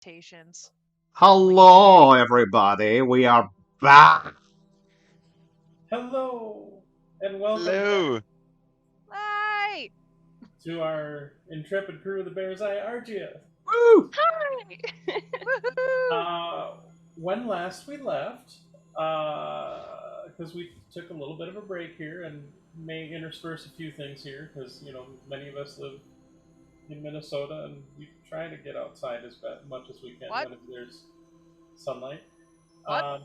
expectations. Hello, everybody. We are back. Hello, and welcome Hello. Hi! to our intrepid crew of the Berezaya Argia. Woo! Woohoo! When last we left, because we took a little bit of a break here and may intersperse a few things here, because many of us live in Minnesota and we try to get outside as much as we can What? when there's sunlight. What?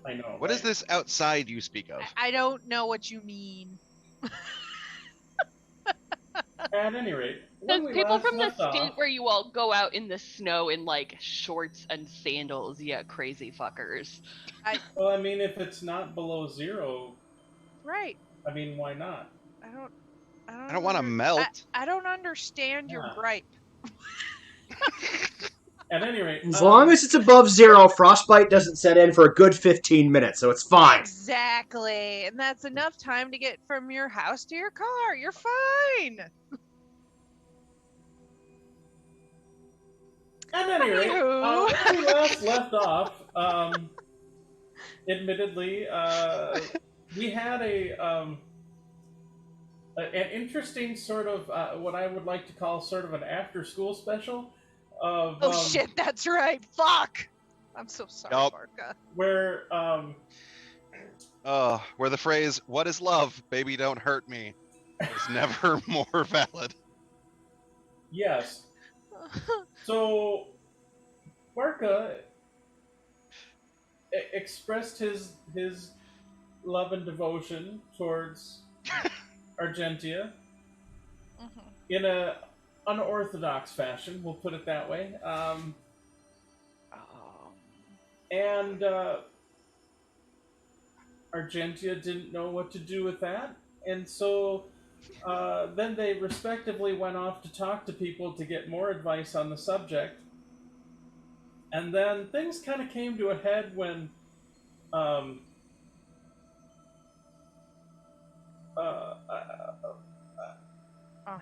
I know. What is right? this outside you speak of? I don't know what you mean. At any rate, There's when we people last from the left state off, where you all go out in the snow in like shorts and sandals, yeah, crazy fuckers. well, I mean, if it's not below zero, Right. I mean, why not? I don't want to melt. I don't understand your Yeah. gripe. At any rate, As long as it's above zero, frostbite doesn't set in for a good 15 minutes, so it's fine. Exactly. And that's enough time to get from your house to your car. You're fine. At any rate, Anywho. when we last left off, admittedly, we had an interesting sort of what I would like to call sort of an after-school special of Oh shit, that's right. Fuck. I'm so sorry, Yup. Barca. where Where the phrase "What is love, baby, don't hurt me" is never more valid. yes. So Barca expressed his love and devotion towards Argentia in a unorthodox fashion. We'll put it that way. And Argentia didn't know what to do with that, and so then they respectively went off to talk to people to get more advice on the subject. And then things kind of came to a head when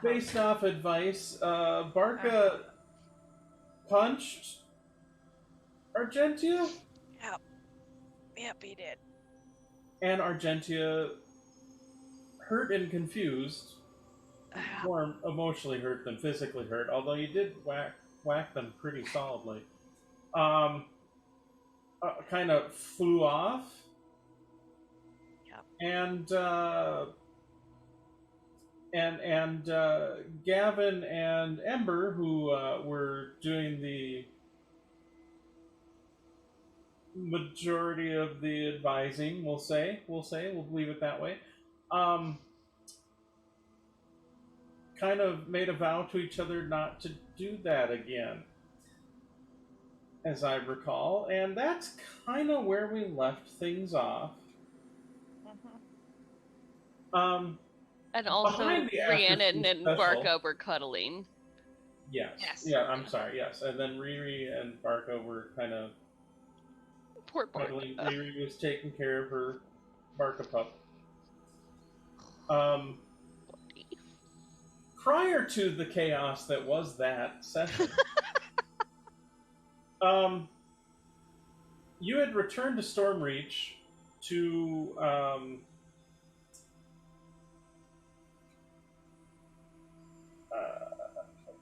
based off advice, Barca punched Argentia. Yep, he did. And Argentia, hurt and confused, more emotionally hurt than physically hurt, although you did whack them pretty solidly, kind of flew off. Yep. And Gavin and Ember, who were doing the majority of the advising, we'll leave it that way, kind of made a vow to each other not to do that again, as I recall, and that's kind of where we left things off. And also, Behind the Rhiannon after-school and special- Barca were cuddling. Yes. Yeah, I'm sorry, yes. And then Riri and Barca were kind of Poor Barca. Riri was taking care of her Barca pup. Prior to the chaos that was that session, you had returned to Stormreach to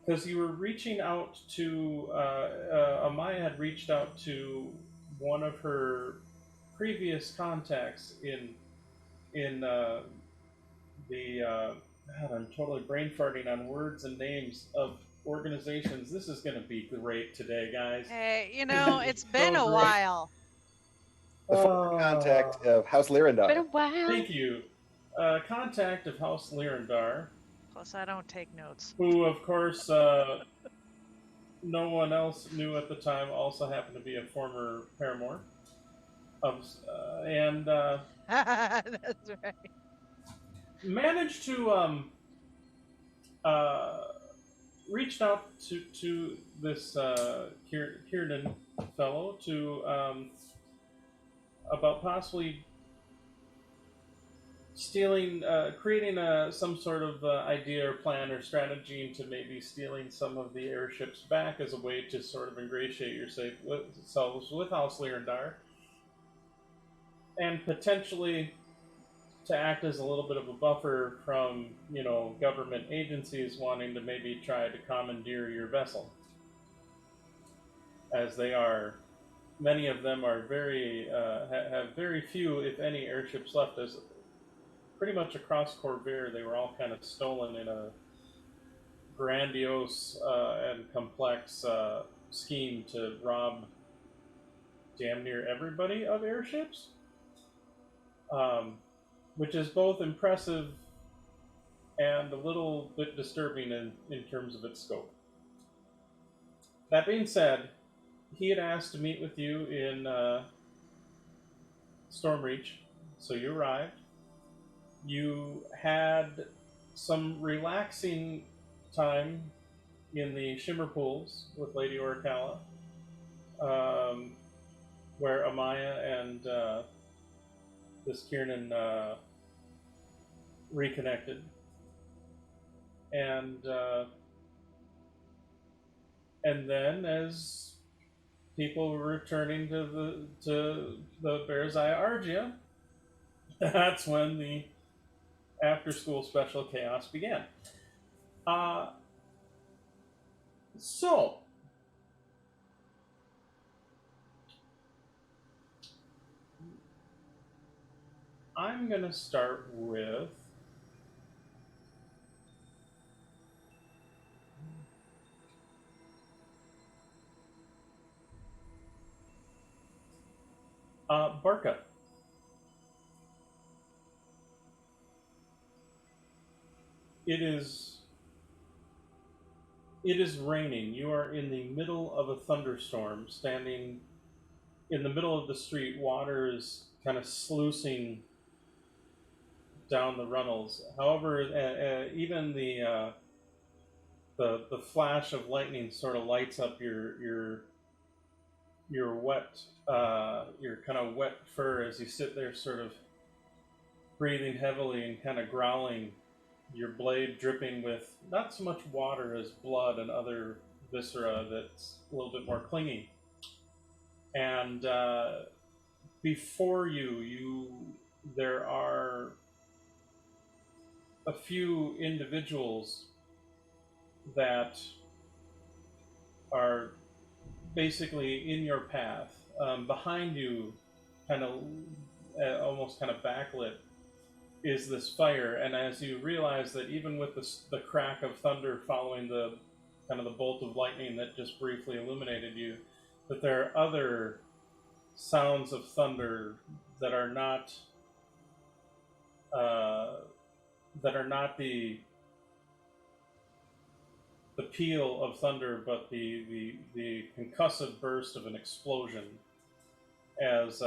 because you were reaching out to Amaya had reached out to one of her previous contacts in the God, I'm totally brain farting on words and names of organizations. This is going to be great today, guys. Hey, it's been So a great. while. The former contact of House Lyrandar. Been a while. Thank you. Contact of House Lyrandar, Plus, I don't take notes. who, of course, no one else knew at the time, also happened to be a former paramour. And That's right. managed to reached out to this Kiernan fellow to about possibly creating some sort of idea or plan or strategy into maybe stealing some of the airships back as a way to sort of ingratiate yourselves with House Lyrandar, and potentially to act as a little bit of a buffer from, government agencies wanting to maybe try to commandeer your vessel, as many of them are have very few, if any, airships left. As pretty much across Corvair, they were all kind of stolen in a grandiose and complex scheme to rob damn near everybody of airships, which is both impressive and a little bit disturbing in terms of its scope. That being said, he had asked to meet with you in Stormreach, so you arrived. You had some relaxing time in the Shimmer Pools with Lady Orichala, where Amaya and this Kiernan reconnected. And then, as people were returning to the Berezaya Argia, that's when the after-school special chaos began. So, I'm going to start with Barca. It is raining. You are in the middle of a thunderstorm, standing in the middle of the street. Water is kind of sluicing down the runnels. However, even the flash of lightning sort of lights up your wet, your kind of wet fur as you sit there, sort of breathing heavily and kind of growling. Your blade dripping with not so much water as blood and other viscera that's a little bit more clingy. And before there are a few individuals that are basically in your path. Behind you, kind of almost kind of backlit, is this fire, and as you realize that even with the crack of thunder following the kind of the bolt of lightning that just briefly illuminated you, that there are other sounds of thunder that are not the peal of thunder, but the concussive burst of an explosion, as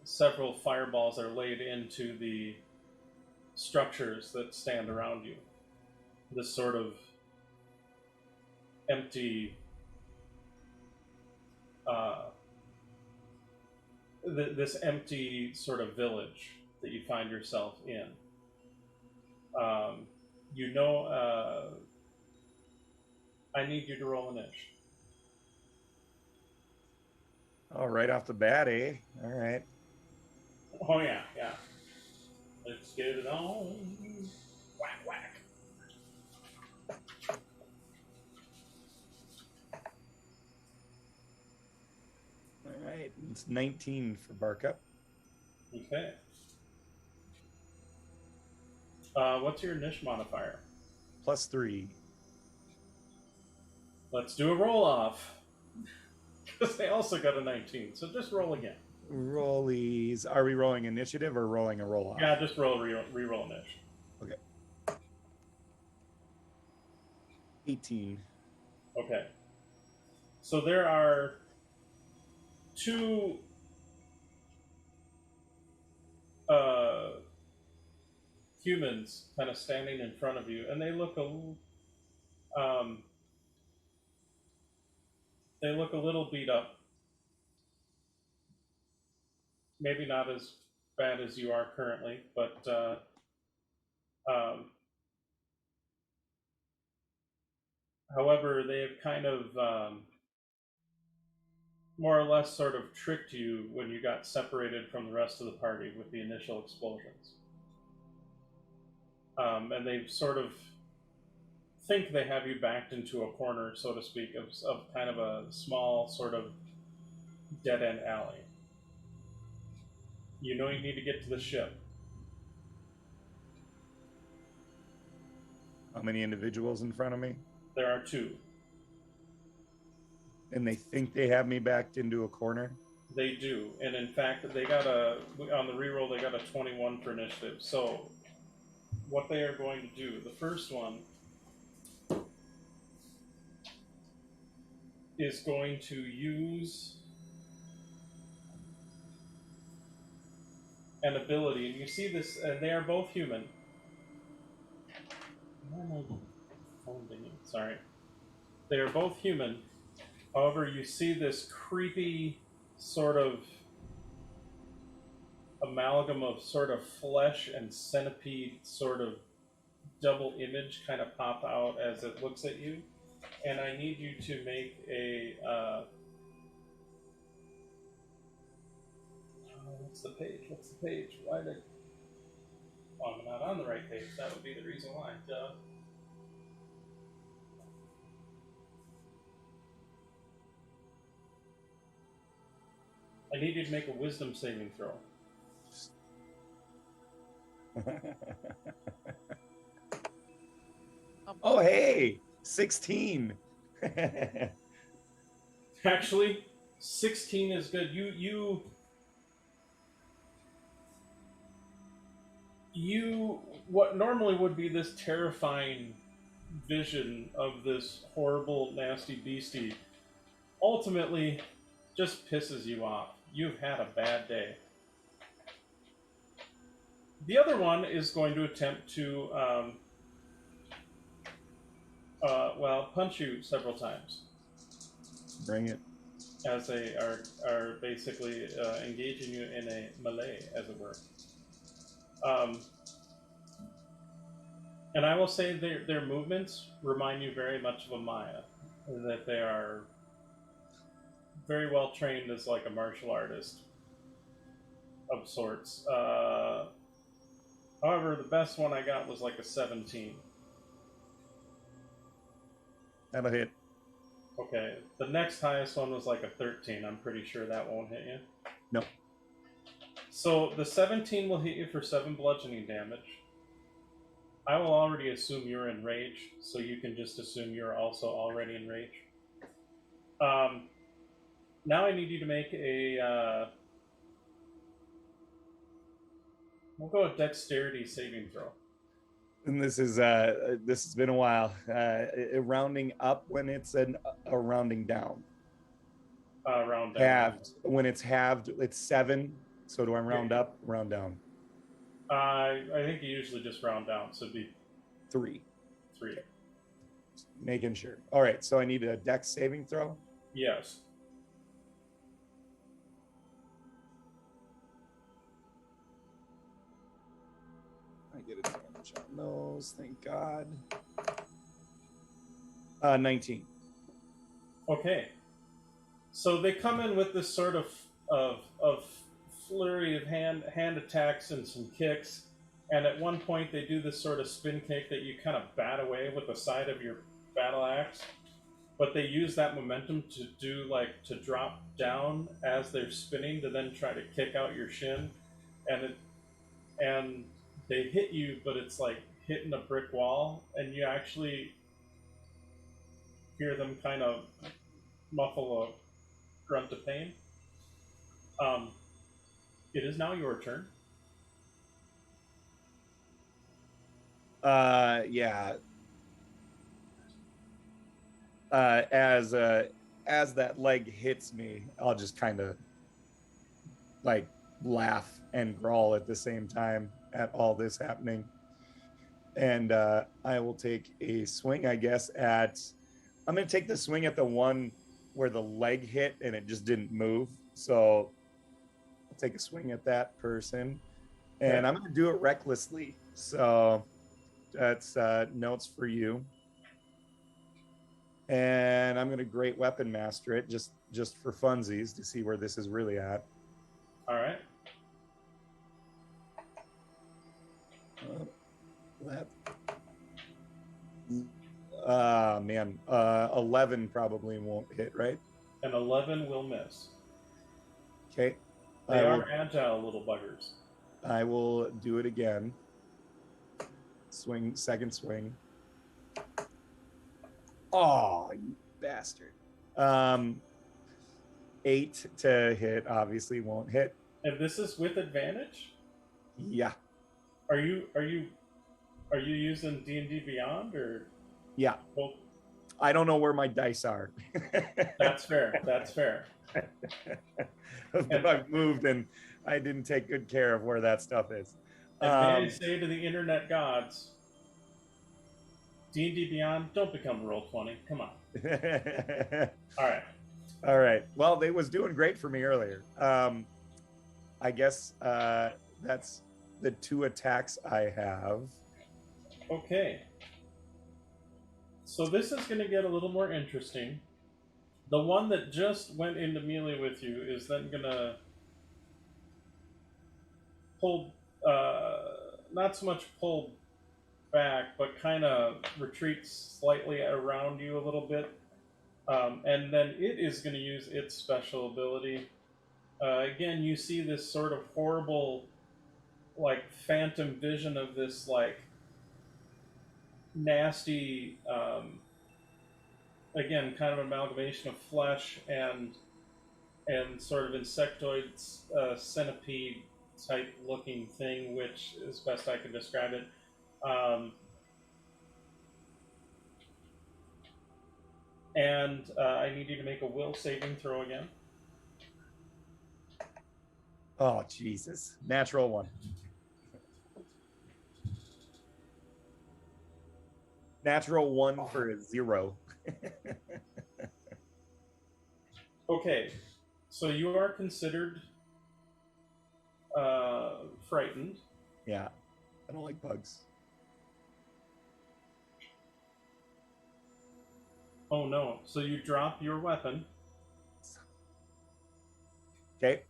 several fireballs are laid into the structures that stand around you. This sort of empty, this empty sort of village that you find yourself in. I need you to roll an inch. Oh, right off the bat, eh? All right. Oh yeah. Let's get it on. Whack, whack. All right. It's 19 for Barca. Okay. What's your niche modifier? +3. Let's do a roll off. Because they also got a 19. So just roll again. Rollies. Are we rolling initiative or rolling a roll off? Yeah, just re-roll niche. Okay. 18. Okay. So there are two humans kind of standing in front of you, and they look a little beat up. Maybe not as bad as you are currently, but However, they have kind of more or less sort of tricked you when you got separated from the rest of the party with the initial explosions. And they sort of think they have you backed into a corner, so to speak, of kind of a small sort of dead-end alley. You know you need to get to the ship. How many individuals in front of me? There are 2. And they think they have me backed into a corner? They do, and in fact, they got on the reroll. They got a 21 for initiative. So, what they are going to do, the first one is going to use an ability, and you see this, and they are both human. Sorry. They are both human. However, you see this creepy sort of amalgam of sort of flesh and centipede sort of double image kind of pop out as it looks at you. And I need you to make a... what's the page? Why did... Oh, I'm not on the right page. That would be the reason why. Duh. I need you to make a wisdom saving throw. Oh, hey, 16. Actually, 16 is good. You what normally would be this terrifying vision of this horrible, nasty beastie ultimately just pisses you off. You've had a bad day. The other one is going to attempt to, punch you several times. Bring it. As they are basically engaging you in a melee, as it were. And I will say their movements remind you very much of a Maya, that they are very well trained as like a martial artist of sorts. However, the best one I got was like a 17. That'll hit. Okay, the next highest one was like a 13. I'm pretty sure that won't hit you. Nope. So the 17 will hit you for 7 bludgeoning damage. I will already assume you're in rage, so you can just assume you're also already in rage. Now I need you to make a... we'll go with dexterity saving throw. And this has been a while. Rounding up when it's a rounding down. Round down. Halved. When it's halved, it's 7. So do I round up, round down? I think you usually just round down, so it'd be 3. 3. Making sure. All right, so I need a dex saving throw? Yes. I get advantage on those, thank God. 19. Okay. So they come in with this sort of flurry of hand attacks and some kicks, and at one point they do this sort of spin kick that you kind of bat away with the side of your battle axe, but they use that momentum to drop down as they're spinning to then try to kick out your shin, and they hit you, but it's like hitting a brick wall, and you actually hear them kind of muffle a grunt of pain. It is now your turn. Yeah. As that leg hits me, I'll just kind of like laugh and growl at the same time at all this happening. And I will take a swing, I guess, I'm going to take the swing at the one where the leg hit and it just didn't move. So I'll take a swing at that person. And I'm going to do it recklessly. So That's notes for you. And I'm going to Great Weapon Master it just for funsies to see where this is really at. All right. Man, 11 probably won't hit, right? An 11 will miss. Okay. They are agile little buggers. I will do it again. Swing, second swing. Oh, you bastard. 8 to hit, obviously won't hit. And this is with advantage? Yeah. Are you using D&D Beyond or? Yeah. Well, I don't know where my dice are. that's fair. That's fair. But I've moved and I didn't take good care of where that stuff is. And may I say to the internet gods, D&D Beyond, don't become Roll20. Come on. All right. Well, they was doing great for me earlier. I guess that's the 2 attacks I have. Okay. So this is going to get a little more interesting. The one that just went into melee with you is then going to pull, not so much pull back, but kind of retreats slightly around you a little bit. And then it is going to use its special ability. Again, you see this sort of horrible, like, phantom vision of this, like, nasty, again, kind of amalgamation of flesh and sort of insectoid centipede type looking thing, which is best I can describe it. And I need you to make a will saving throw again. Oh, Jesus. Natural 1. Natural 1 for a 0. Okay, so you are considered frightened. Yeah, I don't like bugs. Oh no, so you drop your weapon. Okay.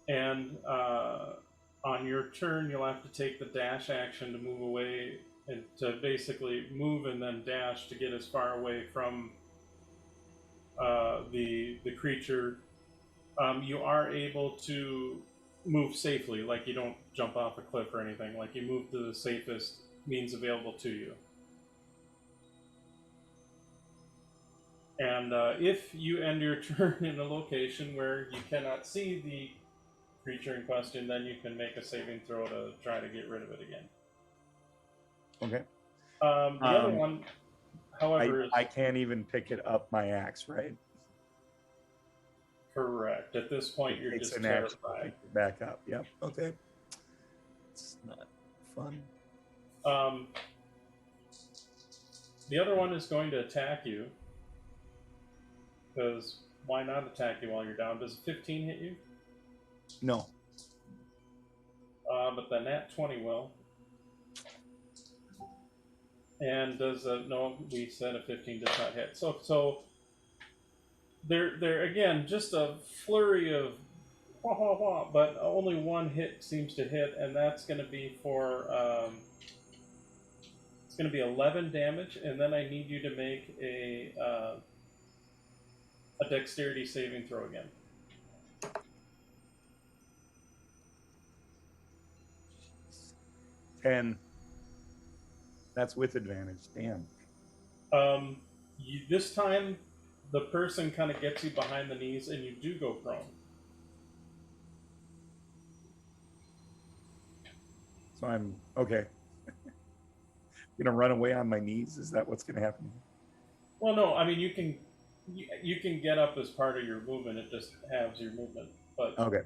And on your turn, you'll have to take the dash action to move away and to basically move and then dash to get as far away from the creature. You are able to move safely, like you don't jump off a cliff or anything. Like you move to the safest means available to you. And if you end your turn in a location where you cannot see the creature in question, then you can make a saving throw to try to get rid of it again. Okay. The other one, however, I can't even pick it up my axe, right? Correct. At this point, you're It's just an action to terrified. pick it back up. Yep. Okay. It's not fun. The other one is going to attack you. Because why not attack you while you're down? Does a 15 hit you? No. But the nat 20 will. And does no? We said a 15 does not hit. So there again, just a flurry of wah wah wah, but only one hit seems to hit, and that's going to be for it's going to be 11 damage, and then I need you to make a dexterity saving throw again. Ten. That's with advantage. Damn. This time, the person kind of gets you behind the knees, and you do go prone. So I'm okay. Gonna run away on my knees? Is that what's gonna happen? Well, no. I mean, you can get up as part of your movement. It just halves your movement. But Okay.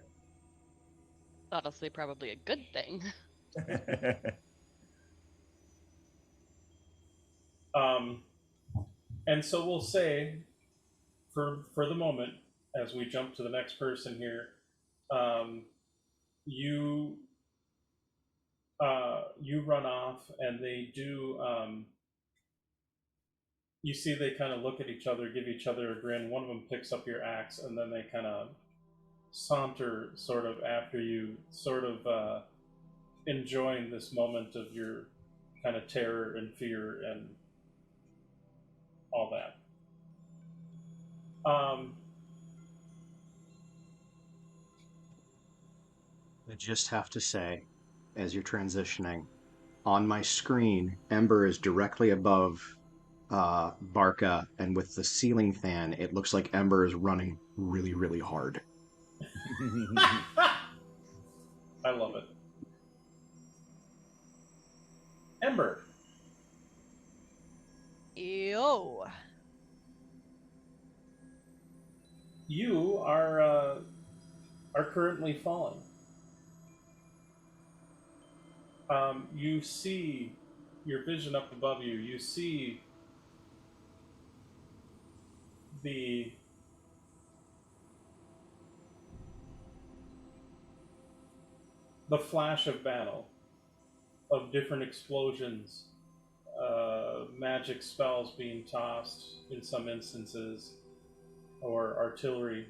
Honestly, probably a good thing. And so we'll say, for the moment, as we jump to the next person here, you you run off, and they do. You see, they kind of look at each other, give each other a grin. One of them picks up your axe, and then they kind of saunter sort of after you, sort of enjoying this moment of your kind of terror and fear and all that. I just have to say, as you're transitioning, on my screen, Ember is directly above Barca, and with the ceiling fan, it looks like Ember is running really, really hard. I love it. Ember, Yo. you are currently falling. You see your vision up above you. You see the flash of battle, of different explosions, magic spells being tossed in some instances, or artillery,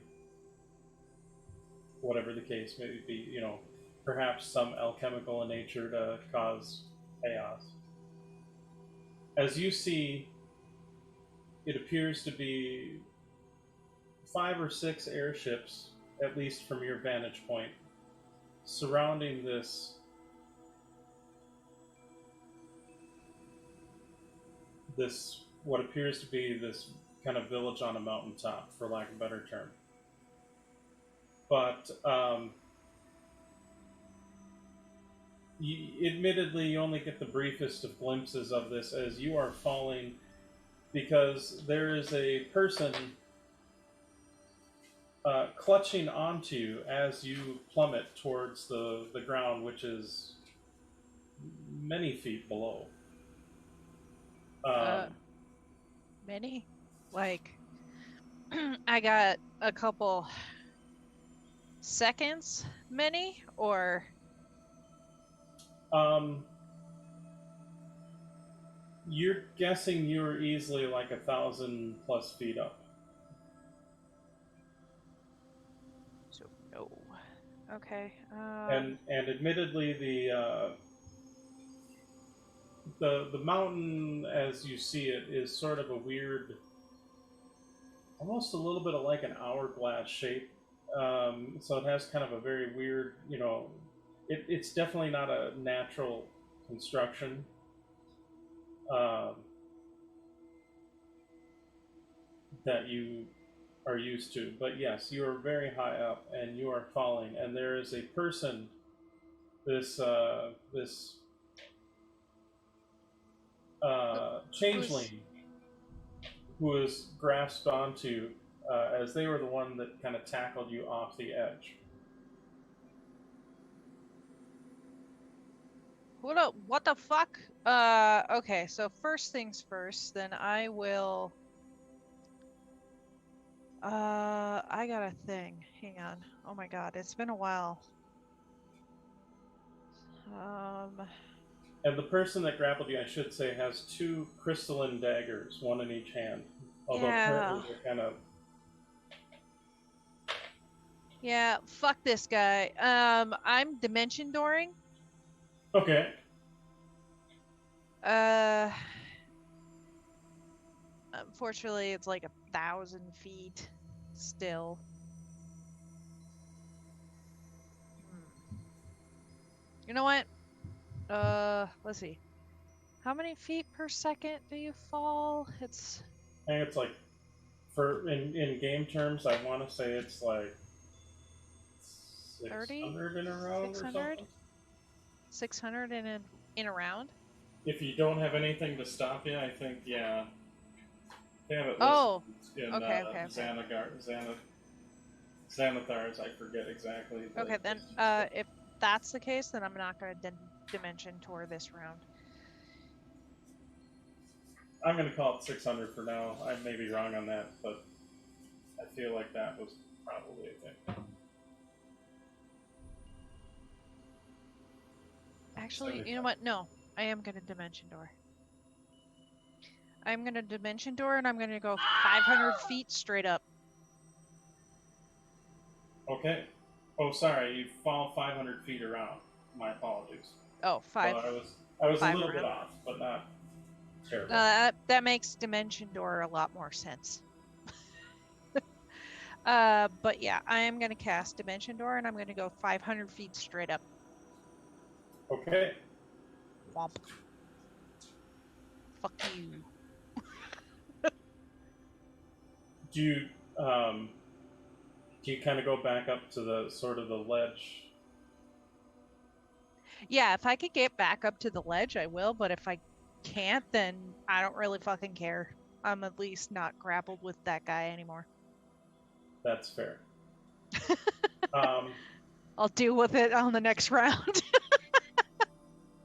whatever the case may be, perhaps some alchemical in nature to cause chaos. As you see, it appears to be 5 or 6 airships, at least from your vantage point, surrounding this what appears to be this kind of village on a mountaintop, for lack of a better term. But admittedly, you only get the briefest of glimpses of this as you are falling, because there is a person clutching onto you as you plummet towards the ground, which is many feet below. Many? Like, I got a couple seconds, many, or? You're guessing you're easily like 1,000+ feet up. So, no. Okay. And admittedly, the mountain, as you see it, is sort of a weird, almost a little bit of like an hourglass shape. So it has kind of a very weird, it's definitely not a natural construction. That you are used to. But yes, you are very high up and you are falling, and there is a person, this changeling, who is grasped onto, as they were the one that kind of tackled you off the edge. What the fuck? Okay, so first things first, then I will... I got a thing. Hang on. Oh my god, it's been a while. And the person that grappled you, I should say, has 2 crystalline daggers, one in each hand. Although apparently they're kind of... Yeah, fuck this guy. I'm dimension dooring. Okay. Unfortunately, it's like 1,000 feet still. You know what? Let's see. How many feet per second do you fall? I think it's like, in game terms, I want to say it's like 600 in a round 600? Or something. 600 in a round? If you don't have anything to stop you, I think, yeah. They have it listed in okay. Xanathar's, I forget exactly. Okay, then if that's the case, then I'm not going to dimension tour this round. I'm going to call it 600 for now. I may be wrong on that, but I feel like that was probably a thing. Actually, you know what? No, I am gonna dimension door. I'm gonna dimension door, and I'm gonna go 500 feet straight up. Okay. Oh, sorry, you fall 500 feet around. My apologies. Oh, Well, I was a five little bit around. off, but not terrible. That makes dimension door a lot more sense. But yeah, I am gonna cast dimension door, and I'm gonna go 500 feet straight up. Okay. Womp. Fuck you. Do you kind of go back up to the sort of the ledge? Yeah, if I could get back up to the ledge, I will. But if I can't, then I don't really fucking care. I'm at least not grappled with that guy anymore. That's fair. I'll deal with it on the next round.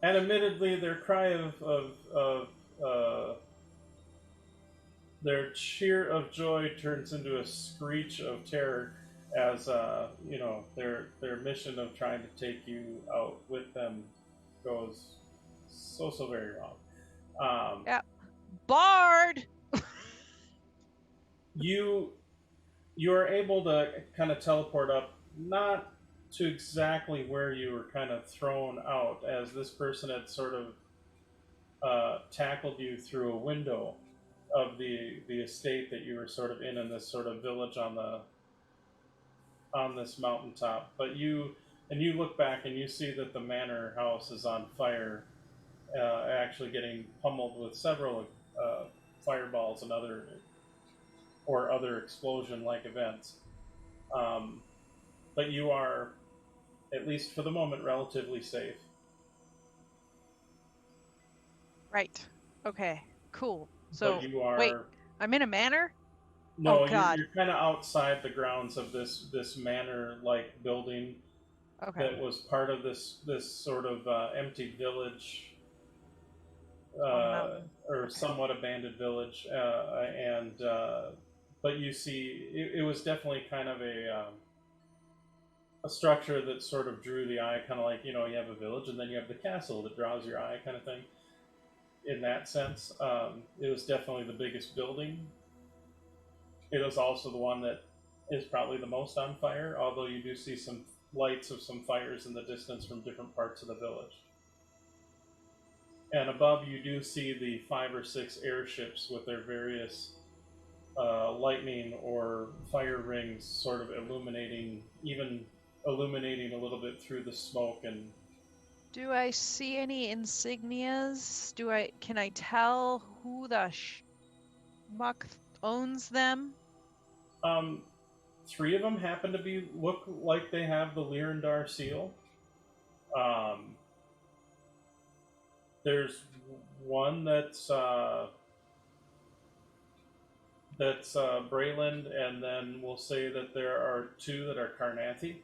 And admittedly, their cry of their cheer of joy turns into a screech of terror as you know, their mission of trying to take you out with them goes so very wrong. Yeah. Bard. You are able to kind of teleport up, not to exactly where you were kind of thrown out, as this person had sort of tackled you through a window of the estate that you were sort of in this sort of village on this mountaintop. But you look back and you see that the manor house is on fire, actually getting pummeled with several fireballs and other explosion-like events. But you are, at least for the moment, relatively safe. Right. Okay. Cool. So but you are, wait, I'm in a manor? No, Oh, God. you're kind of outside the grounds of this manor-like building Okay. that was part of this sort of empty village, or somewhat abandoned village, but you see, it was definitely kind of a structure that sort of drew the eye, kind of like, you know, you have a village and then you have the castle that draws your eye, kind of thing. In that sense, it was definitely the biggest building. It was also the one that is probably the most on fire, although you do see some lights of some fires in the distance from different parts of the village. And above, you do see the 5 or 6 airships with their various lightning or fire rings sort of illuminating a little bit through the smoke. And do I see any insignias? Can I tell who the schmuck owns them? 3 of them happen to look like they have the Lyrandar seal. There's one that's Brayland, and then we'll say that there are 2 that are Karnathi.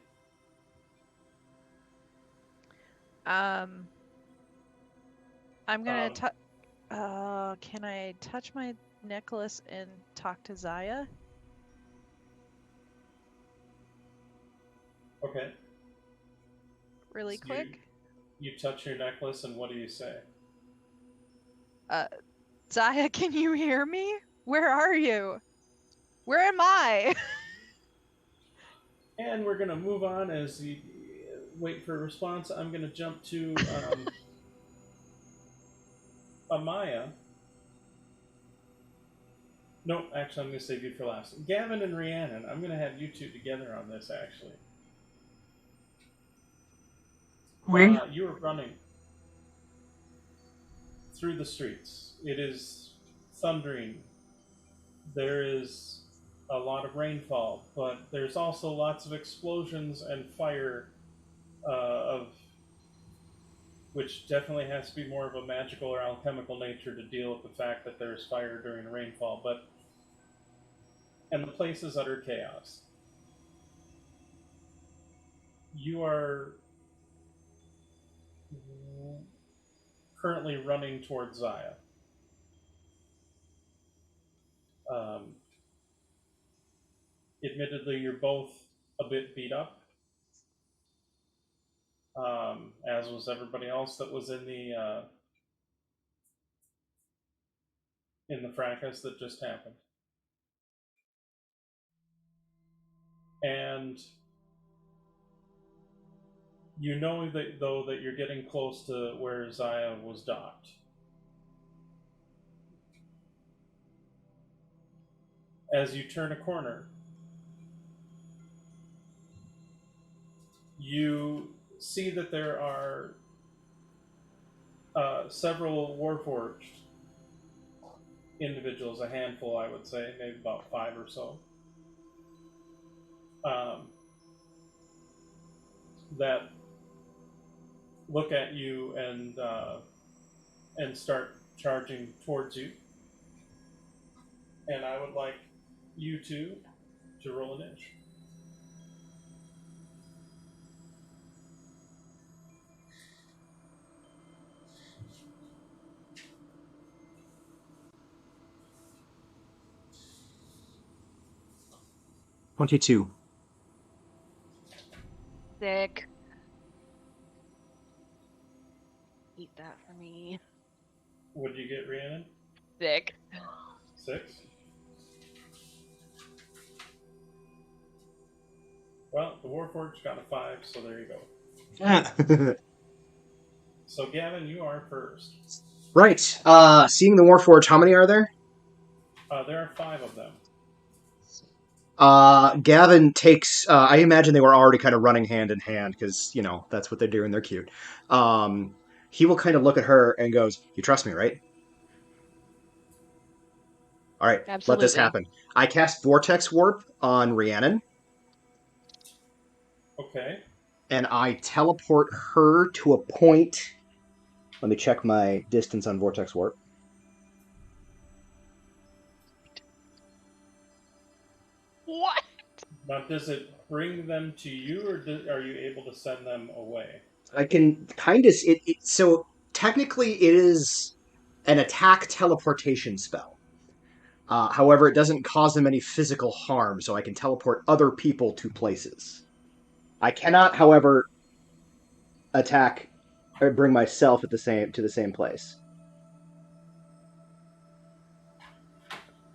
I'm gonna can I touch my necklace and talk to Zaya? Okay. Really So quick? You touch your necklace, and what do you say? Zaya, can you hear me? Where are you? Where am I? And we're gonna move on as you wait for a response. I'm gonna jump to Amaya. No, actually, I'm gonna save you for last. Gavin and Rhiannon, I'm gonna have you 2 together on this, actually. You are running through the streets. It is thundering. There is a lot of rainfall, but there's also lots of explosions and fire, which definitely has to be more of a magical or alchemical nature to deal with the fact that there's fire during rainfall. And the place is utter chaos. You are currently running towards Zaya. Admittedly, you're both a bit beat up. as was everybody else that was in the fracas that just happened. And you know that you're getting close to where Zaya was docked. As you turn a corner, you see that there are several Warforged individuals, a handful, I would say, maybe about 5 or so, that look at you and start charging towards you. And I would like you two to roll an inch. $22. Sick. Eat that for me. What did you get, Rhiannon? Sick. 6? Well, the Warforged got a 5, so there you go. So, Gavin, you are first. Right. Seeing the Warforged, how many are there? There are 5 of them. Gavin takes, I imagine they were already kind of running hand in hand because, you know, that's what they do and they're cute. He will kind of look at her and goes, "You trust me, right? All right, Absolutely. let this happen." I cast Vortex Warp on Rhiannon. Okay. And I teleport her to a point. Let me check my distance on Vortex Warp. What? Now, does it bring them to you, or are you able to send them away? I can kind of... So, technically, it is an attack teleportation spell. However, it doesn't cause them any physical harm, so I can teleport other people to places. I cannot, however, attack or bring myself to the same place.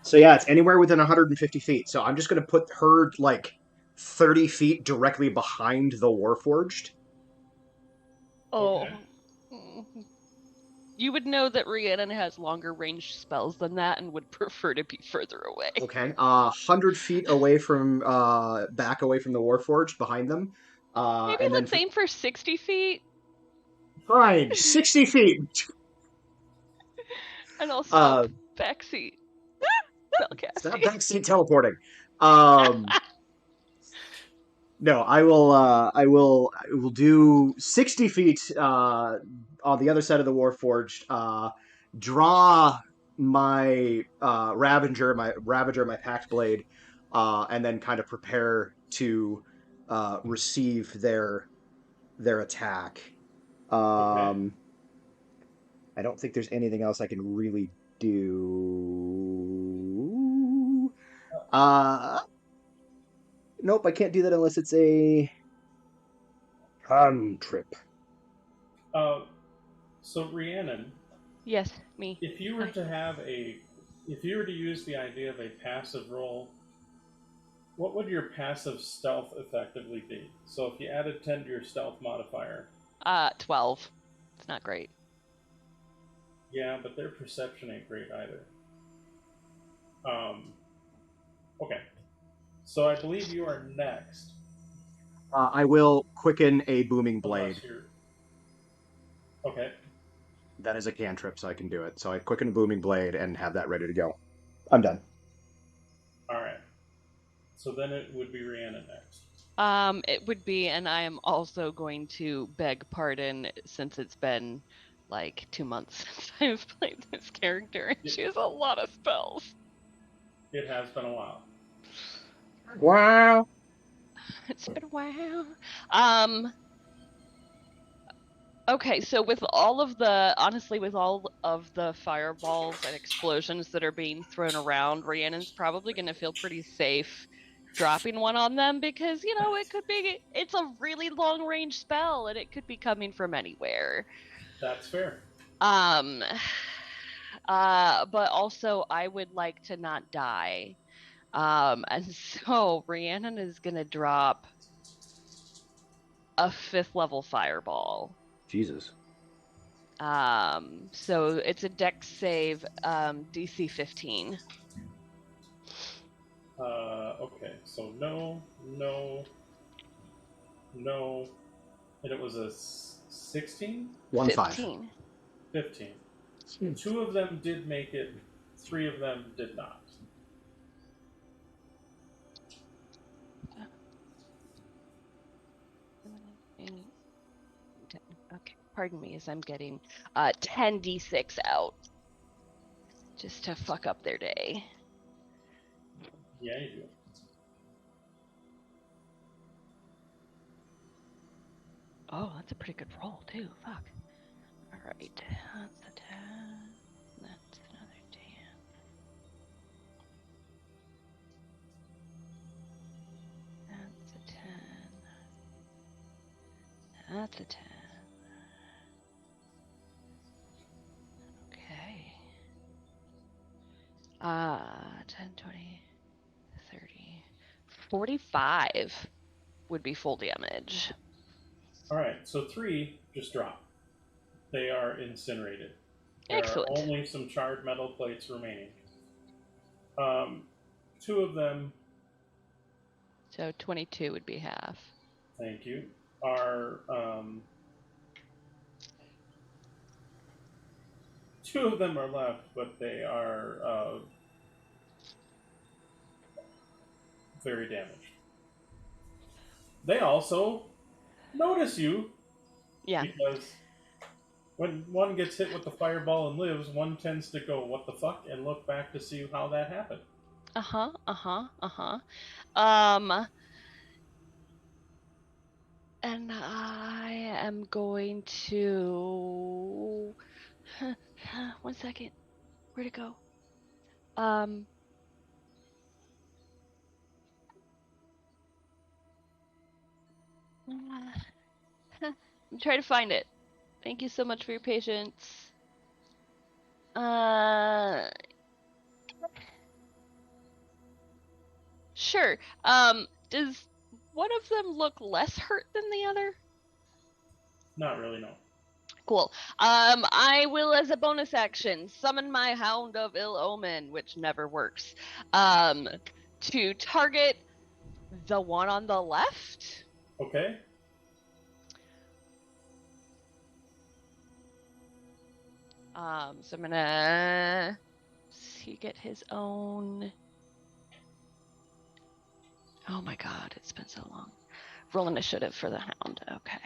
So yeah, it's anywhere within 150 feet. So I'm just going to put her like 30 feet directly behind the Warforged. Oh. Okay. You would know that Rhiannon has longer range spells than that and would prefer to be further away. Okay, 100 feet away from back away from the Warforged, behind them. Maybe and let's then aim for 60 feet. Fine, 60 feet. And I'll stop backseat. Stop Spellcasting. backseat teleporting. No, I will do 60 feet on the other side of the Warforged. Draw my Ravager, my Pact Blade, and then kind of prepare to receive their attack. Okay. I don't think there's anything else I can really do. Nope, I can't do that unless it's a trip. So Rhiannon, Yes, me. if you were to use the idea of a passive roll, what would your passive stealth effectively be? So if you added 10 to your stealth modifier. 12. It's not great. Yeah, but their perception ain't great either. Okay. So I believe you are next. I will quicken a booming blade. Okay. That is a cantrip, so I can do it. So I quicken a booming blade and have that ready to go. I'm done. All right. So then it would be Rhiannon next. It would be, and I am also going to beg pardon since it's been like 2 months since I've played this character, and she has a lot of spells. It has been a while. Wow. It's been a while. Okay, so with all of the fireballs and explosions that are being thrown around, Rhiannon's probably going to feel pretty safe dropping one on them because, you know, it's a really long range spell and it could be coming from anywhere. That's fair. But also I would like to not die. And so Rhiannon is gonna drop a 5th level fireball. Jesus. So it's a dex save, DC 15. Okay, so no, and it was a 16? 15. 15. 2 of them did make it, 3 of them did not. Okay, pardon me as I'm getting 10d6 out just to fuck up their day. Yeah, you do. Oh, that's a pretty good roll too. Fuck. All right, that's a 10. That's another 10. That's a 10. That's a 10. Okay. 10, 20, 30, 45 would be full damage. Alright, so 3 just drop. They are incinerated. There Excellent. are only some charred metal plates remaining. 2 of them, So 22 would be half. thank you, are 2 of them are left, but they are very damaged. They also notice you. Yeah. Because when one gets hit with the fireball and lives, one tends to go, "What the fuck?" and look back to see how that happened. And I am going to 1 second. Where'd it go? I'm trying to find it. Thank you so much for your patience. Sure. Does one of them look less hurt than the other? Not really, no. Cool. I will, as a bonus action, summon my Hound of Ill Omen, which never works, to target the one on the left. Okay. So I'm gonna see get his own. Oh my god, it's been so long. Roll initiative for the Hound. Okay.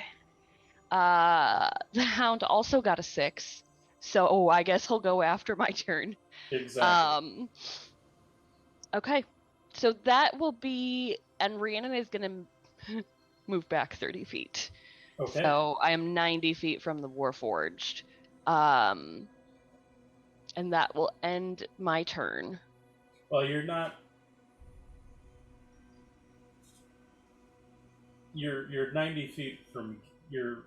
The Hound also got a 6, so I guess he'll go after my turn. Exactly. Okay, so that will be, and Rhiannon is gonna move back 30 feet. Okay. So I am 90 feet from the Warforged. And that will end my turn. Well, you're not. You're 90 feet from your.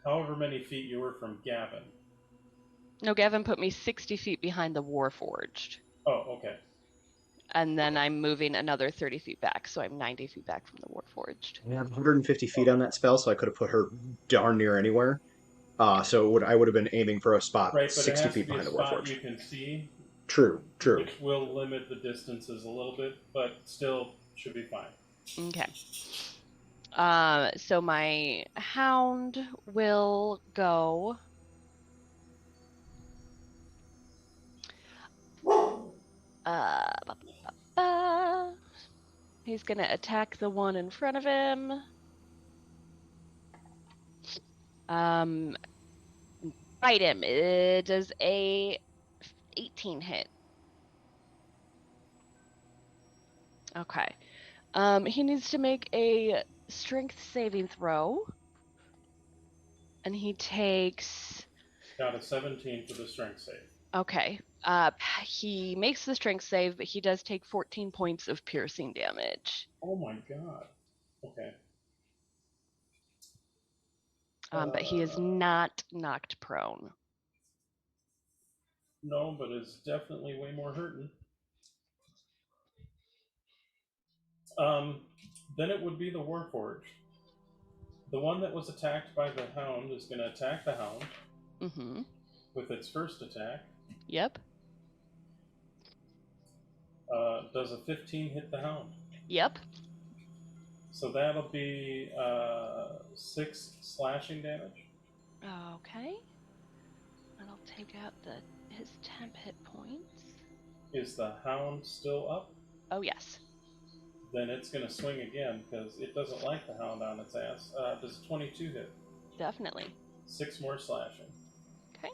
However many feet you were from Gavin. No, Gavin put me 60 feet behind the Warforged. Oh, okay. And then I'm moving another 30 feet back, so I'm 90 feet back from the Warforged. I have 150 feet on that spell, so I could have put her darn near anywhere. So I would have been aiming for a spot Right, but 60 it has feet to be a behind the spot Warforged. you can see. True. Which will limit the distances a little bit, but still should be fine. Okay. So my Hound will go. He's gonna attack the one in front of him. Bite him. It does a 18 hit. Okay. He needs to make a strength saving throw. And he takes. Got a 17 for the strength save. Okay. He makes the strength save, but he does take 14 points of piercing damage. Oh my god. Okay. But he is not knocked prone. No, but it's definitely way more hurting. Then it would be the Warforged. The one that was attacked by the Hound is going to attack the Hound Mm-hmm. with its first attack. Yep. Does a 15 hit the Hound? Yep. So that'll be 6 slashing damage. Okay. And I'll take out his temp hit points. Is the Hound still up? Oh, yes. Then it's going to swing again because it doesn't like the Hound on its ass. Does a 22 hit? Definitely. 6 more slashing. Okay.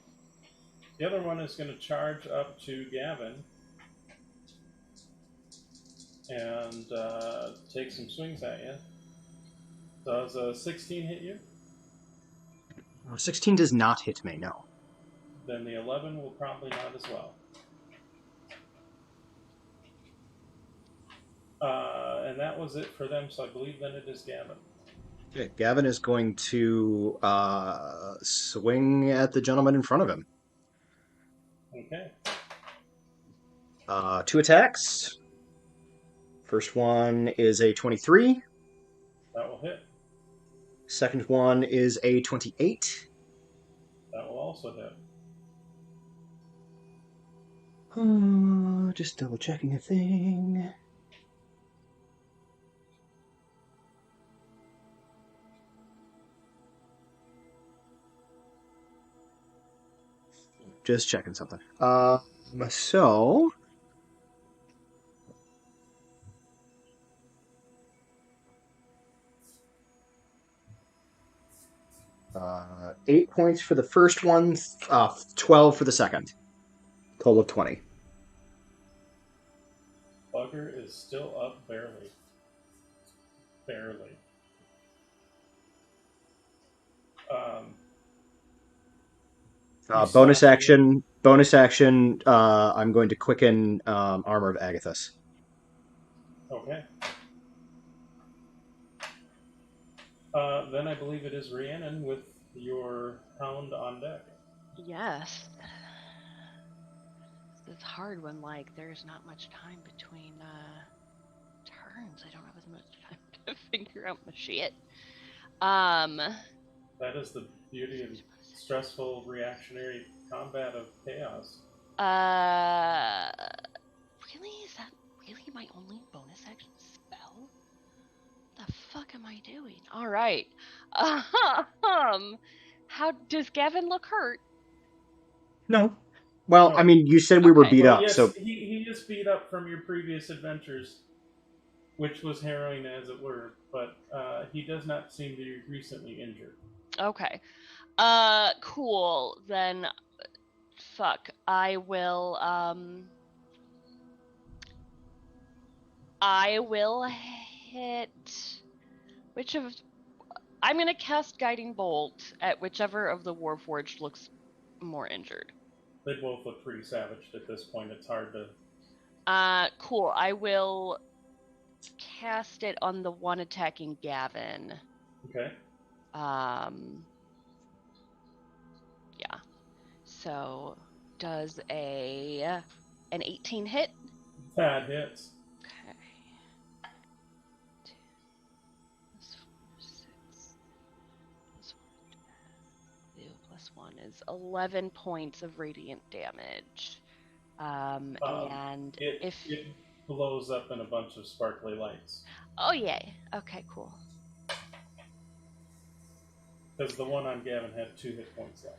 The other one is going to charge up to Gavin and take some swings at you. Does a 16 hit you? 16 does not hit me, no. Then the 11 will probably not as well. And that was it for them, so I believe then it is Gavin. Okay, Gavin is going to swing at the gentleman in front of him. Okay. 2 attacks. First one is a 23. That will hit. Second one is a 28. That will also hit. Just double checking a thing. Just checking something. So 8 points for the first one, 12 for the second. Total of 20. Bugger is still up barely. Barely. Bonus action. I'm going to quicken Armor of Agathis. Okay. Then I believe it is Rhiannon with your Hound on deck. Yes. It's hard when, there's not much time between turns. I don't have as much time to figure out my shit. That is the beauty of stressful reactionary combat of chaos. Really? Is that really my only bonus action spell? What the fuck am I doing? All right. How does Gavin look hurt? No. Well, No. I mean, you said we were beat up, yes, so he is beat up from your previous adventures, which was harrowing as it were, but he does not seem to be recently injured. Okay. Cool. Then, fuck. I will hit. I'm gonna cast Guiding Bolt at whichever of the Warforged looks more injured. They both look pretty savaged at this point. It's hard to... Cool. I will cast it on the one attacking Gavin. Okay. Yeah. So, does an 18 hit? That hits. Okay. 2 + 4 + 6 + 2 + 1 is 11 points of radiant damage. And it blows up in a bunch of sparkly lights. Oh, yay. Okay, cool. Because the one on Gavin had 2 hit points left.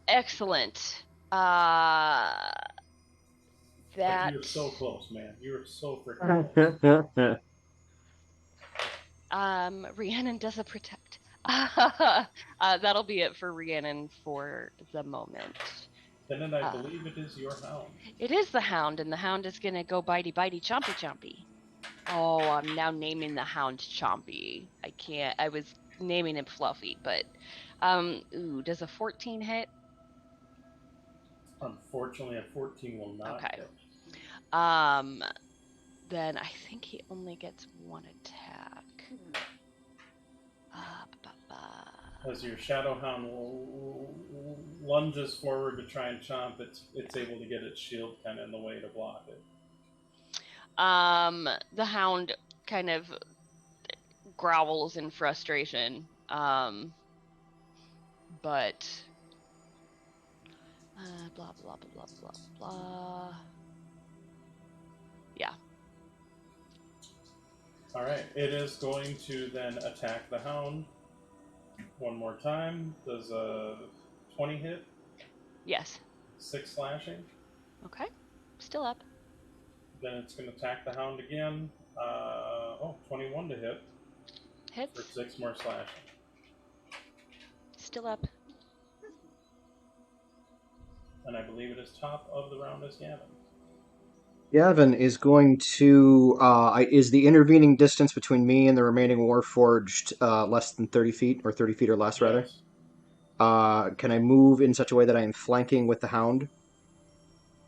Excellent. But you're so close, man. You're so freaking close. Rhiannon does a protect. That'll be it for Rhiannon for the moment. And then I believe it is your Hound. It is the Hound, and the Hound is gonna go bitey chompy chompy. Oh, I'm now naming the Hound Chompy. I can't. I was naming him Fluffy, but does a 14 hit? Unfortunately, a 14 will not Okay. hit. Then I think he only gets one attack. As your Shadow Hound lunges forward to try and chomp, it's able to get its shield kind of in the way to block it. The hound kind of growls in frustration, but blah blah blah blah blah blah. Yeah. All right, it is going to then attack the hound one more time. Does a 20 hit? Yes. 6 slashing. Okay. Still up. Then it's going to attack the hound again. 21 to hit for Hits. 6 more slashing. Still up. And I believe it is top of the round as Gavin. Gavin is going to. Is the intervening distance between me and the remaining Warforged less than 30 feet, or 30 feet or less, rather? Yes. Can I move in such a way that I am flanking with the hound?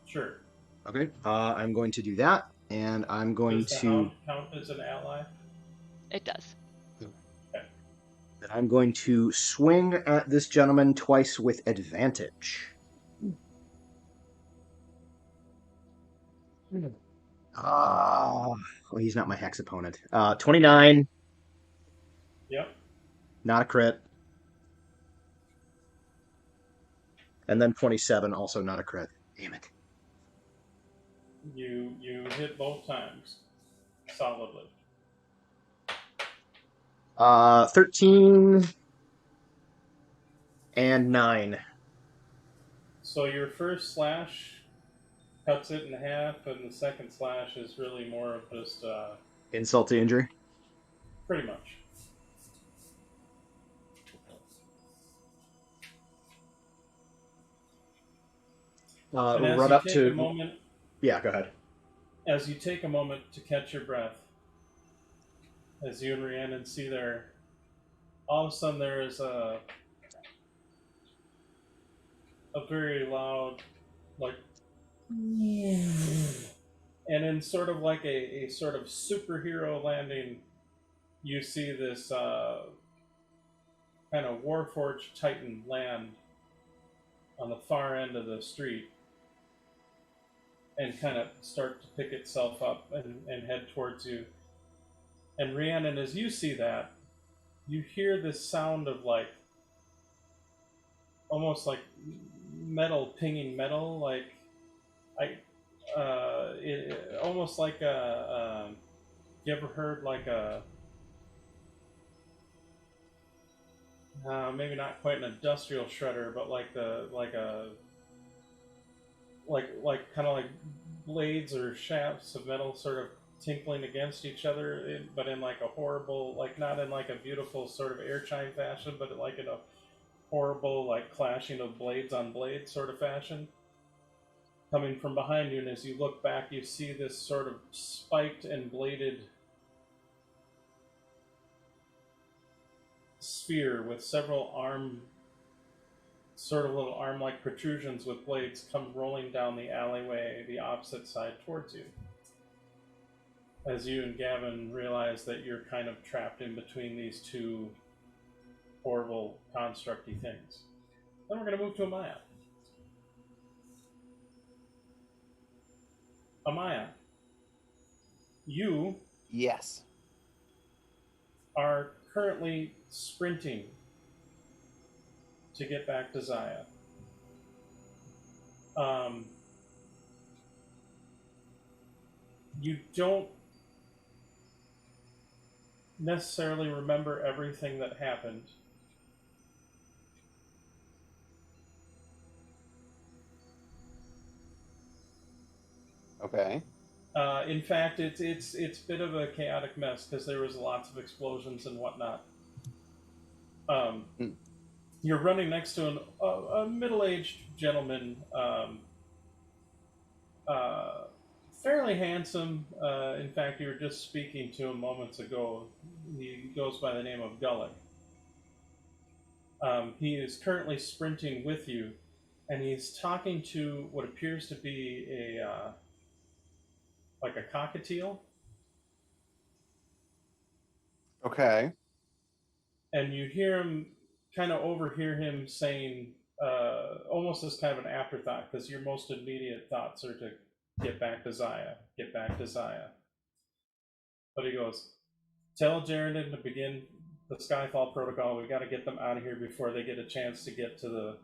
Sure. Okay. I'm going to do that, and I'm going Does the to. hound count as an ally? It does. I'm going to swing at this gentleman twice with advantage. Well, he's not my hex opponent. 29. Yep. Not a crit. And then 27, also not a crit. Damn it. You hit both times. Solidly. 13 and 9. So your first slash cuts it in half, and the second slash is really more of just Insult to injury? pretty much. And as Run you up take to. a moment, Yeah, go ahead. as you take a moment to catch your breath, as you and Rhiannon see there, all of a sudden there is a very loud, like, and in sort of like a sort of superhero landing, you see this kind of Warforged Titan land on the far end of the street and kind of start to pick itself up and head towards you. And Rhiannon, as you see that, you hear this sound of like almost like metal pinging metal, like almost like a. You ever heard like a maybe not quite an industrial shredder, but like kind of like blades or shafts of metal sort of tinkling against each other, but in like a horrible, like not in like a beautiful sort of air chime fashion, but like in a horrible like clashing of blades on blades sort of fashion coming from behind you. And as you look back, you see this sort of spiked and bladed sphere with several sort of little arm-like protrusions with blades come rolling down the alleyway the opposite side towards you. As you and Gavin realize that you're kind of trapped in between these two horrible constructy things. Then we're going to move to Amaya. Amaya, you Yes. are currently sprinting to get back to Zaya. You don't necessarily remember everything that happened. Okay. In fact, it's a bit of a chaotic mess because there was lots of explosions and whatnot. You're running next to a middle-aged gentleman, fairly handsome. In fact, you were just speaking to him moments ago. He goes by the name of Gullick. He is currently sprinting with you, and he's talking to what appears to be a like a cockatiel. Okay. And you hear him kind of overhear him saying, almost as kind of an afterthought, because your most immediate thoughts are to get back to Zaya, get back to Zaya. But he goes, tell Jaredin to begin the Skyfall protocol. We got to get them out of here before they get a chance to get to the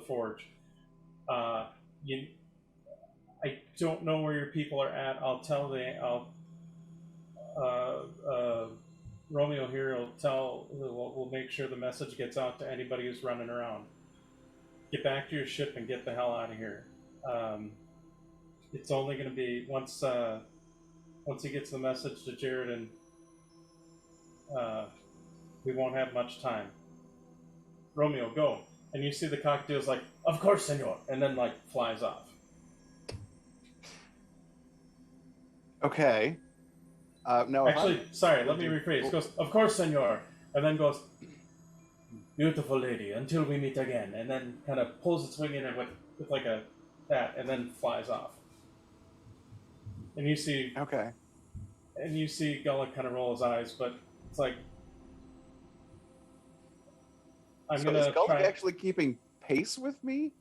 forge. I don't know where your people are at. Romeo here will make sure the message gets out to anybody who's running around. Get back to your ship and get the hell out of here. It's only going to be once he gets the message to Jared, and we won't have much time. Romeo, go. And you see the cockatiel's like, of course, senor, and then like flies off. Okay. No. Actually, sorry, let me rephrase. Goes, of course, senor, and then goes, beautiful lady, until we meet again, and then kind of pulls its wing in it with like a that, and then flies off. And you see, Okay. and you see Gullick kind of roll his eyes, but it's like, Is Gullick actually keeping pace with me?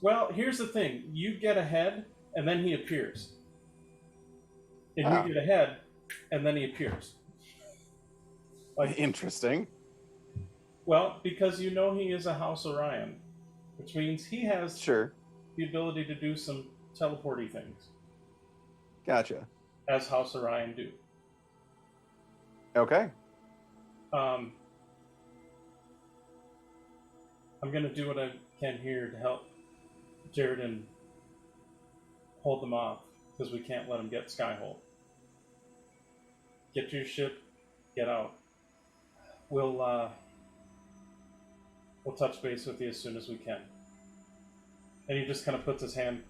Well, here's the thing: you get ahead, and then he appears, and you get ahead, and then he appears. Like, interesting. Well, because you know he is a House Orion, which means he has the ability to do some teleporty things. Gotcha. As House Orion do. Okay. I'm going to do what I can here to help Jared and hold them off, because we can't let them get Skyhold. Get to your ship, get out. We'll touch base with you as soon as we can. And he just kind of puts his hand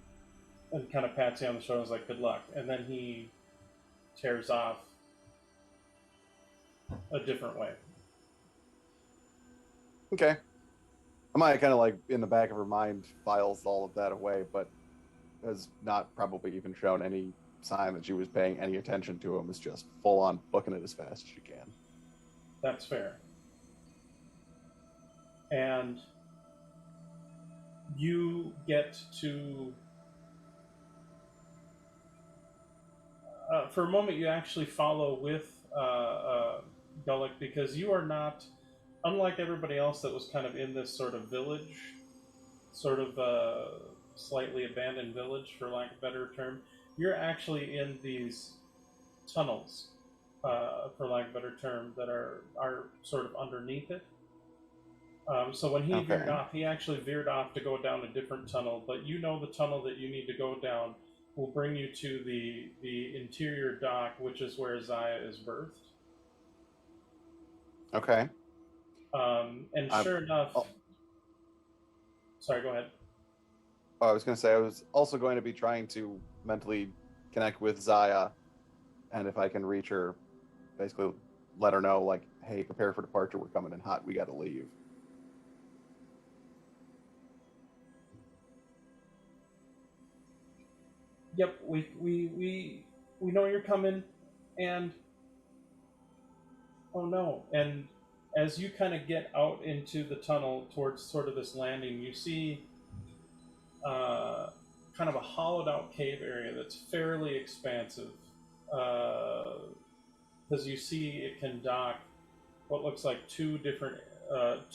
and kind of pats you on the shoulder and is like, good luck. And then he tears off a different way. Okay. Amaya kind of like in the back of her mind files all of that away, but has not probably even shown any sign that she was paying any attention to him. Is just full on booking it as fast as she can. That's fair. And you get to... for a moment, you actually follow with Gullick, because you are not, unlike everybody else that was kind of in this sort of village, sort of slightly abandoned village, for lack of a better term, you're actually in these tunnels, for lack of a better term, that are sort of underneath it. So when he veered off, he actually veered off to go down a different tunnel, but you know the tunnel that you need to go down will bring you to the interior dock, which is where Zaya is birthed. Okay. And sure enough... Sorry, go ahead. I was going to say, I was also going to be trying to mentally connect with Zaya, and if I can reach her, basically let her know, like, hey, prepare for departure, we're coming in hot, we got to leave. Yep, we know you're coming, and oh no. And as you kind of get out into the tunnel towards sort of this landing, you see kind of a hollowed out cave area that's fairly expansive, because you see it can dock what looks like two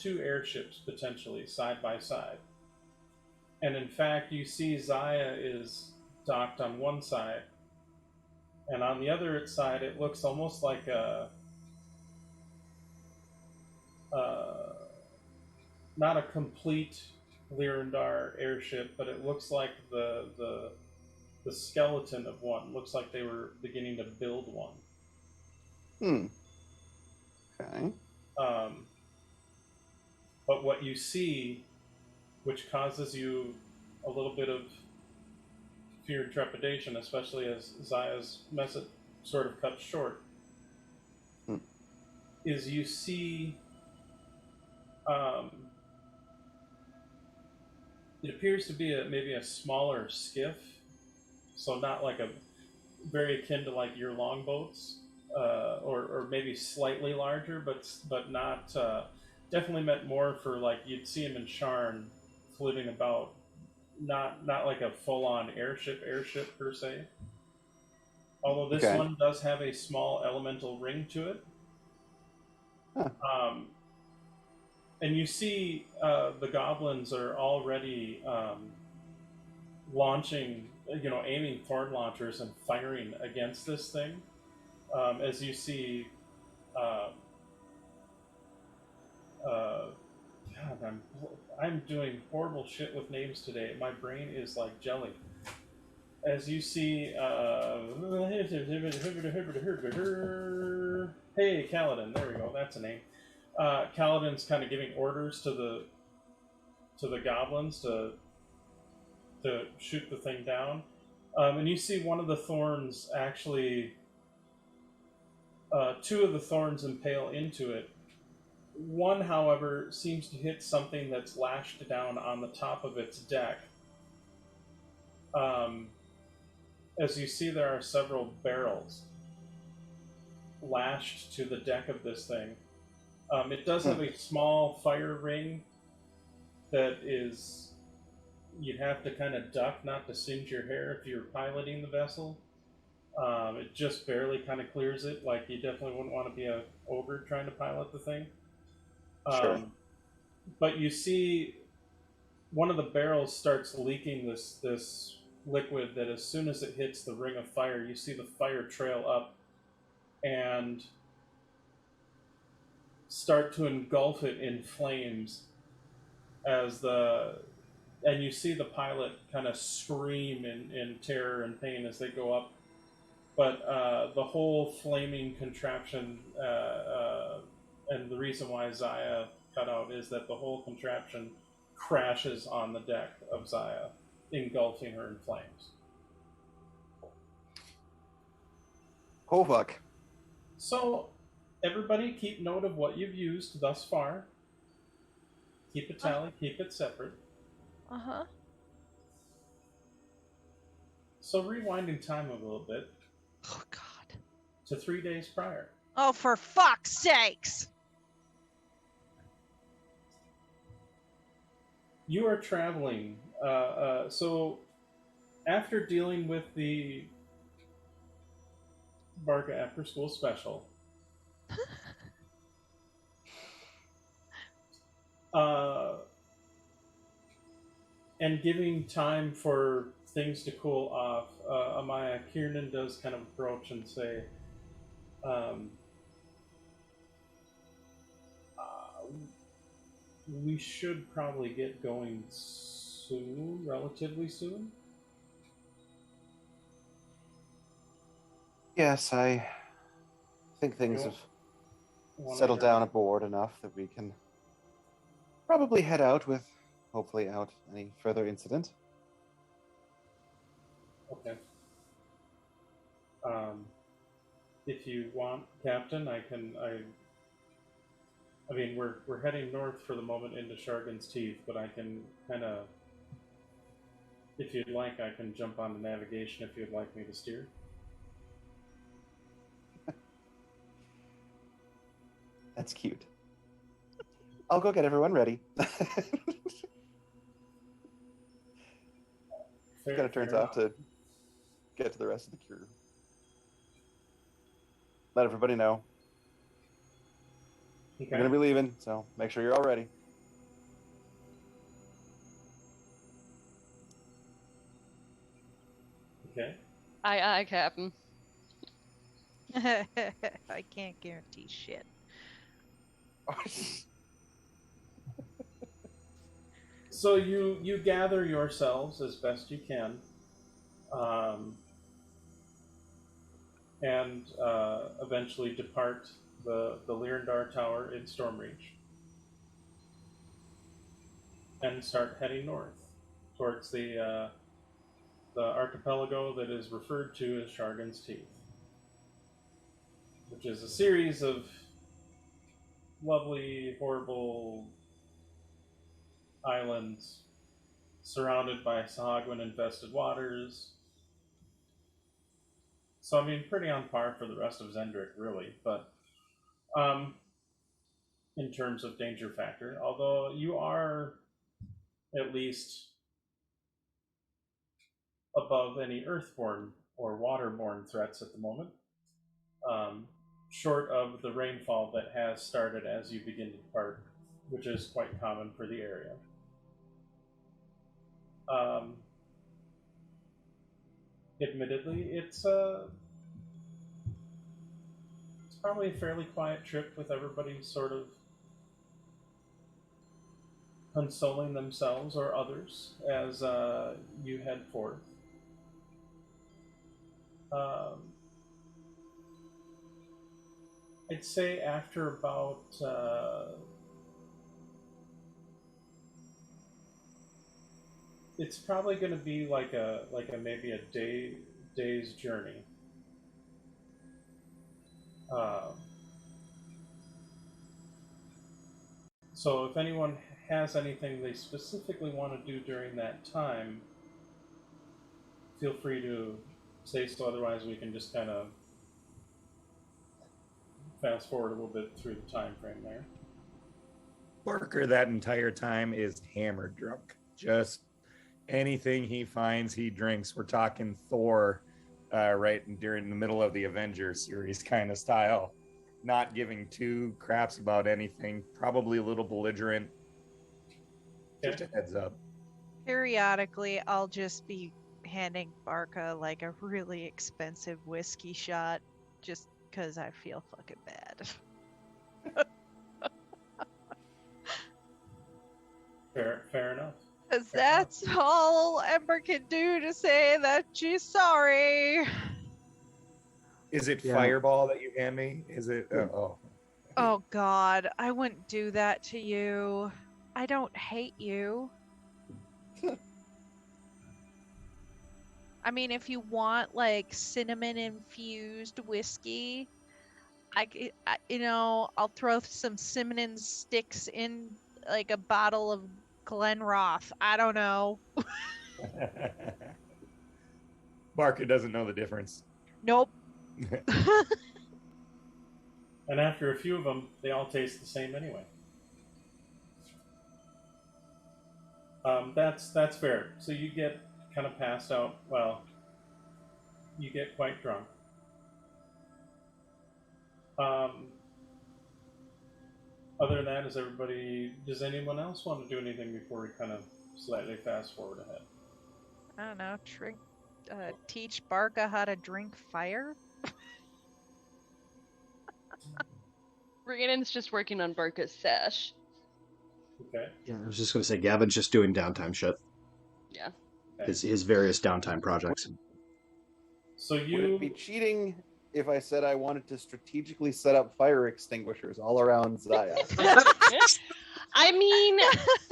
airships potentially side by side. And in fact, you see Zaya is docked on one side, and on the other side it looks almost like not a complete Lyrandar airship, but it looks like the skeleton of one. Looks like they were beginning to build one. Okay. But what you see, which causes you a little bit of fear and trepidation, especially as Zaya's message sort of cuts short, is you see It appears to be maybe a smaller skiff, so not like a very akin to like your longboats, or maybe slightly larger, but not definitely meant more for like you'd see them in Sharn floating about, not like a full on airship per se. Although this Okay. one does have a small elemental ring to it. Huh. And you see the goblins are already launching, aiming thorn launchers and firing against this thing. As you see, God, I'm doing horrible shit with names today. My brain is like jelly. As you see, hey, Kaladin, there we go. That's a name. Kaladin's kind of giving orders to the goblins to shoot the thing down, and you see one of the thorns actually, two of the thorns impale into it. One, however, seems to hit something that's lashed down on the top of its deck. As you see, there are several barrels lashed to the deck of this thing. It does have a small fire ring that is, you'd have to kind of duck not to singe your hair if you're piloting the vessel. It just barely kind of clears it. Like, you definitely wouldn't want to be a ogre trying to pilot the thing. Sure. But you see one of the barrels starts leaking this liquid that as soon as it hits the ring of fire, you see the fire trail up and start to engulf it in flames and you see the pilot kind of scream in terror and pain as they go up. But the whole flaming contraption, and the reason why Zaya cut out is that the whole contraption crashes on the deck of Zaya, engulfing her in flames. Oh, fuck. So, everybody keep note of what you've used thus far. Keep a tally, keep it separate. Uh-huh. So, rewinding time a little bit Oh, God. to 3 days prior. Oh, for fuck's sakes! You are traveling. So, after dealing with the Barca After School Special, and giving time for things to cool off, Amaya, Kiernan does kind of approach and say, we should probably get going soon, relatively soon. Yes, I think things have settled down aboard enough that we can probably head out hopefully out any further incident. Okay. If you want, Captain, I mean, we're heading north for the moment into Shargan's Teeth, but I can kind of, if you'd like, I can jump on the navigation if you'd like me to steer. That's cute. I'll go get everyone ready. Kind of turns out to get to the rest of the crew. Let everybody know. Okay. We're going to be leaving, so make sure you're all ready. Okay. Aye, Captain. I can't guarantee shit. So you gather yourselves as best you can, and eventually depart the Lyrandar Tower in Stormreach, and start heading north towards the archipelago that is referred to as Shargan's Teeth, which is a series of lovely, horrible islands surrounded by Sahagwin-infested waters. So, I mean, pretty on par for the rest of Zendrick, really. But in terms of danger factor, although you are at least above any earthborne or waterborne threats at the moment, short of the rainfall that has started as you begin to depart, which is quite common for the area. Admittedly, it's probably a fairly quiet trip with everybody sort of consoling themselves or others as you head forth. I'd say after about it's probably going to be like a maybe a day's journey. So if anyone has anything they specifically want to do during that time, feel free to say so. Otherwise, we can just kind of fast forward a little bit through the time frame there. Barker that entire time is hammered drunk. Just anything he finds, he drinks. We're talking Thor right during the middle of the Avengers series kind of style. Not giving two craps about anything. Probably a little belligerent. Just a heads up. Periodically, I'll just be handing Barca like a really expensive whiskey shot just because I feel fucking bad. Fair enough. Because that's all Ember can do to say that she's sorry. Is it Yeah. Fireball that you hand me? Is it? Oh God, I wouldn't do that to you. I don't hate you. I mean, if you want like cinnamon infused whiskey, I'll throw some cinnamon sticks in like a bottle of Glenroth. I don't know. Barker doesn't know the difference. Nope. And after a few of them, they all taste the same anyway. That's fair. So you get kind of passed out. Well, you get quite drunk. Other than that, does anyone else want to do anything before we kind of slightly fast forward ahead? I don't know. Teach Barca how to drink fire? Rhiannon's just working on Barca's sash. Okay. Yeah, I was just going to say, Gavin's just doing downtime shit. Yeah. His various downtime projects. So Would it be cheating if I said I wanted to strategically set up fire extinguishers all around Zaya? I mean,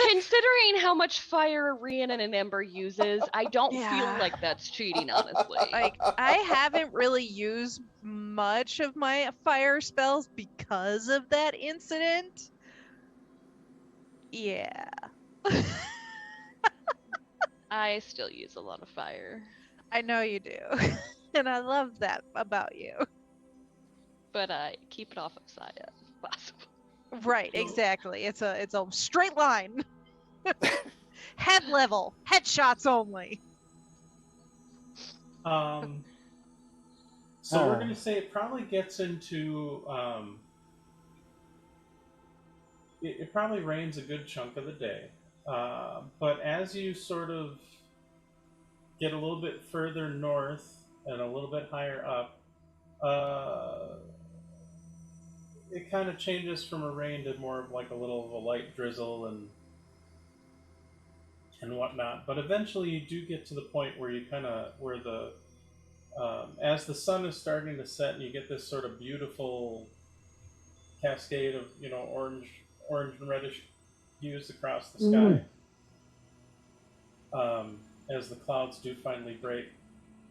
considering how much fire Rhiannon and Ember uses, I don't feel like that's cheating, honestly. Like, I haven't really used much of my fire spells because of that incident. Yeah. I still use a lot of fire. I know you do. And I love that about you. But I keep it off of Saya if possible. Right, exactly. It's a straight line. Head level. Headshots only. So we're going to say it probably gets into... It probably rains a good chunk of the day. But as you sort of get a little bit further north and a little bit higher up, it kind of changes from a rain to more of like a little of a light drizzle and whatnot. But eventually you do get to the point where you as the sun is starting to set, and you get this sort of beautiful cascade of orange and reddish hues across the sky. As the clouds do finally break.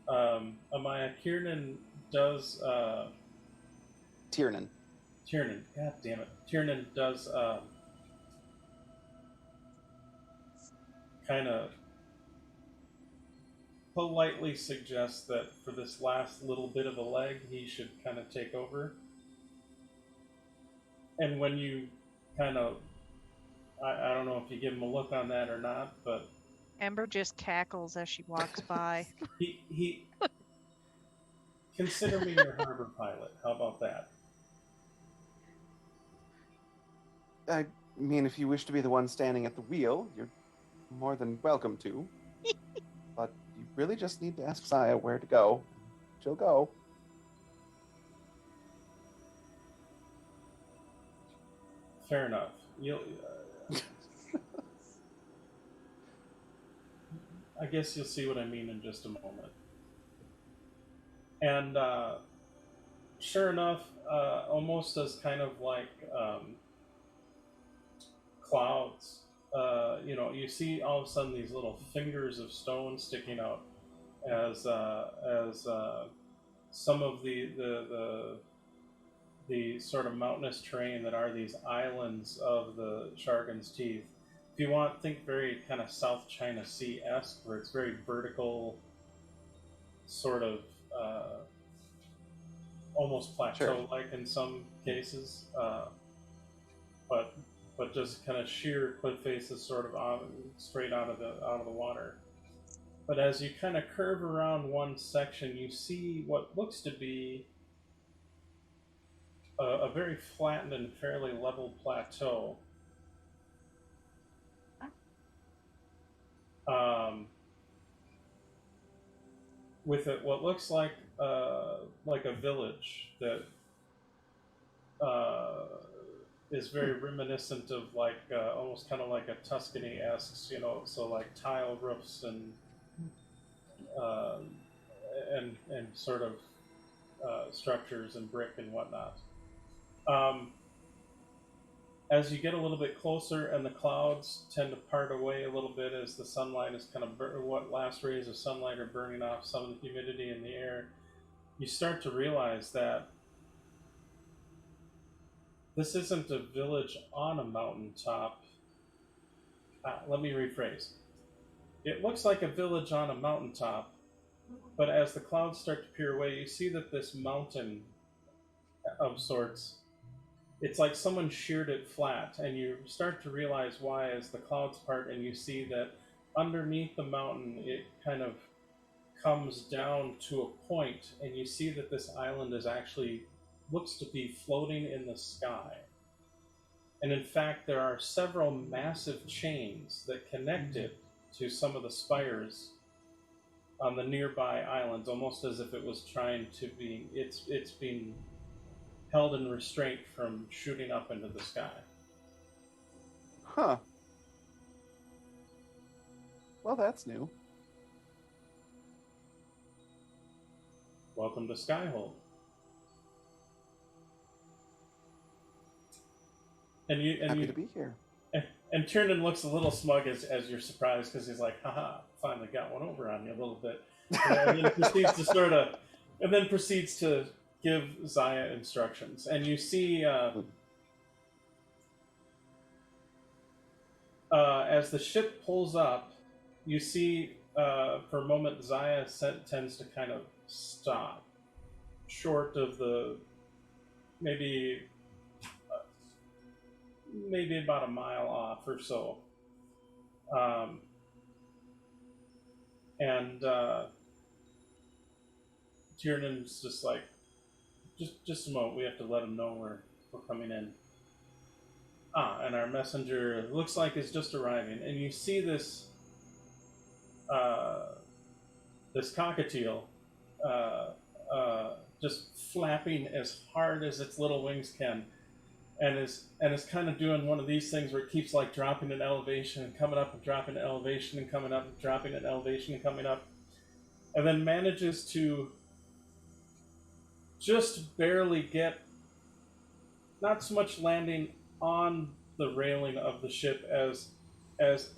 Amaya, Kiernan does... Tiernan. God damn it. Tiernan does kind of politely suggests that for this last little bit of a leg, he should kind of take over. And when you kind of, I don't know if you give him a look on that or not, but Ember just cackles as she walks by. he consider me your harbor pilot. How about that? I mean, if you wish to be the one standing at the wheel, you're more than welcome to. But you really just need to ask Saya where to go. She'll go. Fair enough. I guess you'll see what I mean in just a moment. And sure enough, almost as kind of like clouds, you see all of a sudden these little fingers of stone sticking out as some of the sort of mountainous terrain that are these islands of the Shargan's Teeth. If you want, think very kind of South China Sea-esque, where it's very vertical, sort of almost plateau-like in some cases, but just kind of sheer cliff faces, sort of straight out of the water. But as you kind of curve around one section, you see what looks to be a very flattened and fairly level plateau. With what looks like a village that is very reminiscent of almost kind of like a Tuscany-esque, so like tile roofs and sort of structures and brick and whatnot. As you get a little bit closer and the clouds tend to part away a little bit as the sunlight is kind of what last rays of sunlight are burning off some of the humidity in the air, you start to realize that this isn't a village on a mountaintop. Let me rephrase. It looks like a village on a mountaintop, but as the clouds start to peer away, you see that this mountain of sorts, it's like someone sheared it flat, and you start to realize why as the clouds part and you see that underneath the mountain it kind of comes down to a point, and you see that this island is actually looks to be floating in the sky. And in fact, there are several massive chains that connect it to some of the spires on the nearby islands, almost as if it was trying to be, it's being held in restraint from shooting up into the sky. Huh. Well, that's new. Welcome to Skyhold. Happy to be here. And Tiernan looks a little smug as you're surprised, because he's like, haha, finally got one over on you a little bit. And then proceeds to give Zaya instructions. And you see, as the ship pulls up, you see for a moment Zaya tends to kind of stop, short of the maybe about a mile off or so. And Tiernan's just like, just a moment, we have to let him know we're coming in. And our messenger looks like is just arriving, and you see this this cockatiel just flapping as hard as its little wings can, and is kind of doing one of these things where it keeps like dropping in elevation and coming up and dropping in elevation and coming up and dropping in elevation and coming up, and then manages to just barely get, not so much landing on the railing of the ship as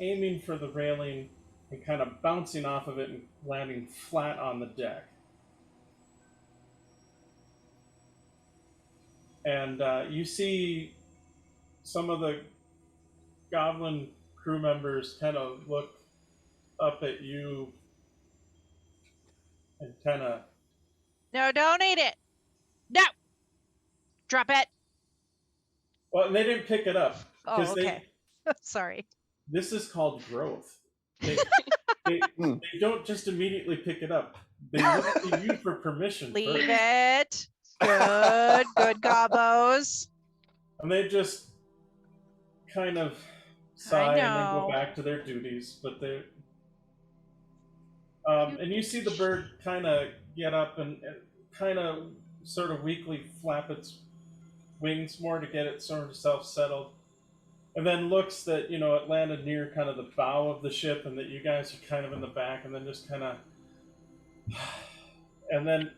aiming for the railing and kind of bouncing off of it and landing flat on the deck. And you see some of the goblin crew members kind of look up at you and kind of. No, don't eat it. No. Drop it. Well, they didn't pick it up because Oh, okay. Sorry. This is called growth. They don't just immediately pick it up. They look to you for permission Leave first. it. Good gobbos. And they just kind of sigh and then go know. back to their duties. But they, and you see the bird kind of get up and kind of sort of weakly flap its wings more to get it sort of self settled. And then looks that, you know, it landed near kind of the bow of the ship and that you guys are kind of in the back, and then just kind of. And then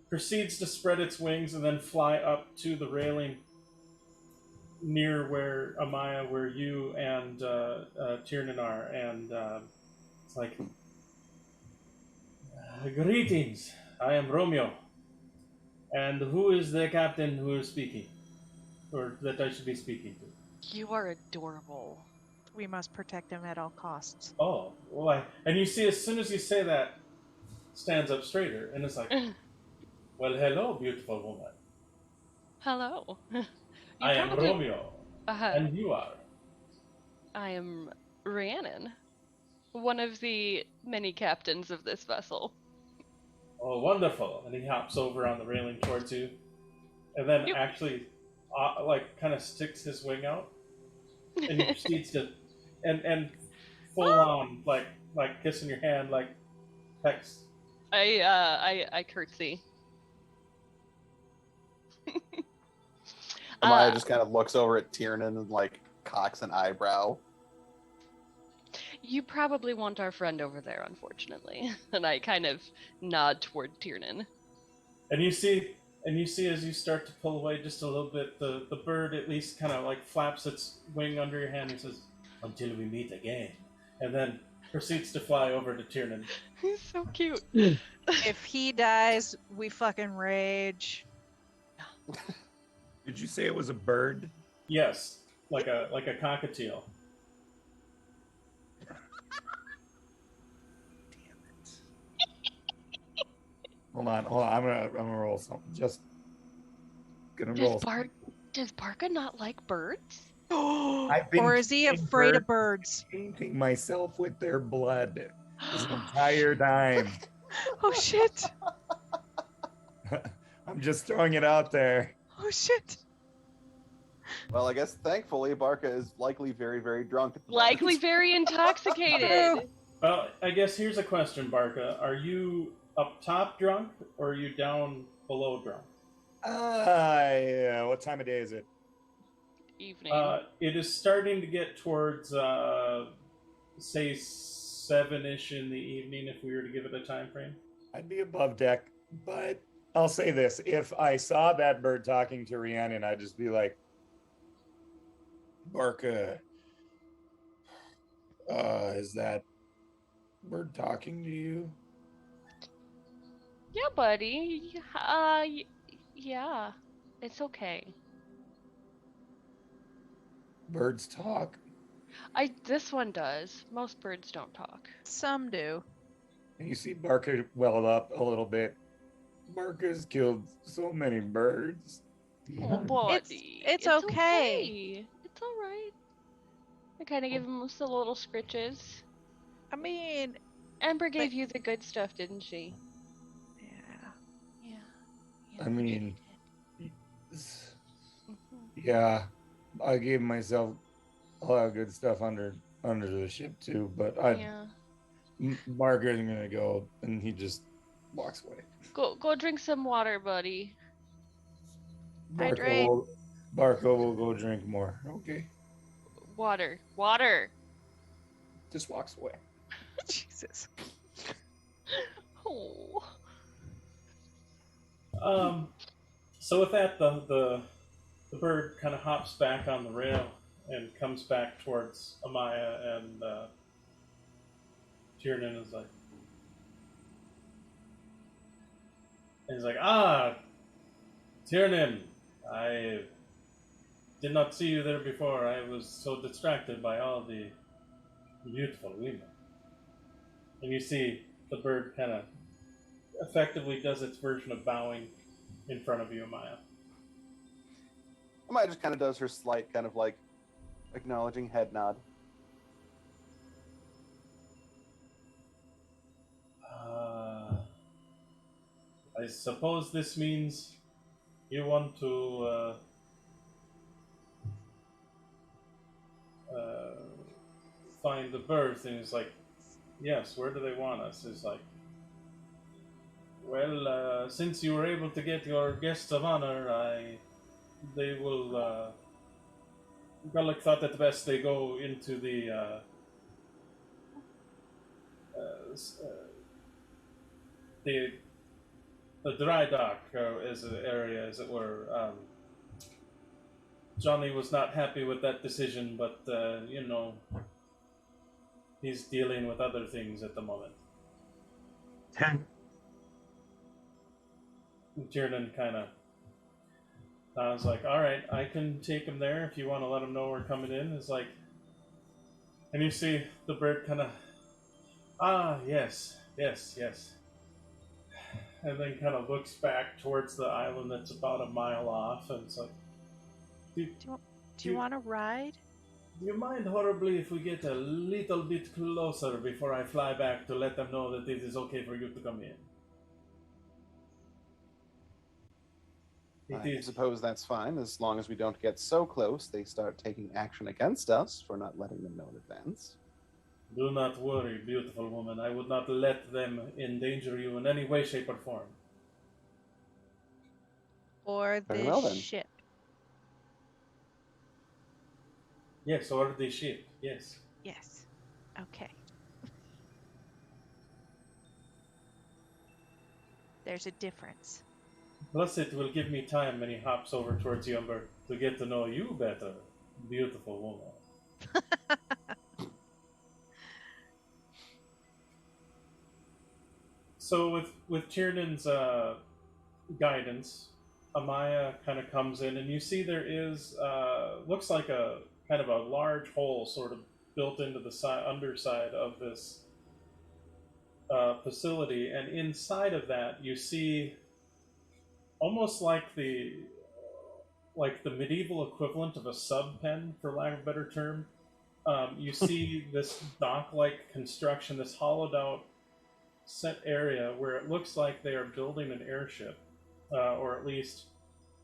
proceeds to spread its wings and then fly up to the railing near where Amaya, where you and Tiernan are. And it's like, greetings, I am Romeo. And who is the captain who is speaking? Or that I should be speaking to? You are adorable. We must protect him at all costs. Oh, well, and you see, as soon as you say that, stands up straighter, and it's like, well, hello, beautiful woman. Hello. I am Romeo, Uh-huh. and you are? I am Rhiannon, one of the many captains of this vessel. Oh, wonderful. And he hops over on the railing towards you, and then actually, like, kind of sticks his wing out, and he proceeds to, and full on, like kissing your hand, like, pecks. I curtsy. Amaya just kind of looks over at Tiernan and, like, cocks an eyebrow. You probably want our friend over there, unfortunately. And I kind of nod toward Tiernan. And you see as you start to pull away just a little bit, the bird at least kind of like flaps its wing under your hand and says, "Until we meet again," and then proceeds to fly over to Tiernan. He's so cute. If he dies, we fucking rage. Did you say it was a bird? Yes, like a cockatiel. Hold on. I'm gonna roll something. Just gonna roll. Does Barca not like birds? I've been Or is he killing afraid of birds? Painting myself with their blood this entire time. Oh shit! I'm just throwing it out there. Oh shit! Well, I guess thankfully Barca is likely very, very drunk. At the Likely moment. very intoxicated. Well, I guess here's a question, Barca. Are you up top drunk, or are you down below drunk? Yeah. What time of day is it? Evening. It is starting to get towards, say, 7-ish in the evening, if we were to give it a time frame. I'd be above deck, but I'll say this. If I saw that bird talking to Rhiannon, I'd just be like, Barca, is that bird talking to you? Yeah, buddy. Yeah. It's okay. Birds talk. This one does. Most birds don't talk. Some do. And you see Barca well up a little bit. Barca's killed so many birds. Oh, buddy. It's okay. It's all right. I kind of give him just a little scritches. I mean, Ember gave you the good stuff, didn't she? yeah. Yeah. I mean, Mm-hmm. yeah, I gave myself a lot of good stuff under the ship too, but Barca's gonna go, and he just walks away. Go drink some water, buddy. Hydrate. Barca will go drink more. Okay. Water. Just walks away. Jesus. Oh. So with that, the bird kind of hops back on the rail and comes back towards Amaya, and Tiernan is like, and he's like, Tiernan, I did not see you there before. I was so distracted by all the beautiful women. And you see the bird kind of effectively does its version of bowing in front of you, Amaya. Amaya just kind of does her slight kind of like acknowledging head nod. I suppose this means you want to find the birth, and he's like, yes, where do they want us? It's like, well, since you were able to get your guests of honor, they will, Gullick thought that the best they go into the dry dock as an area, as it were. Johnny was not happy with that decision, but, he's dealing with other things at the moment. Tiernan kind of, I was like, all right, I can take him there if you want to let him know we're coming in. It's like, and you see the bird kind of, yes, and then kind of looks back towards the island that's about a mile off, and it's like, Do you want to ride? do you mind horribly if we get a little bit closer before I fly back to let them know that it is okay for you to come in? I suppose that's fine, as long as we don't get so close they start taking action against us for not letting them know in advance. Do not worry, beautiful woman. I would not let them endanger you in any way, shape, or form. Or Very the well, then. ship? Yes, or the ship, yes. Yes. Okay. There's a difference. Plus, it will give me time when he hops over towards Yumber to get to know you better, beautiful woman. So, with Tiernan's guidance, Amaya kind of comes in, and you see there is looks like a kind of a large hole sort of built into the underside of this facility, and inside of that you see almost like the medieval equivalent of a sub pen, for lack of a better term. You see this dock-like construction, this hollowed-out set area where it looks like they are building an airship, or at least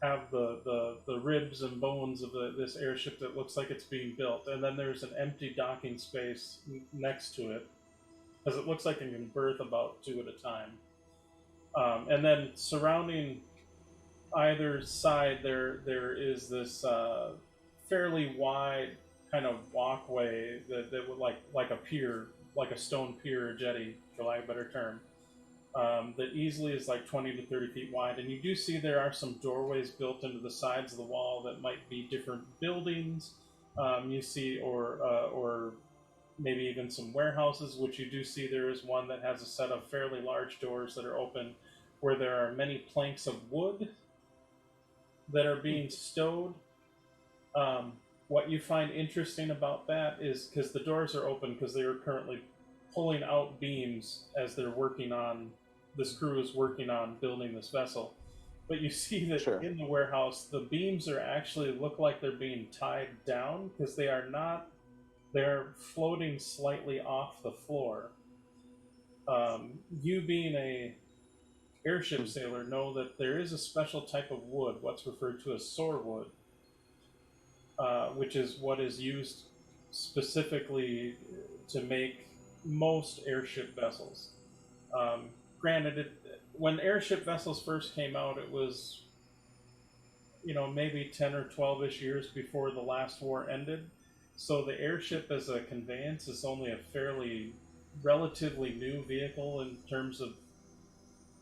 have the ribs and bones of this airship that looks like it's being built. And then there's an empty docking space next to it, because it looks like it can berth about 2 at a time. And then surrounding either side, there is this fairly wide kind of walkway that would like a pier, like a stone pier or jetty, for lack of a better term, that easily is like 20 to 30 feet wide. And you do see there are some doorways built into the sides of the wall that might be different buildings. You see, or maybe even some warehouses, which you do see there is one that has a set of fairly large doors that are open, where there are many planks of wood that are being stowed. What you find interesting about that is, because the doors are open because they are currently pulling out beams as they're working on, this crew is working on building this vessel. But you see that in the warehouse, the beams are actually look like they're being tied down, because they are not, they're floating slightly off the floor. You being a airship sailor know that there is a special type of wood, what's referred to as soar wood, which is what is used specifically to make most airship vessels. Granted, when airship vessels first came out, it was, maybe 10 or 12-ish years before the last war ended. So the airship as a conveyance is only a fairly relatively new vehicle in terms of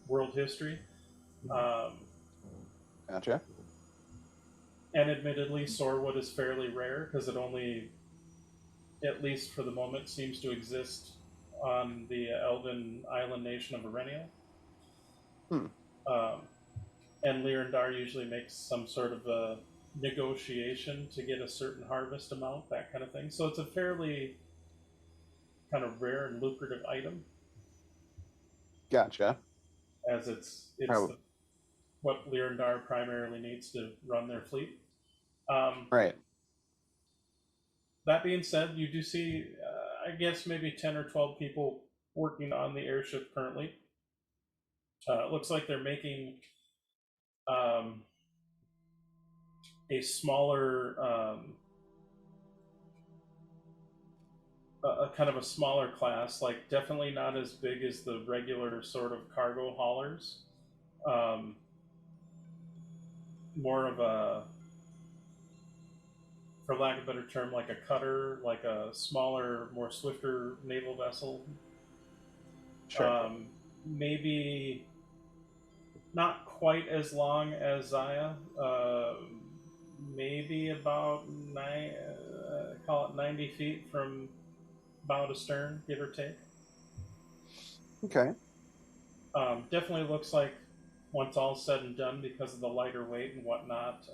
world history. Gotcha. And admittedly, soarwood is fairly rare, because it only, at least for the moment, seems to exist on the elven island nation of Erennial. And Lyrandar usually makes some sort of a negotiation to get a certain harvest amount, that kind of thing. So it's a fairly kind of rare and lucrative item. Gotcha. as it's Oh. what Lyrandar primarily needs to run their fleet. Right. That being said, you do see, I guess, maybe 10 or 12 people working on the airship currently. It looks like they're making a smaller, a kind of a smaller class, like definitely not as big as the regular sort of cargo haulers. More of a, for lack of a better term, like a cutter, like a smaller, more swifter naval vessel. Sure. Maybe not quite as long as Zaya. Maybe about call it 90 feet from bow to stern, give or take. Okay. Definitely looks like once all's said and done, because of the lighter weight and whatnot,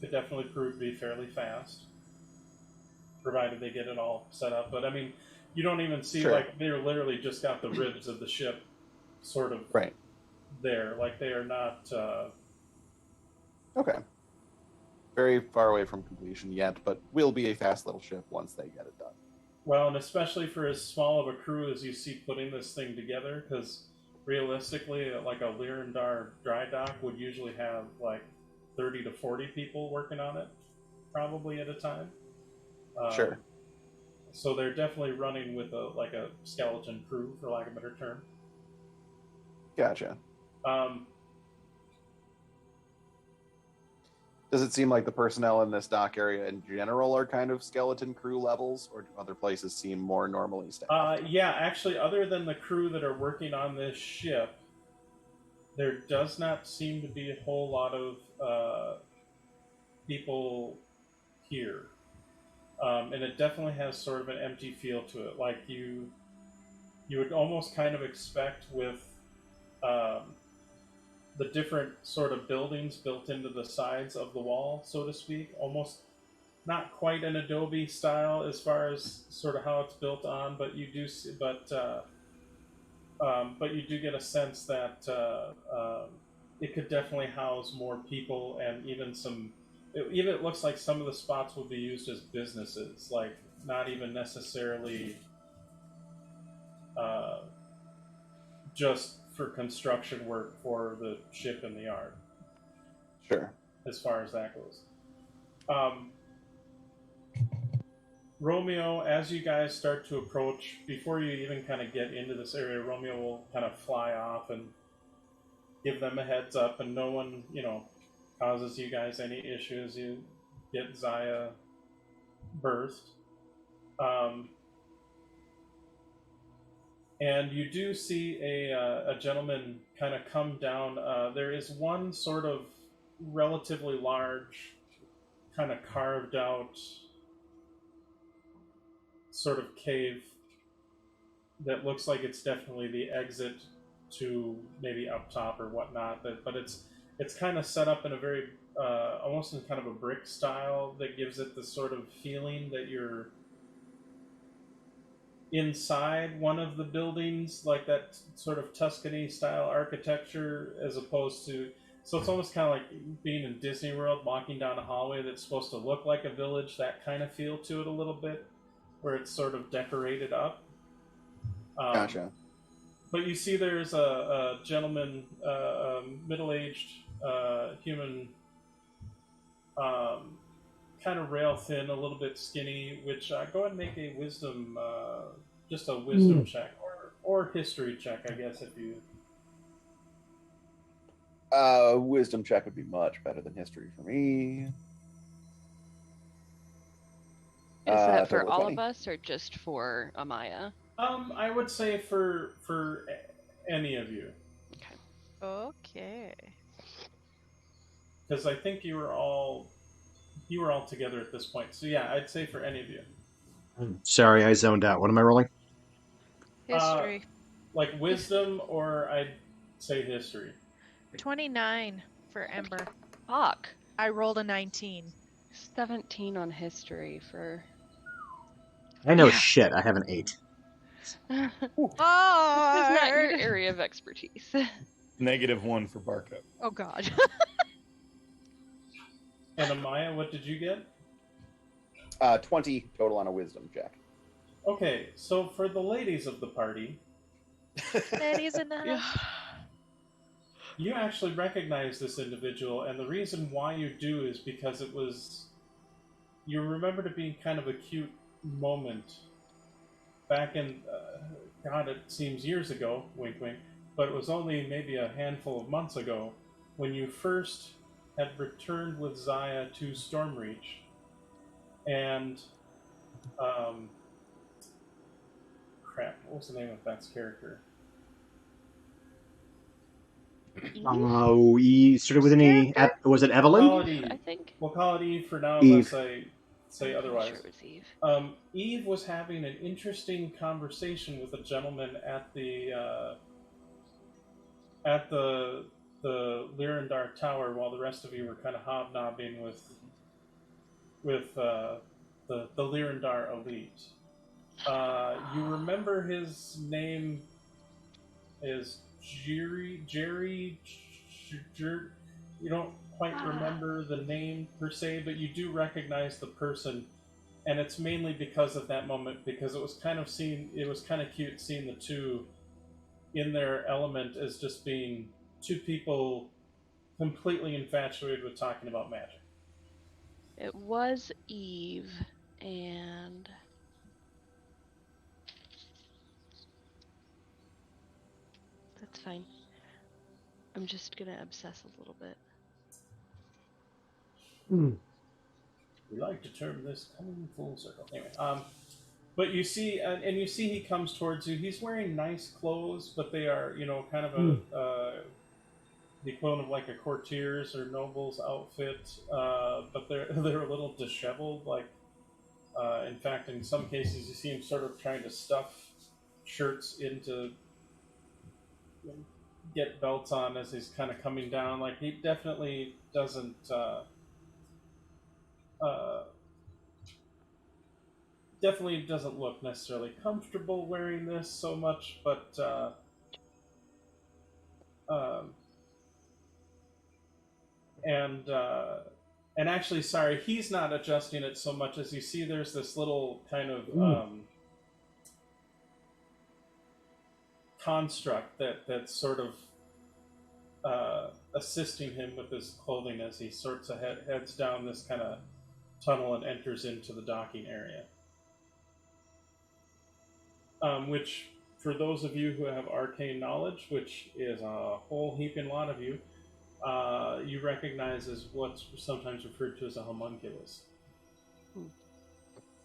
could definitely prove to be fairly fast, provided they get it all set up. But I mean, you don't even see, Sure. like, they're literally just got the ribs of the ship sort of Right. there. Like, they are not. Okay. Very far away from completion yet, but will be a fast little ship once they get it done. Well, and especially for as small of a crew as you see putting this thing together, because realistically, like a Lyrandar dry dock would usually have like 30 to 40 people working on it, probably at a time. Sure. So they're definitely running with a skeleton crew, for lack of a better term. Gotcha. Um, Does it seem like the personnel in this dock area in general are kind of skeleton crew levels, or do other places seem more normally staffed? yeah, actually, other than the crew that are working on this ship, there does not seem to be a whole lot of people here. And it definitely has sort of an empty feel to it. Like you would almost kind of expect with the different sort of buildings built into the sides of the wall, so to speak, almost not quite an Adobe style as far as sort of how it's built on, but you do see, but you do get a sense that it could definitely house more people, and even some. It looks like some of the spots will be used as businesses, like not even necessarily just for construction work for the ship and the yard. Sure. As far as that goes. Romeo, as you guys start to approach, before you even kind of get into this area, Romeo will kind of fly off and give them a heads up, and no one, causes you guys any issues. You get Zaya birthed. And you do see a gentleman kind of come down. There is one sort of relatively large, kind of carved out sort of cave that looks like it's definitely the exit to maybe up top or whatnot. But it's kind of set up in a very almost in kind of a brick style that gives it the sort of feeling that you're inside one of the buildings, like that sort of Tuscany style architecture, as opposed to, so it's almost kind of like being in Disney World, walking down a hallway that's supposed to look like a village, that kind of feel to it a little bit, where it's sort of decorated up. Gotcha. But you see there's a gentleman, middle-aged human, kind of rail thin, a little bit skinny, which go ahead and make a wisdom, just a wisdom check, or history check, I guess, if you... Wisdom check would be much better than history for me. Is that for total all 20. of us or just for Amaya? I would say for any of you, Okay. because I think you were all together at this point. So yeah, I'd say for any of you. Sorry, I zoned out. What am I rolling? History. Like wisdom, or I'd say history. 29 for Ember. Fuck. I rolled a 19. 17 on history for... I know Yeah. shit. I have an 8. This is Or not your area of expertise. -1 for Barco. oh god. And Amaya, what did you get? 20 total on a wisdom check. Okay, so for the ladies of the party, Ladies in the Yeah. house. you actually recognize this individual, and the reason why you do is because it was. You remembered it being kind of a cute moment back in. God, it seems years ago, wink wink, but it was only maybe a handful of months ago when you first had returned with Zaya to Stormreach. And. Crap, what was the name of Beth's character? Oh, he started with an E. Was it Evelyn? Call it Eve. I think. We'll call it Eve for now, Eve. unless I say I'm pretty otherwise. Sure it was Eve. Eve was having an interesting conversation with a gentleman at the Lyrandar Tower, while the rest of you were kind of hobnobbing with the Lyrandar elite. You remember his name is Jerry. You don't quite remember the name per se, but you do recognize the person, and it's mainly because of that moment. Because it was kind of cute seeing the two in their element as just being two people completely infatuated with talking about magic. It was Eve, and that's fine. I'm just gonna obsess a little bit. We like to term this coming full circle. Anyway, but you see, and you see he comes towards you. He's wearing nice clothes, but they are, kind of the equivalent of like a courtier's or noble's outfit. But they're a little disheveled. Like, in fact, in some cases, you see him sort of trying to stuff shirts into get belts on as he's kind of coming down. Like, he definitely doesn't. Definitely doesn't look necessarily comfortable wearing this so much, but and actually, sorry, he's not adjusting it so much as you see. There's this little kind of construct that's sort of assisting him with his clothing as he sorts of heads down this kind of tunnel and enters into the docking area. Which, for those of you who have arcane knowledge, which is a whole heaping lot of you, you recognize as what's sometimes referred to as a homunculus.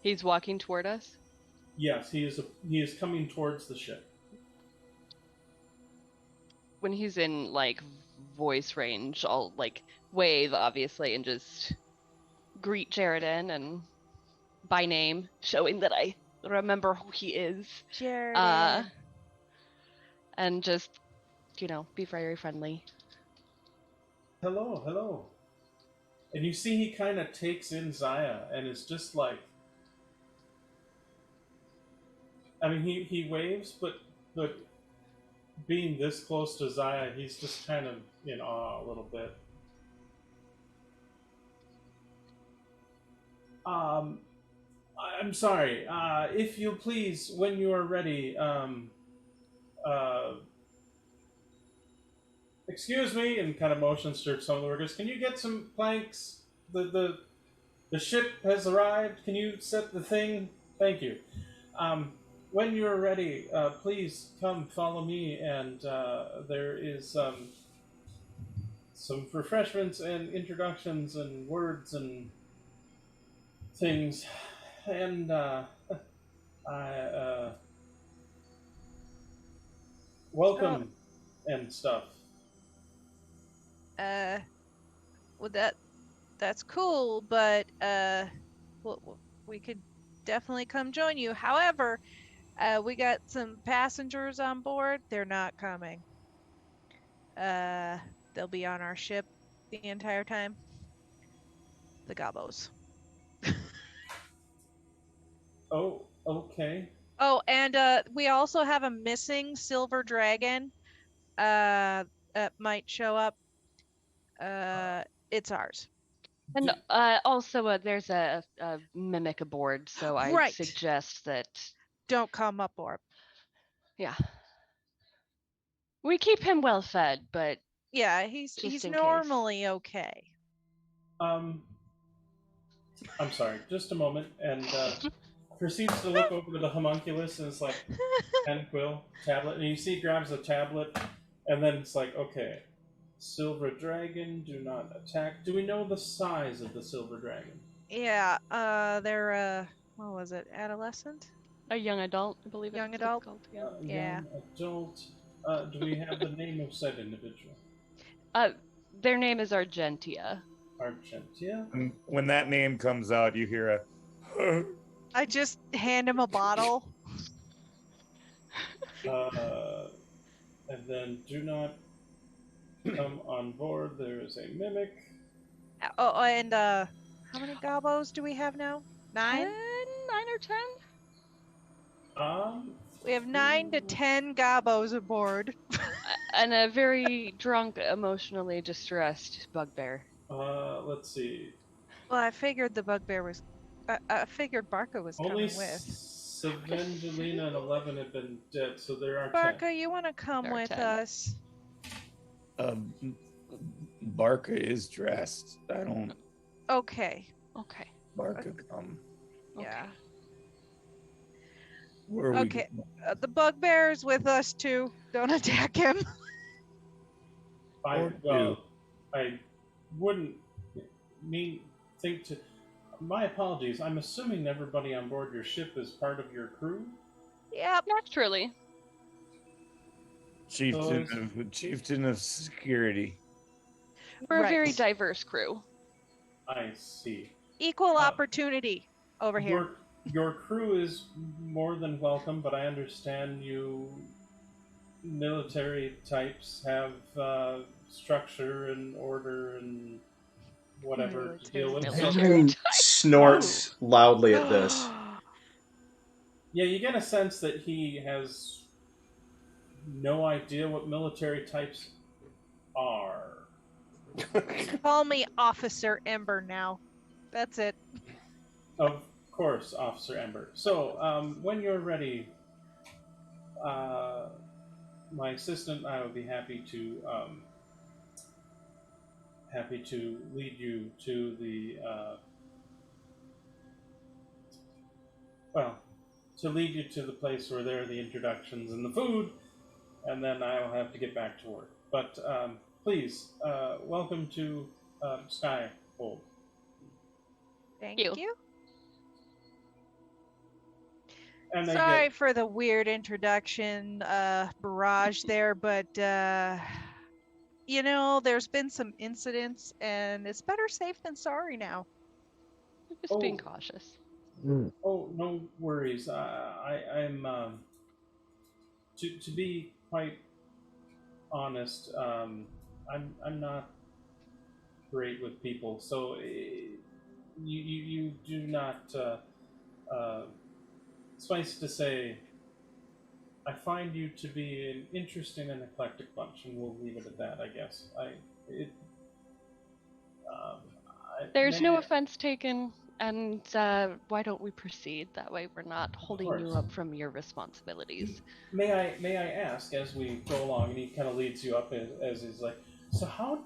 He's walking toward us? Yes, he is coming towards the ship. When he's in, like, voice range, I'll, like, wave, obviously, and just greet Jaredin and by name, showing that I remember who he is. Jared. And just, be very friendly. Hello, hello. And you see he kind of takes in Zaya and is just like... I mean, he waves, but being this close to Zaya, he's just kind of in awe a little bit. I'm sorry. If you please, when you are ready, excuse me, and kind of motions to some of the workers. Can you get some planks? The ship has arrived. Can you set the thing? Thank you. When you are ready, please come follow me, and there is some refreshments and introductions and words and things, and welcome and stuff. Well, that's cool, but we could definitely come join you. However, we got some passengers on board. They're not coming. They'll be on our ship the entire time. The Gobos. Oh, okay. Oh, and we also have a missing silver dragon. That might show up. It's ours. And also, there's a mimic aboard, so I'd Right. suggest that, Don't come up, Orb. yeah, we keep him well fed, but Yeah, he's just in case. normally okay. I'm sorry, just a moment, and proceeds to look over to the homunculus, and it's like, pen, quill, tablet, and you see he grabs a tablet, and then it's like, okay, silver dragon, do not attack. Do we know the size of the silver dragon? Yeah, they're what was it? Adolescent? A young adult, I believe Young it's adult? called. Yeah. Yeah. Young adult. Do we have the name of said individual? Their name is Argentia. Argentia? When that name comes out, you hear a. I just hand him a bottle. And then do not come on board. There is a mimic. Oh, and how many gobos do we have now? 9? 9 or 10? We have 9 to 10 gobos aboard. And a very drunk, emotionally distressed bugbear. Let's see. Well, I figured the bugbear was. I figured Barca was Only coming with. Savangelina and 11 have been dead, so there are 10. Barca, you want to come There are with 10. us? Barca is dressed. I don't. Okay. Okay. Barca come. Yeah. Where are we Okay. going? The bugbear's with us too. Don't attack him. Or do. I wouldn't think to. My apologies. I'm assuming everybody on board your ship is part of your crew. Yep. Naturally. Chieftain of security. We're Right. a very diverse crew. I see. Equal opportunity over here. Your crew is more than welcome, but I understand you military types have structure and order and whatever to deal with. Military type. Snorts loudly at this. Yeah, you get a sense that he has no idea what military types are. Call me Officer Ember now. That's it. Of course, Officer Ember. So, when you're ready, my assistant and I would be happy to lead you to the place where there are the introductions and the food, and then I'll have to get back to work. But please, welcome to Skyhold. Thank you. you. And Sorry for the weird introduction barrage there, but there's been some incidents, and it's better safe than sorry now. Just being cautious. Oh, no worries. I'm to be quite honest. I'm not great with people, so you do not. Suffice to say, I find you to be an interesting and eclectic bunch, and we'll leave it at that, I guess. There's no offense taken, and why don't we proceed? That way we're not holding you up from your responsibilities. May I ask, as we go along, and he kind of leads you up as he's like, so how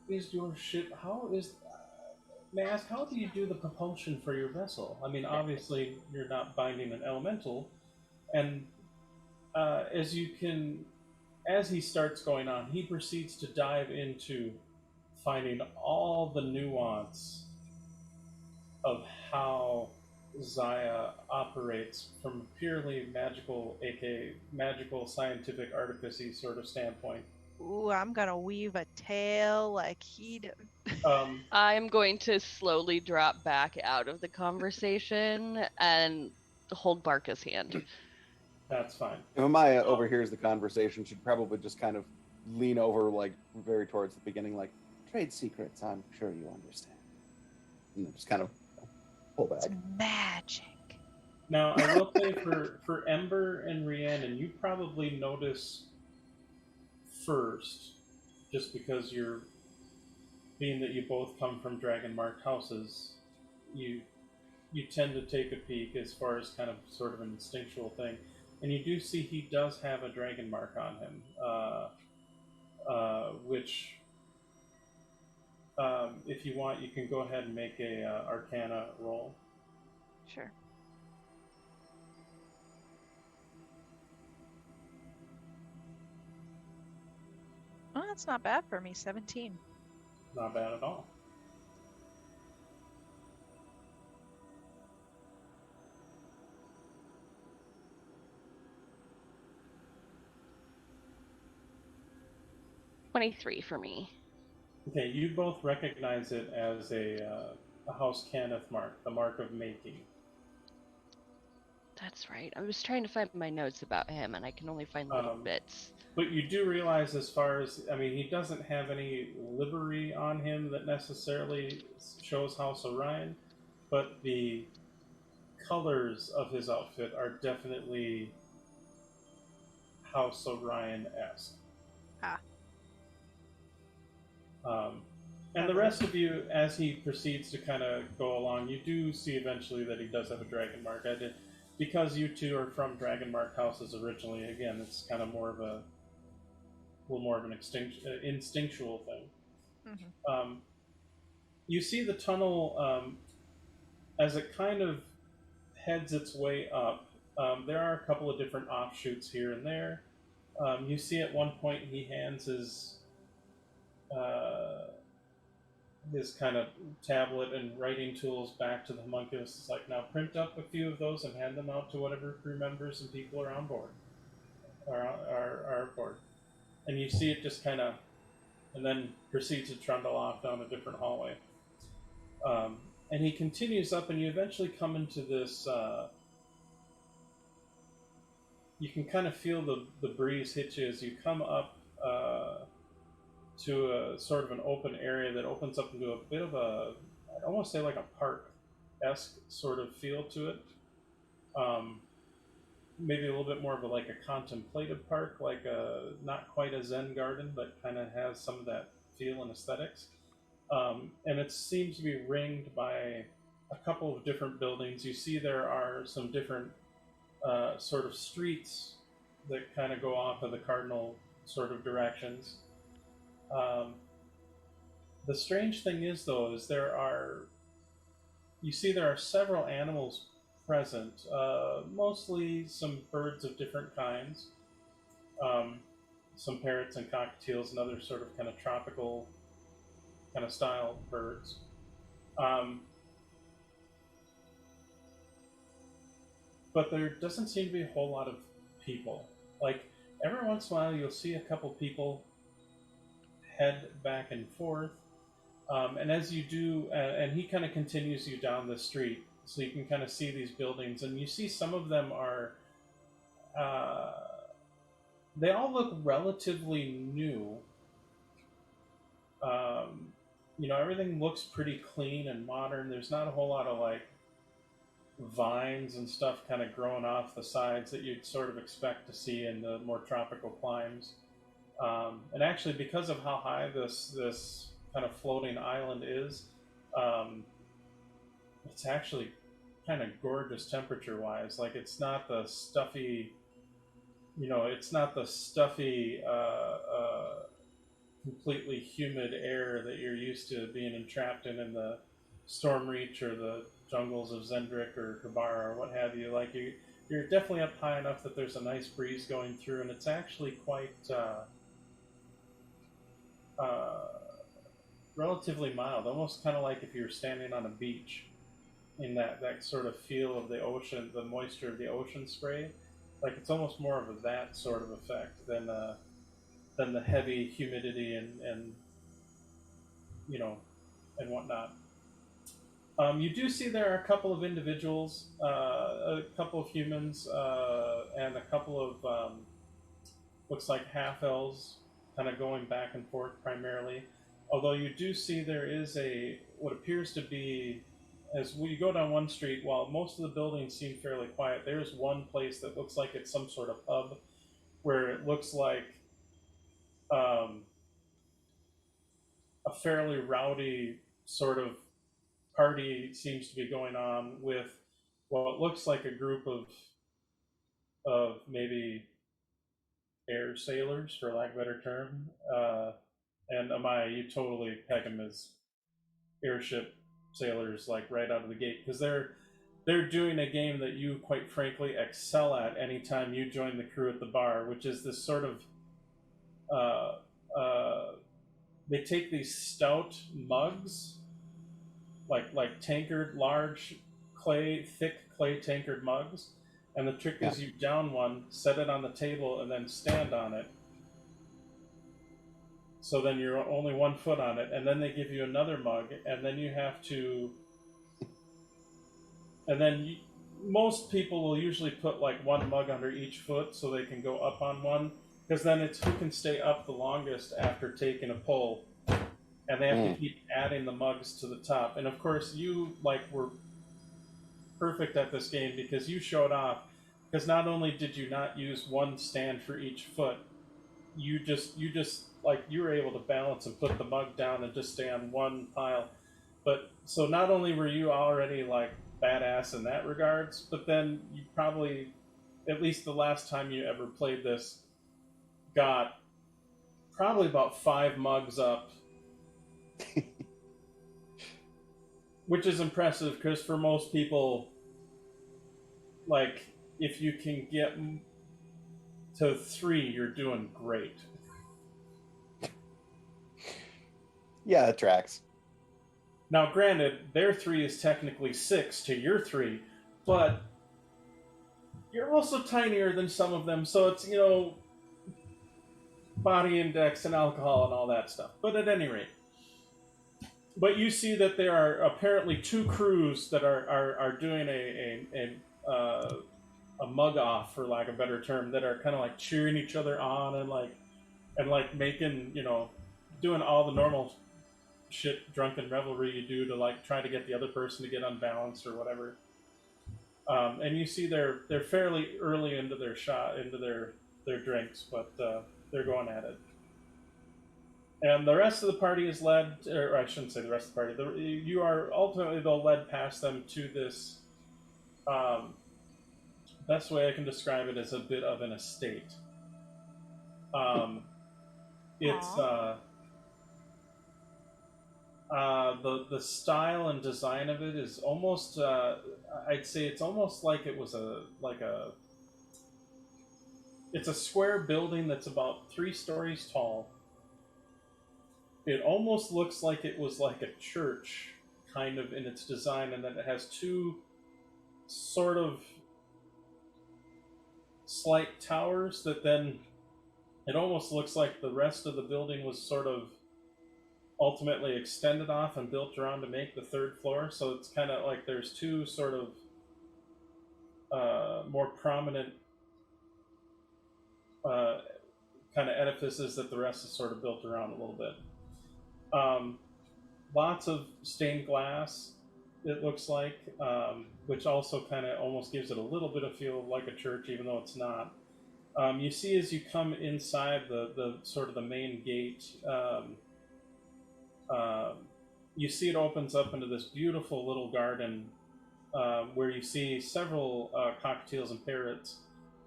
is your ship, may I ask, how do you do the propulsion for your vessel? I mean, obviously, you're not binding an elemental, and as he starts going on, he proceeds to dive into finding all the nuance of how Zaya operates from a purely magical, aka magical scientific artifice-y sort of standpoint. Ooh, I'm gonna weave a tail like he did. I'm going to slowly drop back out of the conversation and hold Barca's hand. That's fine. If Amaya overhears the conversation, she'd probably just kind of lean over, like, very towards the beginning, like, trade secrets, I'm sure you understand. And then just kind of pull back. It's magic. Now, I will say for Ember and Rhiannon, you probably notice first, just because you're being that you both come from dragon marked houses, you you tend to take a peek as far as kind of sort of an instinctual thing, and you do see he does have a dragon mark on him, which if you want, you can go ahead and make a Arcana roll. Sure. Oh, that's not bad for me. 17. Not bad at all. $23 for me. Okay, you both recognize it as a House Cannith mark, the mark of making. That's right. I was trying to find my notes about him, and I can only find little bits. But you do realize, as far as, I mean, he doesn't have any livery on him that necessarily shows House Orion, but the colors of his outfit are definitely House Orion-esque. Ah. And the rest of you, as he proceeds to kind of go along, you do see eventually that he does have a dragon mark. Because you two are from dragon mark houses originally. Again, it's kind of more of a little more of an instinctual thing. Mm-hmm. You see the tunnel as it kind of heads its way up. There are a couple of different offshoots here and there. You see at one point he hands his kind of tablet and writing tools back to the homunculus. It's like, now print up a few of those and hand them out to whatever crew members and people are on board. Are aboard. And you see it just kind of, and then proceeds to trundle off down a different hallway. And he continues up, and you eventually come into this. You can kind of feel the breeze hit you as you come up to a sort of an open area that opens up into a bit of a, I almost say like a park-esque sort of feel to it. Maybe a little bit more of like a contemplative park, like not quite a Zen garden, but kind of has some of that feel and aesthetics. And it seems to be ringed by a couple of different buildings. You see there are some different sort of streets that kind of go off of the cardinal sort of directions. The strange thing is, though, is there are several animals present, mostly some birds of different kinds, some parrots and cockatiels and other sort of kind of tropical kind of style birds. But there doesn't seem to be a whole lot of people. Like, every once in a while you'll see a couple people head back and forth. And as you do, and he kind of continues you down the street, so you can kind of see these buildings, and you see some of them are, they all look relatively new. Everything looks pretty clean and modern. There's not a whole lot of like vines and stuff kind of growing off the sides that you'd sort of expect to see in the more tropical climes. And actually, because of how high this kind of floating island is, it's actually kind of gorgeous temperature-wise. Like, it's not the stuffy, completely humid air that you're used to being entrapped in the Storm Reach or the jungles of Zendrick or Kabara or what have you. Like, you're definitely up high enough that there's a nice breeze going through, and it's actually quite relatively mild, almost kind of like if you were standing on a beach, in that sort of feel of the ocean, the moisture of the ocean spray. Like, it's almost more of that sort of effect than the heavy humidity and whatnot. You do see there are a couple of individuals, a couple of humans, and a couple of looks like half-elves kind of going back and forth primarily. Although you do see there is what appears to be as we go down one street, while most of the buildings seem fairly quiet, there's one place that looks like it's some sort of pub, where it looks like um, a fairly rowdy sort of party seems to be going on with what looks like a group of maybe air sailors, for lack of a better term. And Amaya, you totally peg them as airship sailors, like right out of the gate, because they're doing a game that you quite frankly excel at anytime you join the crew at the bar, which is this sort of they take these stout mugs, like tankard, large thick clay tankard mugs, and the trick is you down one, set it on the table, and then stand on it. So then you're only 1 foot on it, and then they give you another mug, and then you have to. And then most people will usually put like one mug under each foot so they can go up on one, because then it's who can stay up the longest after taking a pull, and they have to keep adding the mugs to the top. And of course, you were perfect at this game because you showed off. Because not only did you not use one stand for each foot, you just you were able to balance and put the mug down and just stay on one pile. But so not only were you already like badass in that regards, but then you probably, at least the last time you ever played this, got probably about 5 mugs up. Which is impressive because for most people, like, if you can get to 3, you're doing great. Yeah, it tracks. Now, granted, their 3 is technically 6 to your 3, but you're also tinier than some of them, so it's, body index and alcohol and all that stuff. But at any rate, but you see that there are apparently 2 crews that are doing a mug off, for lack of a better term, that are kind of like cheering each other on and making, doing all the normal shit drunken revelry you do to like try to get the other person to get unbalanced or whatever. And you see they're fairly early into their drinks, but they're going at it. And the rest of the party is led, or I shouldn't say the rest of the party. You are ultimately though led past them to this. Best way I can describe it is a bit of an estate. It's the style and design of it is almost. I'd say it's almost like it was It's a square building that's about 3 stories tall. It almost looks like it was like a church, kind of in its design, and that it has 2 sort of slight towers that then it almost looks like the rest of the building was sort of ultimately extended off and built around to make the 3rd floor. So it's kind of like there's 2 sort of more prominent kind of edifices that the rest is sort of built around a little bit. Lots of stained glass, it looks like, which also kind of almost gives it a little bit of feel like a church, even though it's not. You see as you come inside the sort of the main gate, you see it opens up into this beautiful little garden where you see several cockatiels and parrots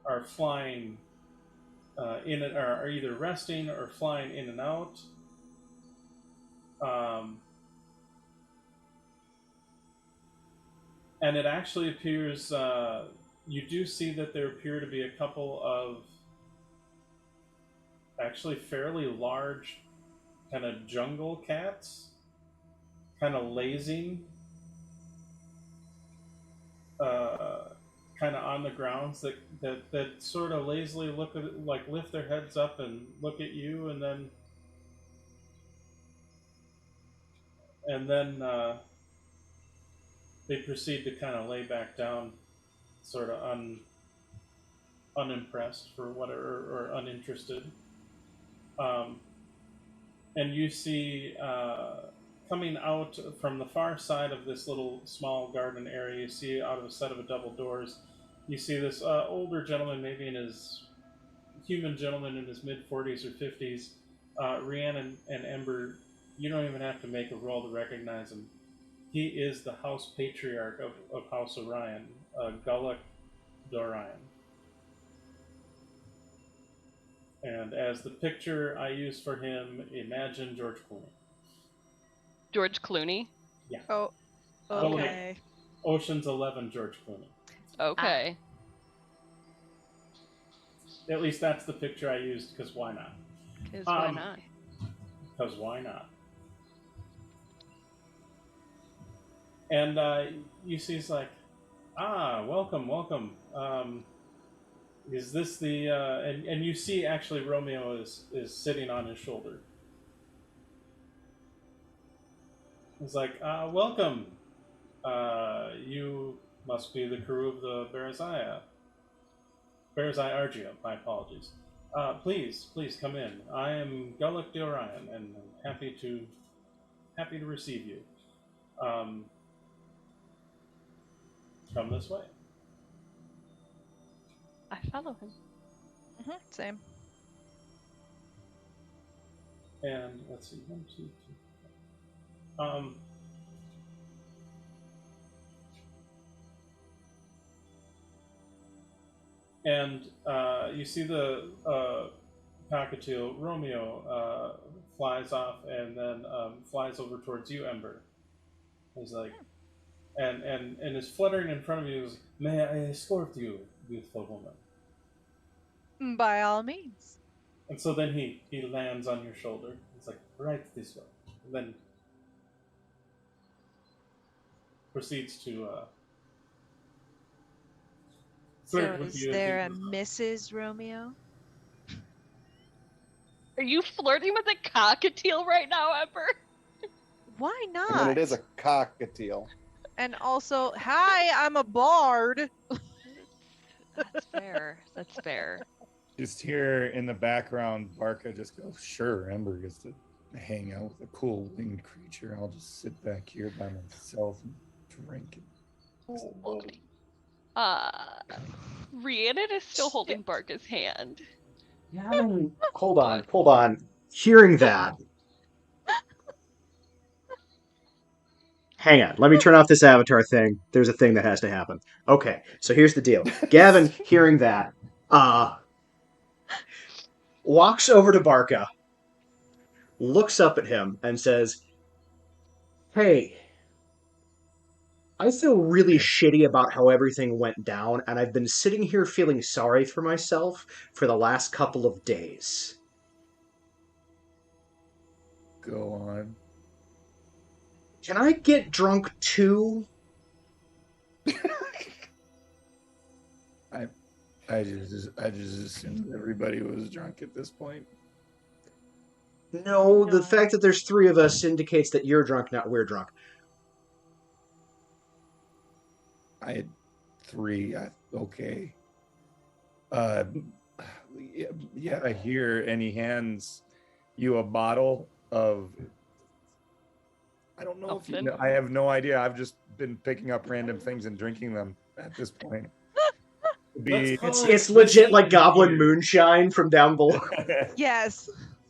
are flying in it, are either resting or flying in and out. And it actually appears, you do see that there appear to be a couple of actually fairly large kind of jungle cats, kind of lazing, kind of on the grounds that sort of lazily look at it, like lift their heads up and look at you, and then they proceed to kind of lay back down, sort of unimpressed for whatever, or uninterested. And you see a coming out from the far side of this little small garden area, you see out of a set of double doors, you see this older gentleman, maybe human gentleman in his mid-40s or 50s. Rhiannon and Ember, you don't even have to make a roll to recognize him. He is the house patriarch of House Orion, Gulluk Dorion. And as the picture I use for him, imagine George Clooney. George Clooney? Yeah. Oh, okay. Ocean's 11 George Clooney. Okay. At least that's the picture I used, because why not? Because why not? Because why not? And you see, he's like, welcome. Is this the... and you see, actually, Romeo is sitting on his shoulder. He's like, welcome. You must be the crew of the Berezaya Argia, my apologies. Please come in. I am Gulluk Dorion, and I'm happy to receive you. Come this way. I follow him. Same. And let's see, 1, 2, 3, 4. And you see the cockatiel Romeo flies off and then flies over towards you, Ember. He's like, and is fluttering in front of you. Is, may I escort you, beautiful woman? By all means. And so then he lands on your shoulder. He's like, right this way. And then proceeds to So is there a Mrs. Romeo? Are you flirting with a cockatiel right now, Ember? Why not? And then it is a cockatiel. And also, hi, I'm a bard. That's fair. That's fair. Just here in the background, Barca just goes, sure, Ember gets to hang out with a cool winged creature. I'll just sit back here by myself and drink it. Rhiannon is still holding Barca's hand. Yeah, hold on. Hearing that. Hang on, let me turn off this avatar thing. There's a thing that has to happen. Okay, so here's the deal. Gavin, hearing that, walks over to Barca, looks up at him, and says, hey, I feel really shitty about how everything went down, and I've been sitting here feeling sorry for myself for the last couple of days. Go on. Can I get drunk too? I just assumed everybody was drunk at this point. No, the fact that there's 3 of us indicates that you're drunk, not we're drunk. I had 3. Okay. Yeah, here, and he hands you a bottle of... I don't know if you know. I have no idea. I've just been picking up random things and drinking them at this point. It's legit like Goblin Moonshine from down below. Yes.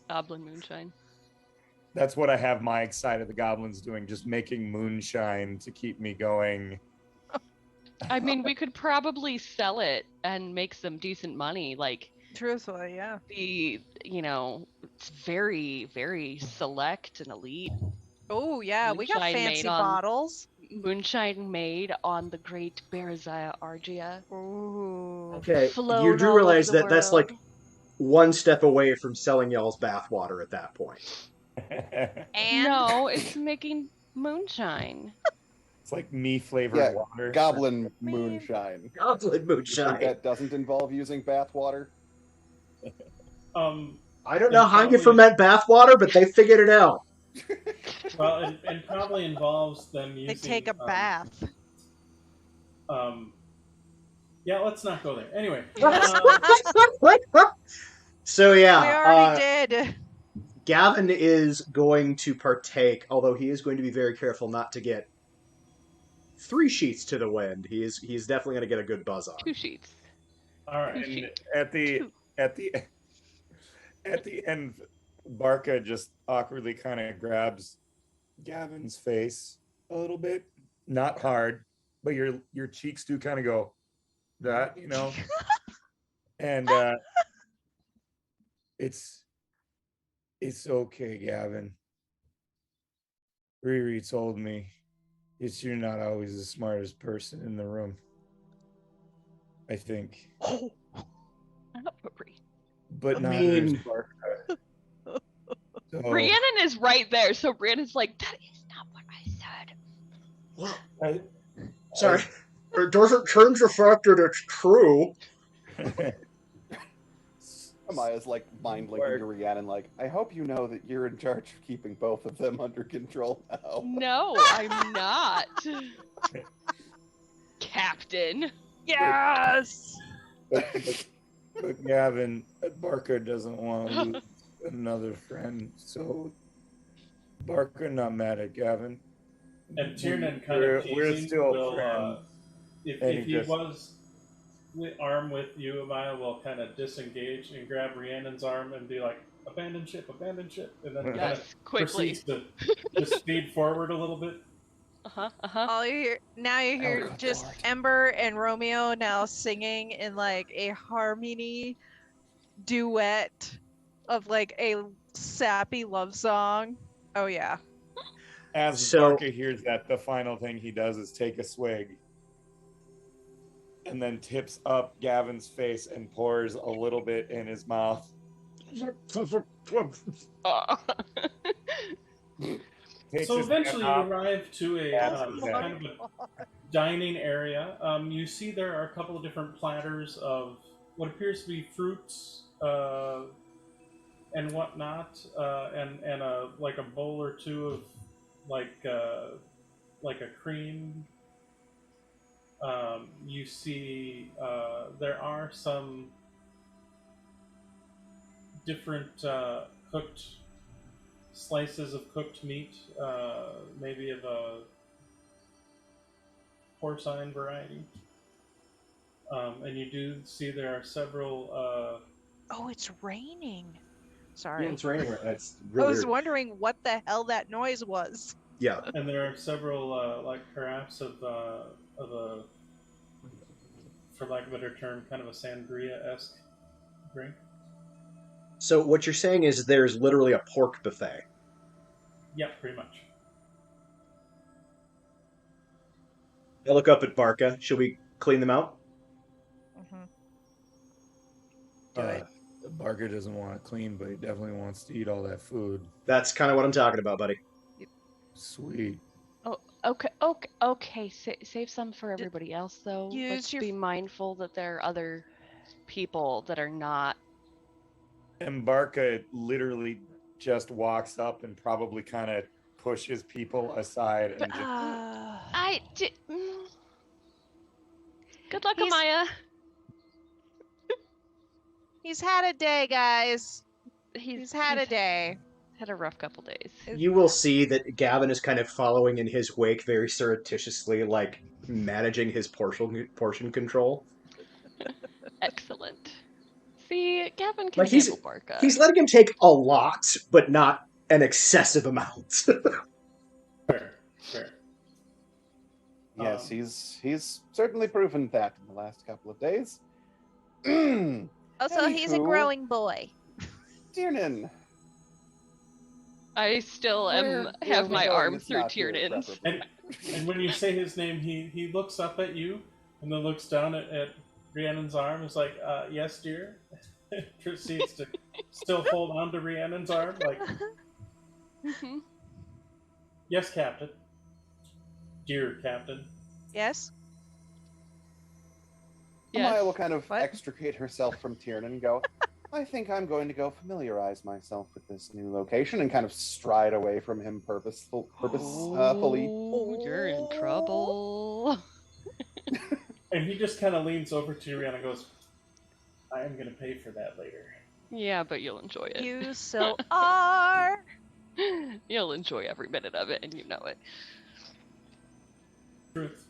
Goblin Moonshine. That's what I have my side of the goblins doing, just making moonshine to keep me going. I mean, we could probably sell it and make some decent money. Like, truthfully, yeah. It's very, very select and elite. Oh, yeah, we got fancy bottles. Moonshine made on the great Berezaya Argia. Ooh. Okay, you do realize that that's like one step away from selling y'all's bathwater at that point. And no, it's making moonshine. It's like me-flavored water. Goblin moonshine. Goblin moonshine. You think that doesn't involve using bathwater? I don't know how you ferment bathwater, but they figured it out. Well, and probably involves them using... They take a bath. Yeah, let's not go there. Anyway. So, yeah. We already did. Gavin is going to partake, although he is going to be very careful not to get 3 sheets to the wind. He's definitely going to get a good buzz on. 2 sheets. All right. Two And sheets. at the Two. at the at the end, Barca just awkwardly kind of grabs Gavin's face a little bit, not hard, but your cheeks do kind of go that, and it's okay, Gavin. Riri told me you're not always the smartest person in the room. I think, but I neither is mean- Barca. So, Rhiannon is right there, so Rhiannon's like, that is not what I said. Sorry. It doesn't change the fact that it's true. Amaya's like mind linking to Rhiannon, like, I hope you know that you're in charge of keeping both of them under control now. No, I'm not. Captain. Yes. but Gavin, Barker doesn't want to lose another friend, so Barker not mad at Gavin. And Tiernan kind of We're teasing still will, friends. if he was arm with you, Amaya will kind of disengage and grab Rhiannon's arm and be like, abandon ship, and then kind Yes, of quickly. proceeds to speed forward a little bit. All you hear now, you hear good just Lord. Ember and Romeo now singing in like a harmony duet of like a sappy love song. Oh yeah. As So- Barker hears that, the final thing he does is take a swig and then tips up Gavin's face and pours a little bit in his mouth. Takes So his eventually you hand off. arrive to a That's kind okay. of a dining area. You see there are a couple of different platters of what appears to be fruits and whatnot, and a like a bowl or two of like a cream. You see there are some different cooked slices of cooked meat, maybe of a porcine variety. And you do see there are several. Oh, it's raining. Yeah, Sorry. it's raining right now. It's I really was weird. wondering what the hell that noise was. Yeah. And there are several like carafes of a, for lack of a better term, kind of a sangria-esque drink. So what you're saying is there's literally a pork buffet. Yeah, pretty much. I look up at Barca. Should we clean them out? Mhm. Do it. Barker doesn't want to clean, but he definitely wants to eat all that food. That's kind of what I'm talking about, buddy. Sweet. Oh, okay. Save some for everybody else, though. use Let's your be mindful that there are other people that are not. And Barca literally just walks up and probably kind of pushes people aside and just I did. Good luck, He's- Amaya. He's had a day, guys. He's Had a day. Had a rough couple days. You will see that Gavin is kind of following in his wake very surreptitiously, like managing his portion control. Excellent. See, Gavin can Like he's handle Barca. he's letting him take a lot, but not an excessive amount. Fair. Yes, he's certainly proven that in the last couple of days. Also, he's a Anywho. growing boy. Tiernan. I still Where have we my going arm is through not here, Tiernan. preferably. And when you say his name, he looks up at you and then looks down at Rhiannon's arm. Is like, yes, dear. Proceeds to still hold on to Rhiannon's arm, like, Mhm. yes, Captain. Dear Captain. Yes. Yes. Amaya will kind of What? extricate herself from Tiernan and go, I think I'm going to go familiarize myself with this new location and kind of stride away from him purposefully. Oh, you're in trouble. And he just kind of leans over to Rhiannon and goes, I am going to pay for that later. Yeah, but you'll enjoy it. You so are. You'll enjoy every minute of it, and you know it. Truth.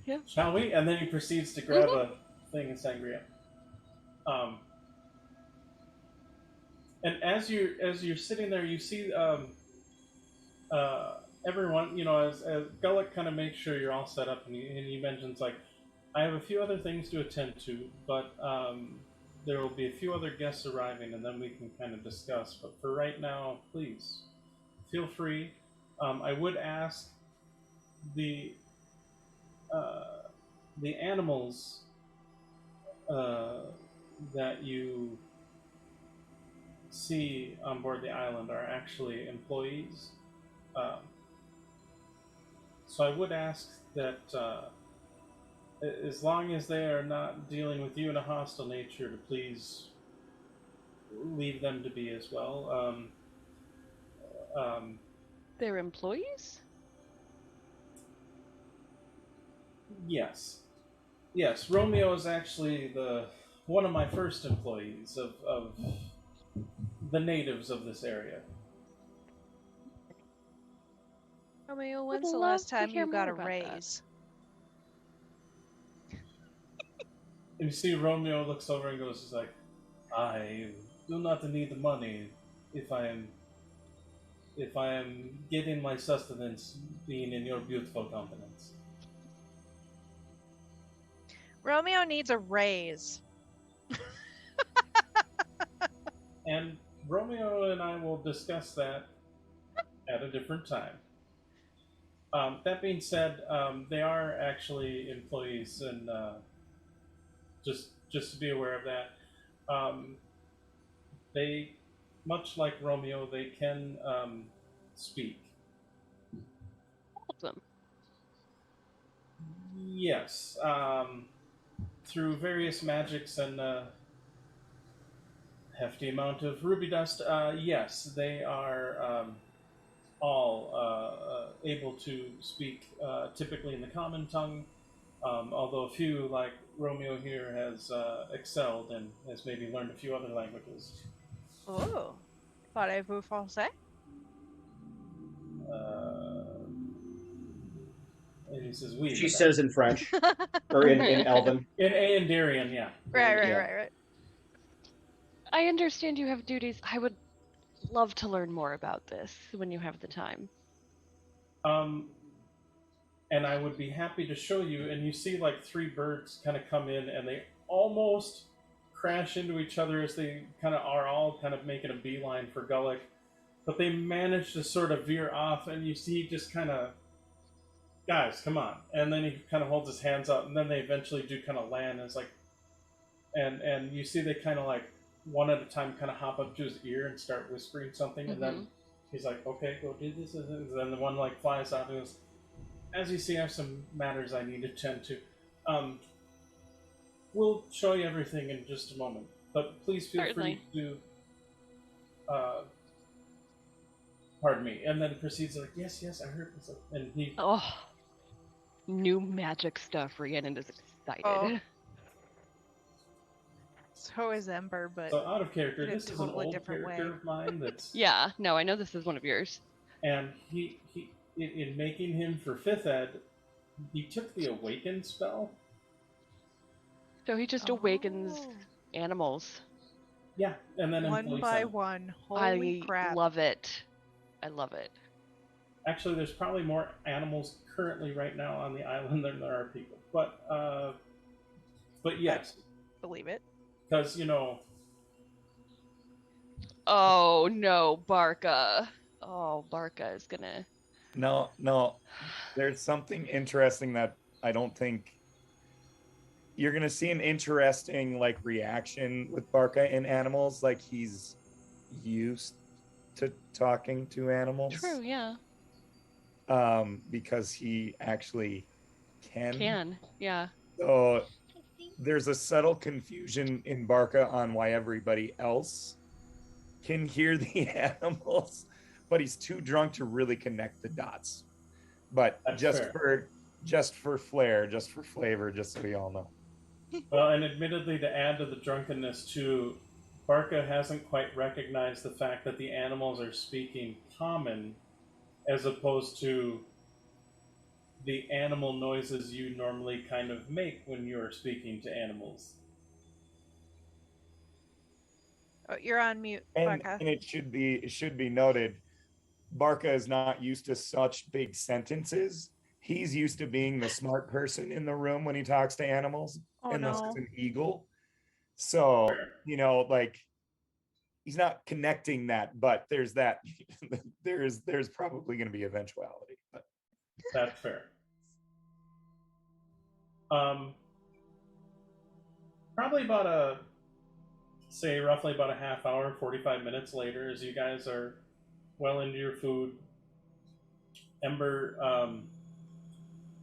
Yeah. Shall we? And then he proceeds to grab a thing of sangria. And as you're sitting there, you see everyone. As Gullick kind of makes sure you're all set up, and he mentions like, I have a few other things to attend to, but there will be a few other guests arriving, and then we can kind of discuss. But for right now, please feel free. I would ask the animals that you see on board the island are actually employees. So I would ask that as long as they are not dealing with you in a hostile nature, to please leave them to be as well. They're employees? Yes. Yes, Romeo is actually one of my first employees of the natives of this area. Romeo, Would when's the love last to time hear you got more a about that. raise? And you see Romeo looks over and goes, like, I do not need the money if I am getting my sustenance being in your beautiful countenance. Romeo needs a raise. And Romeo and I will discuss that at a different time. That being said, they are actually employees, and just to be aware of that. They, much like Romeo, they can speak. Awesome. Yes, through various magics and hefty amount of ruby dust. Yes, they are all able to speak typically in the common tongue, although a few, like Romeo here, has excelled and has maybe learned a few other languages. Oh. Parlez-vous français? And he says, "Oui." She says in French or in Elven. In Aendarian, yeah. Right. I understand you have duties. I would love to learn more about this when you have the time. And I would be happy to show you. And you see like three birds kind of come in, and they almost crash into each other as they kind of are all kind of making a beeline for Gullick, but they manage to sort of veer off, and you see just kind of, guys, come on. And then he kind of holds his hands up, and then they eventually do kind of land, and it's like, and you see they kind of like one at a time kind of hop up to his ear and start whispering something, and then he's like, okay, go do this, and then the one like flies out and goes, as you see, I have some matters I need to tend to. We'll show you everything in just a moment, but please feel free to pardon me. And then proceeds like, yes, I heard this. And he... Oh, new magic stuff. Rhiannon is excited. Oh. So is Ember, but so out of character, in a this is an totally old different character way. of mine that's... Yeah, no, I know this is one of yours. And he in making him for 5th ed, he took the Awaken spell. So he just awakens animals. Yeah, and then one by one. Holy crap. I love it. I love it. Actually, there's probably more animals currently right now on the island than there are people. But yes. I believe it. Because, you know... Oh, no, Barca. Oh, Barca is gonna... No. There's something interesting that I don't think... You're going to see an interesting, like, reaction with Barca in animals. Like, he's used to talking to animals. True, yeah. Because he actually can. Yeah. So there's a subtle confusion in Barca on why everybody else can hear the animals, but he's too drunk to really connect the dots. But That's just fair. for flair, just for flavor, just so we all know. Well, and admittedly, to add to the drunkenness too, Barca hasn't quite recognized the fact that the animals are speaking common as opposed to the animal noises you normally kind of make when you're speaking to animals. Oh, you're on mute, And Becca. it should be noted, Barca is not used to such big sentences. He's used to being the smart person in the room when he talks to animals, Oh unless it's no. an eagle. So, Fair. like he's not connecting that, but there's that there's probably going to be eventuality. But That's fair. Probably roughly about a half hour, 45 minutes later, as you guys are well into your food, Ember,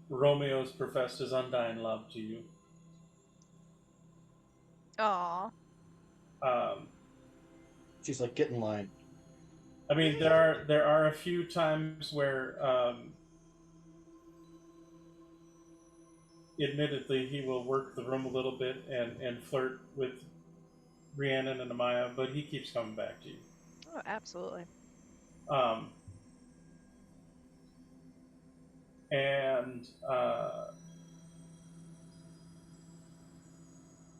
Romeo's professed his undying love to you. Aw. She's like, get in line. I mean, there are a few times where, admittedly, he will work the room a little bit and flirt with Rhiannon and Amaya, but he keeps coming back to you. Oh, absolutely. And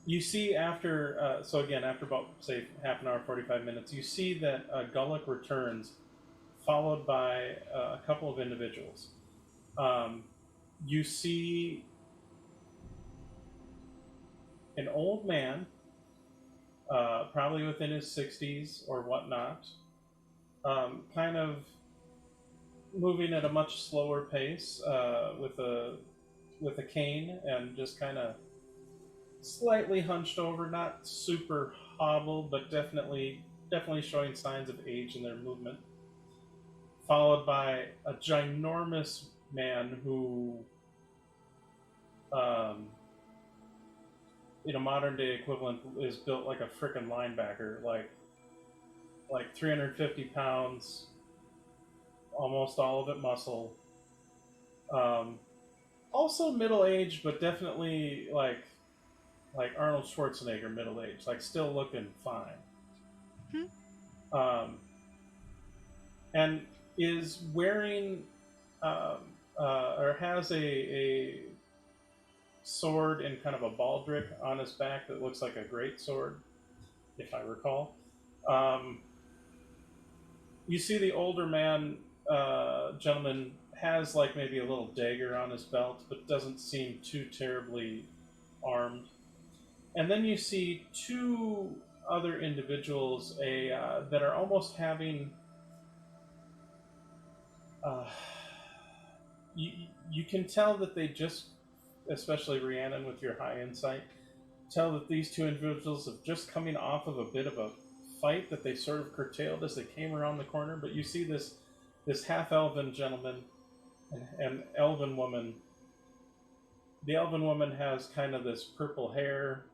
you see after after about say half an hour, 45 minutes, you see that Gullick returns, followed by a couple of individuals. You see an old man, probably within his 60s or whatnot, kind of moving at a much slower pace, with a cane and just kind of slightly hunched over, not super hobbled, but definitely showing signs of age in their movement. Followed by a ginormous man who, in a modern day equivalent, is built like a frickin' linebacker, like 350 pounds, almost all of it muscle. Also middle aged, but definitely like Arnold Schwarzenegger middle aged, like still looking fine. And is wearing or has a sword and kind of a baldric on his back that looks like a great sword, if I recall. You see the older man, gentleman, has like maybe a little dagger on his belt, but doesn't seem too terribly armed. And then you see two other individuals that are almost having... you can tell that they just, especially Rhiannon with your high insight, tell that these two individuals have just coming off of a bit of a fight that they sort of curtailed as they came around the corner. But you see this half-elven gentleman and elven woman. The elven woman has kind of this purple hair.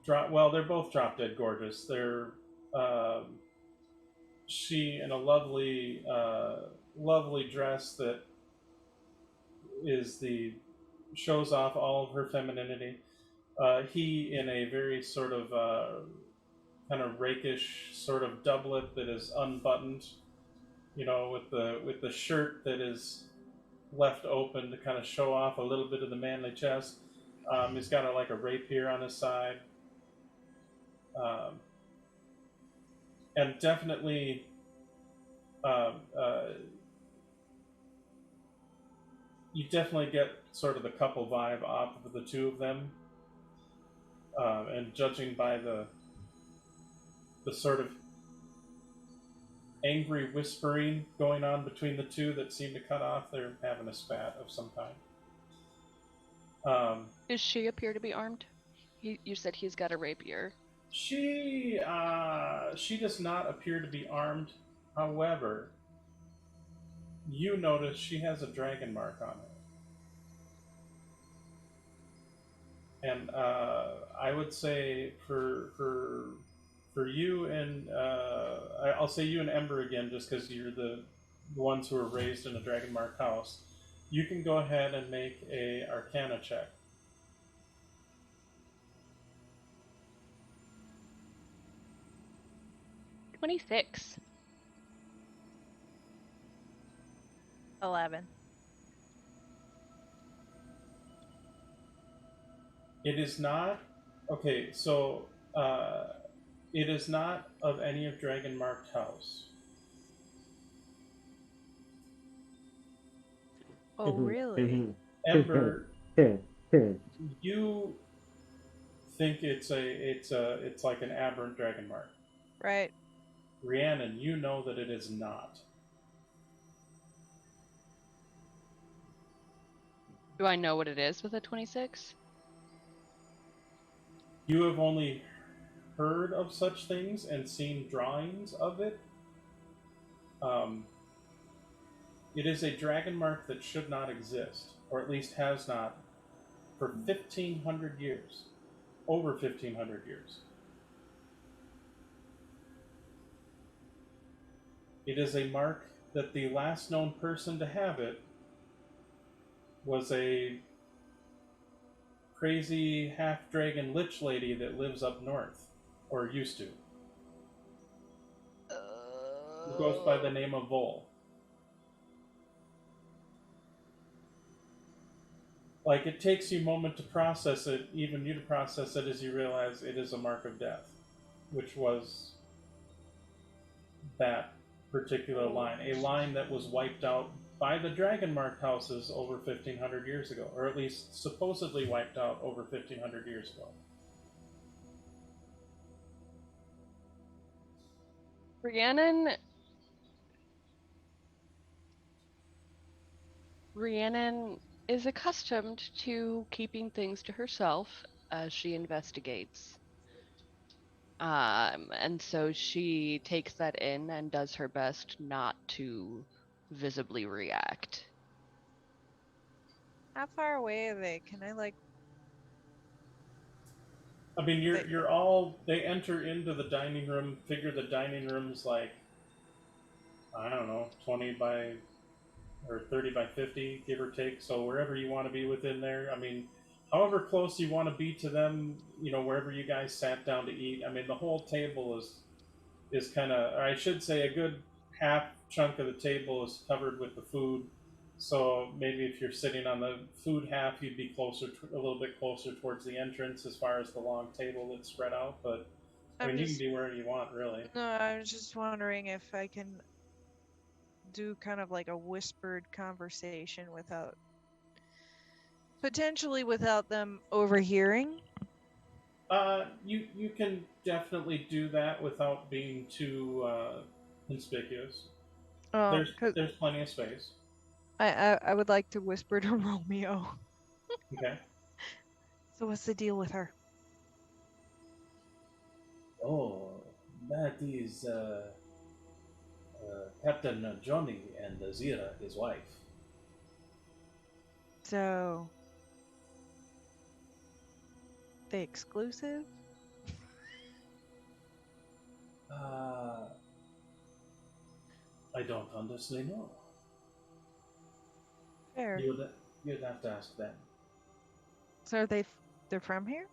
They're both drop dead gorgeous. They're she in a lovely dress that shows off all of her femininity. He in a very sort of kind of rakish sort of doublet that is unbuttoned, with the shirt that is left open to kind of show off a little bit of the manly chest. He's got a rapier on his side. And definitely you definitely get sort of the couple vibe off of the two of them. And judging by the sort of angry whispering going on between the two that seem to cut off, they're having a spat of some kind. Does she appear to be armed? You said he's got a rapier. She does not appear to be armed. However, you notice she has a dragon mark on it. And I would say for you and I'll say you and Ember again, just because you're the ones who were raised in a dragon mark house. You can go ahead and make a Arcana check. 26. 11. It is not. Okay, so it is not of any of Dragon Marked House. Oh, really? Ember, you think it's like an aberrant dragon mark. Right. Rhiannon, you know that it is not. Do I know what it is with a 26? You have only heard of such things and seen drawings of it. It is a dragon mark that should not exist, or at least has not, for 1,500 years. Over 1,500 years. It is a mark that the last known person to have it was a crazy half-dragon lich lady that lives up north, or used to. Who goes by the name of Vol. Like, it takes you a moment to process it, even you to process it, as you realize it is a mark of death, which was that particular line. A line that was wiped out by the dragon marked houses over 1,500 years ago, or at least supposedly wiped out over 1,500 years ago. Rhiannon is accustomed to keeping things to herself as she investigates. And so she takes that in and does her best not to visibly react. How far away are they? Can I, like... I mean, you're all. They enter into the dining room. Figure the dining room's like, I don't know, 20 by or 30 by 50, give or take. So wherever you want to be within there. I mean, however close you want to be to them, wherever you guys sat down to eat. I mean, the whole table is kind of, or I should say, a good half chunk of the table is covered with the food. So maybe if you're sitting on the food half, you'd be a little bit closer towards the entrance as far as the long table that's spread out. But I mean, you can be wherever you want, really. No, I was just wondering if I can do kind of like a whispered conversation potentially without them overhearing. You can definitely do that without being too conspicuous. Oh, There's plenty of space. I would like to whisper to Romeo. Okay. So what's the deal with her? Oh, that is Captain Johnny and Zira, his wife. So they exclusive? I don't honestly know. Fair. You'd have to ask them. So they're from here?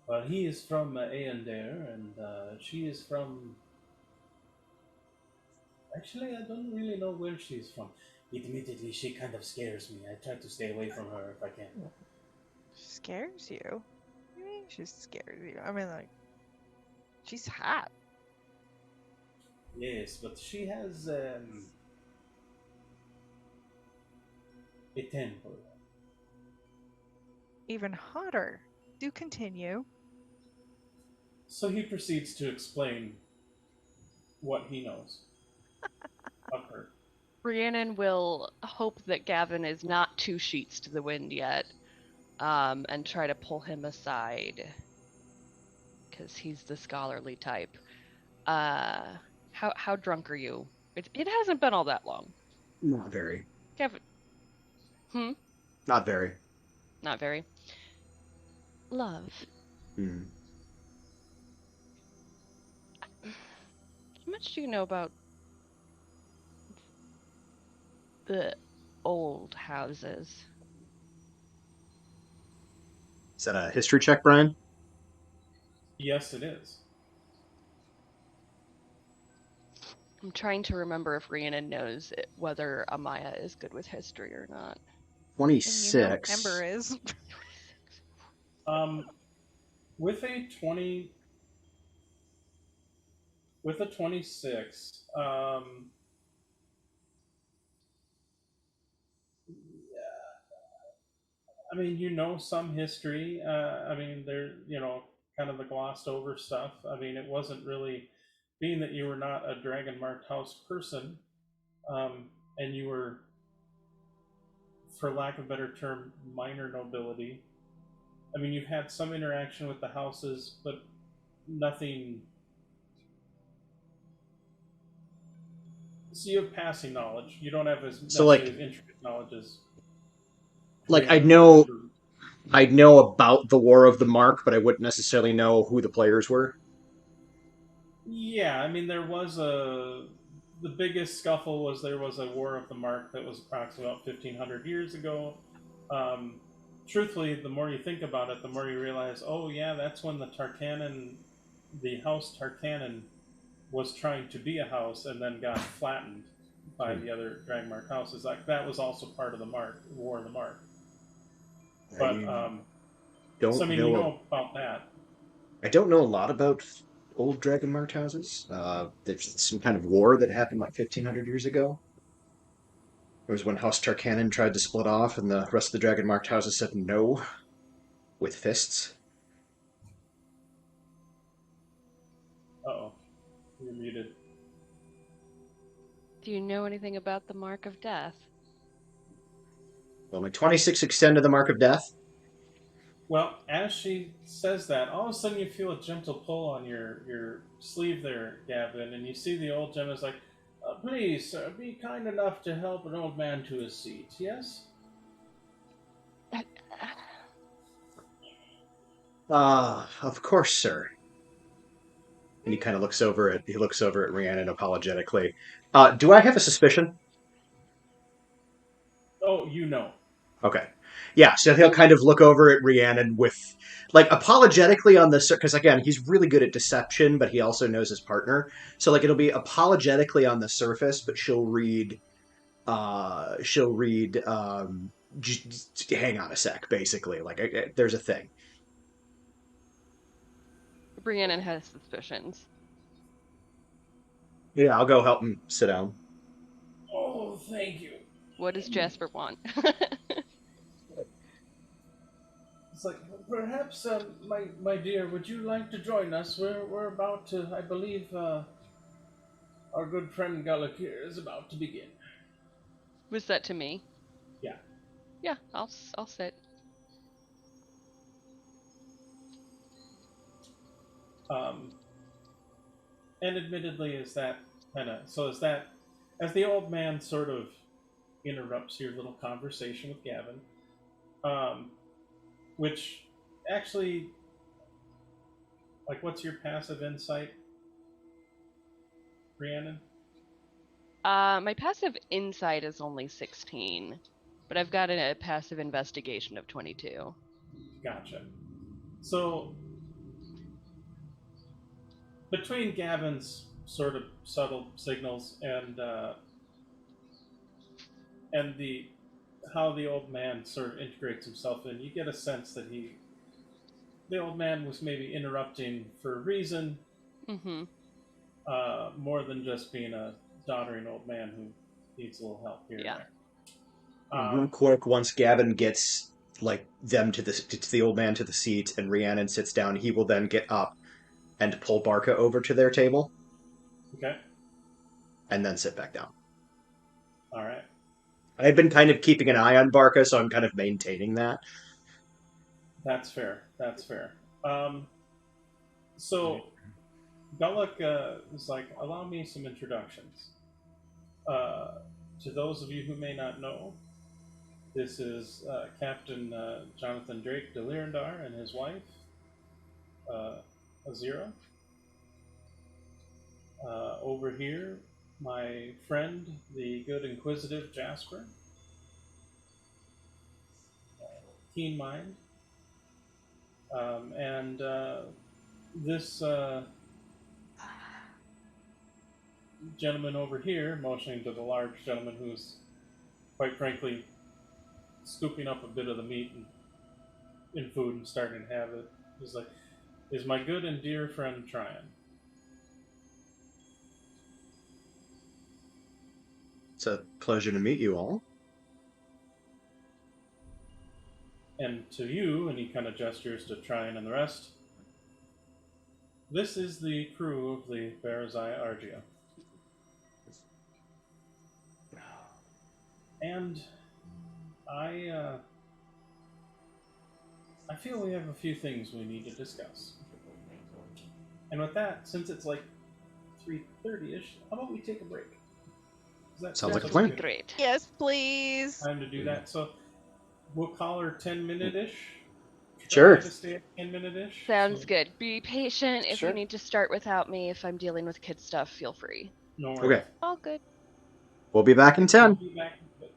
Well, he is from Aendair, and she is from... Actually, I don't really know where she's from. Admittedly, she kind of scares me. I try to stay away from her if I can. She scares you? What do you mean she scares you? I mean, like, she's hot. Yes, but she has a temper. Even hotter. Do continue. So he proceeds to explain what he knows of her. Rhiannon will hope that Gavin is not 2 sheets to the wind yet, and try to pull him aside, because he's the scholarly type. How drunk are you? It hasn't been all that long. Not very. Gavin. Not very. Not very. Love. How much do you know about the old houses? Is that a history check, Brian? Yes, it is. I'm trying to remember if Rhiannon knows whether Amaya is good with history or not. And you know 26. Ember is. With a 20, with a 26, I mean, you know some history. I mean, there, kind of the glossed over stuff. I mean, it wasn't really, being that you were not a dragon marked house person, and you were, for lack of a better term, minor nobility. I mean, you've had some interaction with the houses, but nothing. So you have passing knowledge. You don't have as So, necessarily as intricate knowledge as like I Rhiannon or know Ember. I know about the War of the Mark, but I wouldn't necessarily know who the players were. Yeah, I mean, the biggest scuffle was there was a War of the Mark that was approximately about 1,500 years ago. Truthfully, the more you think about it, the more you realize, oh yeah, that's when the House Tarkanan was trying to be a house and then got flattened by the other Dragmark houses. Like that was also part of the War of the Mark. But Don't so I mean, you know. know about that. I don't know a lot about old dragon marked houses. There's some kind of war that happened like 1,500 years ago. It was when House Tarkanan tried to split off, and the rest of the dragon marked houses said no with fists. Uh-oh, you're muted. Do you know anything about the Mark of Death? Well, my 26 extend to the mark of death. Well, as she says that, all of a sudden you feel a gentle pull on your sleeve there, Gavin, and you see the old gentleman's like, please, sir, be kind enough to help an old man to his seat, yes? Of course, sir. And he kind of looks over at Rhiannon apologetically. Do I have a suspicion? Oh, you know. Okay. Yeah, so he'll kind of look over at Rhiannon with, like, apologetically on this, because again, he's really good at deception, but he also knows his partner. So, like, it'll be apologetically on the surface, but she'll read, just hang on a sec, basically. Like, there's a thing. Rhiannon has suspicions. Yeah, I'll go help him sit down. Oh, thank you. What does Jasper want? It's like, perhaps, my dear, would you like to join us? We're about to, I believe, our good friend Gullick here is about to begin. Was that to me? Yeah. Yeah, I'll sit. And admittedly, as the old man sort of interrupts your little conversation with Gavin, which actually, like, what's your passive insight, Rhiannon? My passive insight is only 16, but I've got a passive investigation of 22. Gotcha. So, between Gavin's sort of subtle signals and the how the old man sort of integrates himself in, you get a sense that the old man was maybe interrupting for a reason, Mm-hmm. more than just being a doddering old man who needs a little help here Yeah. and Real there. quick, once Gavin gets like them to the old man to the seat, and Rhiannon sits down, he will then get up and pull Barca over to their table, Okay. and then sit back down. All right. I've been kind of keeping an eye on Barca, so I'm kind of maintaining that. That's fair. That's fair. So Gullick is like, allow me some introductions. To those of you who may not know, this is Captain Jonathan Drake de Lirandar and his wife, Azira. Over here, my friend, the good inquisitive Jasper. Keen mind. gentleman over here, motioning to the large gentleman who's, quite frankly, scooping up a bit of the meat in food and starting to have it. He's like, is my good and dear friend Tryon? It's a pleasure to meet you all. And to you, and he kind of gestures to Tryon and the rest, this is the crew of the Berezaya Argia. And I feel we have a few things we need to discuss. And with that, since it's like 3:30ish, how about we take a break? Sounds like a plan. Great. Yes, please. Time to do that. So we'll call her 10-minute-ish. Sure. Try to stay at 10-minute-ish. Sounds So, good. Be patient. If Sure. you need to start without me, if I'm dealing with kid stuff, feel free. no worries. Okay. All good. We'll be back in We'll 10. be back in a bit.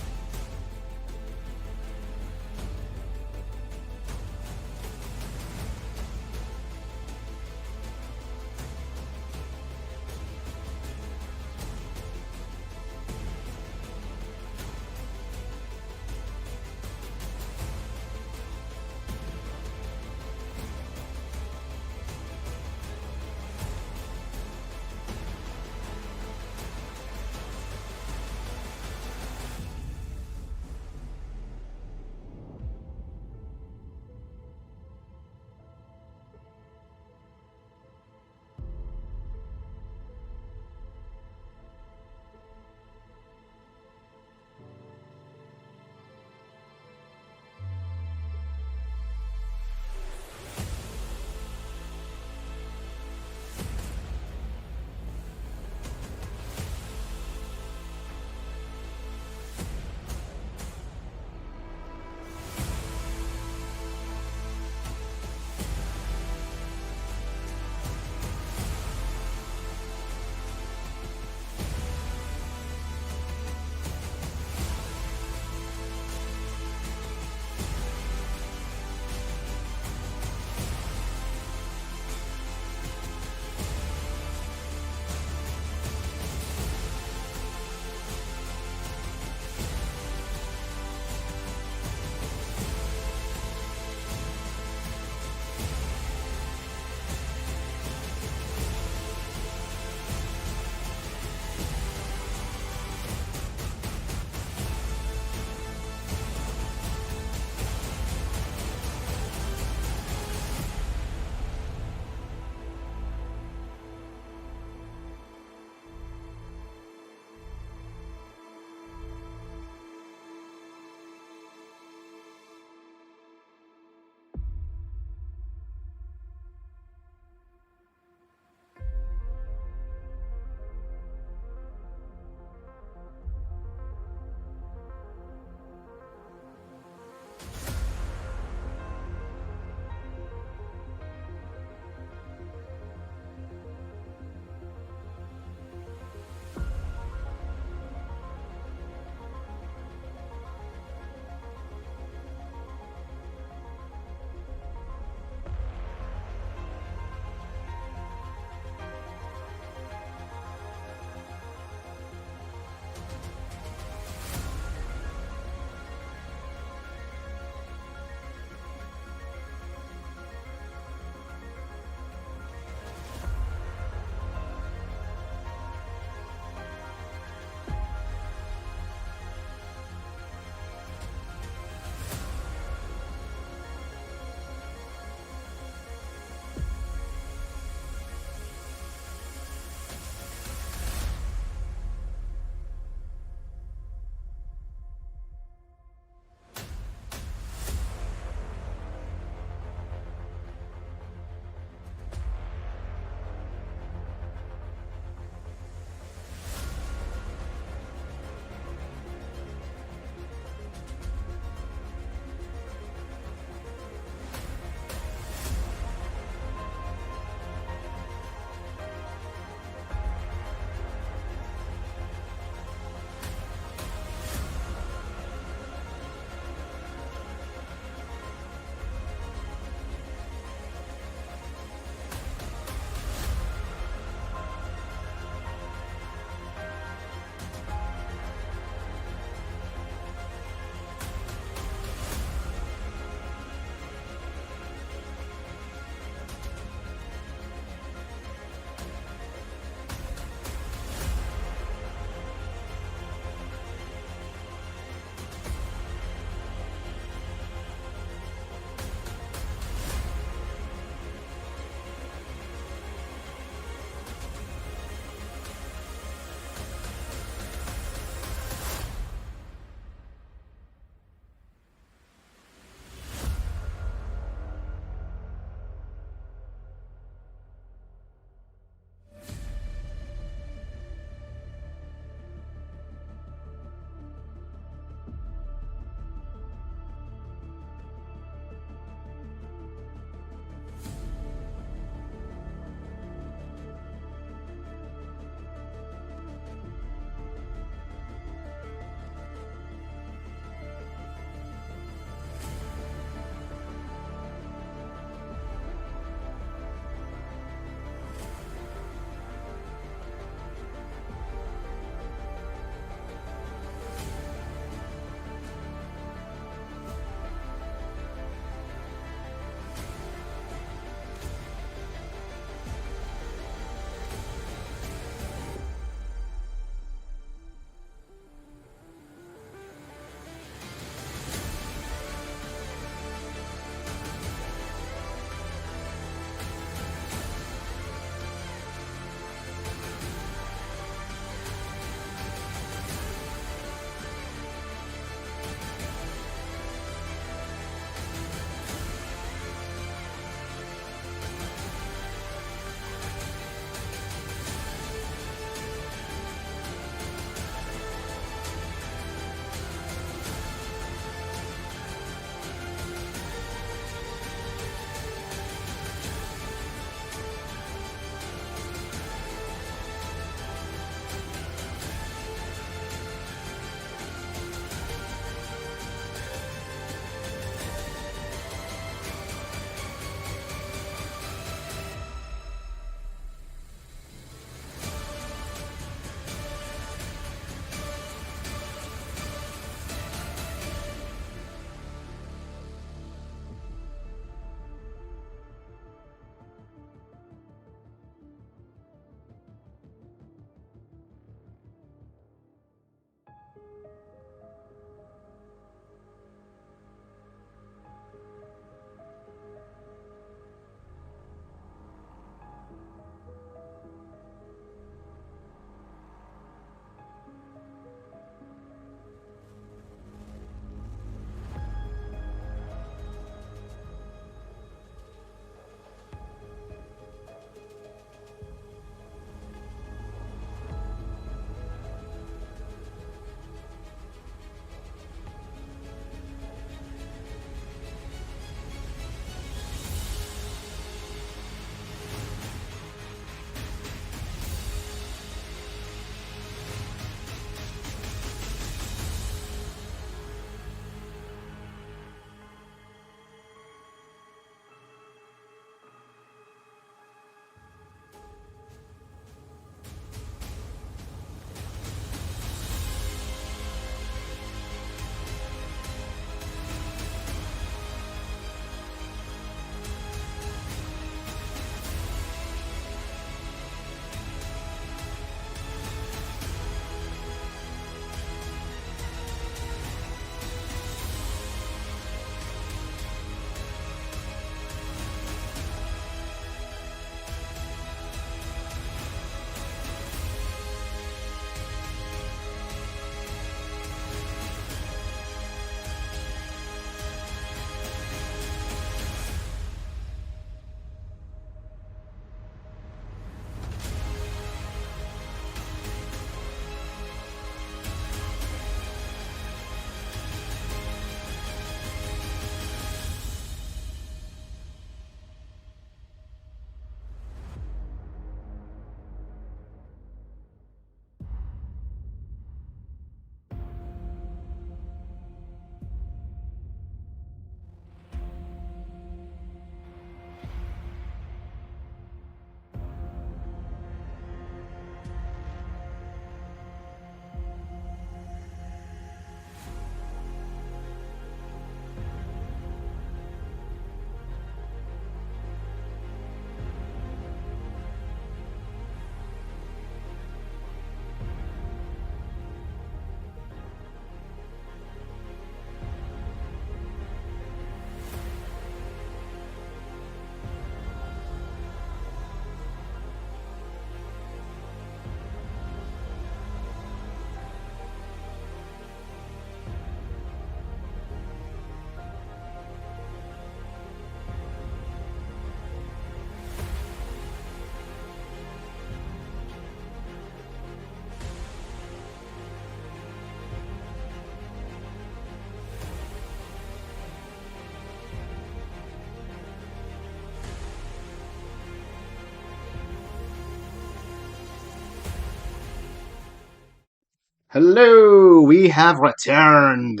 Hello, we have returned.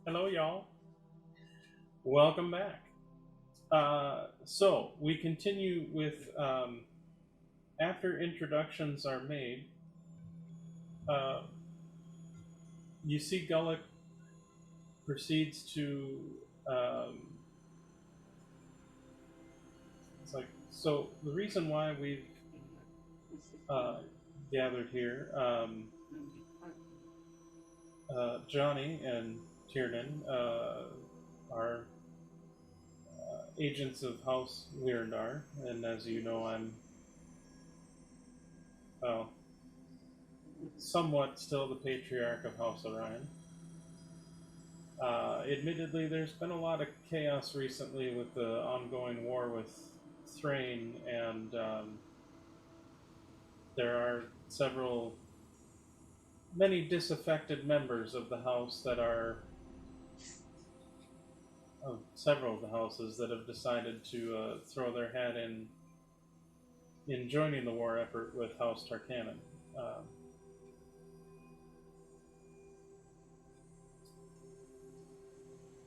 Hello, y'all. Welcome back. So we continue with after introductions are made. You see, Gullick proceeds to. It's like, so the reason why we've gathered here, Johnny and Tiernan are agents of House Lyrandar, and as you know, I'm somewhat still the patriarch of House Orion. Admittedly, there's been a lot of chaos recently with the ongoing war with Thrain, and there are many disaffected members of the house that are of several of the houses that have decided to throw their hat in joining the war effort with House Tarkanan.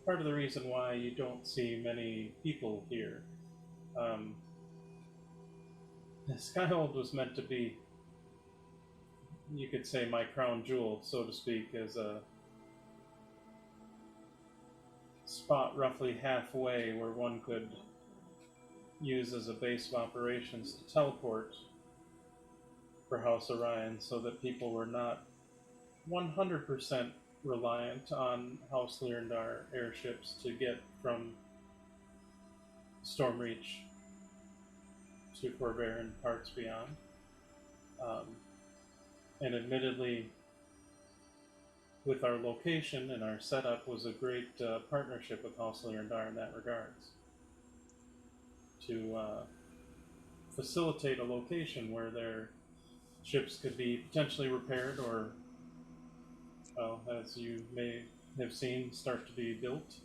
Part of the reason why you don't see many people here. Skyhold was meant to be, you could say, my crown jewel, so to speak, as a spot roughly halfway where one could use as a base of operations to teleport for House Orion so that people were not 100% reliant on House Lyrandar airships to get from Stormreach to Corvair and parts beyond. And admittedly, with our location and our setup, was a great partnership with House Lyrandar in that regards. To facilitate a location where their ships could be potentially repaired or, well, as you may have seen, start to be built.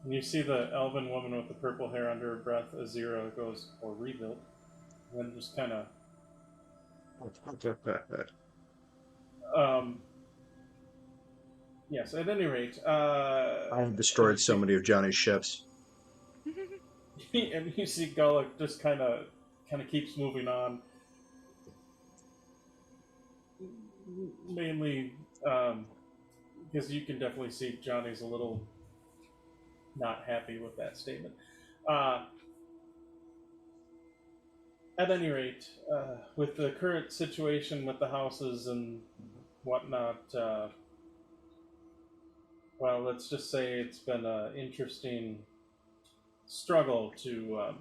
And you see the elven woman with the purple hair under her breath, Azira, goes, or rebuilt, and then just kind of yes, at any rate, I have destroyed so many of Johnny's ships. And you see Gullick just kind of keeps moving on, mainly because you can definitely see Johnny's a little not happy with that statement. At any rate, with the current situation with the houses and whatnot, well, let's just say it's been an interesting struggle to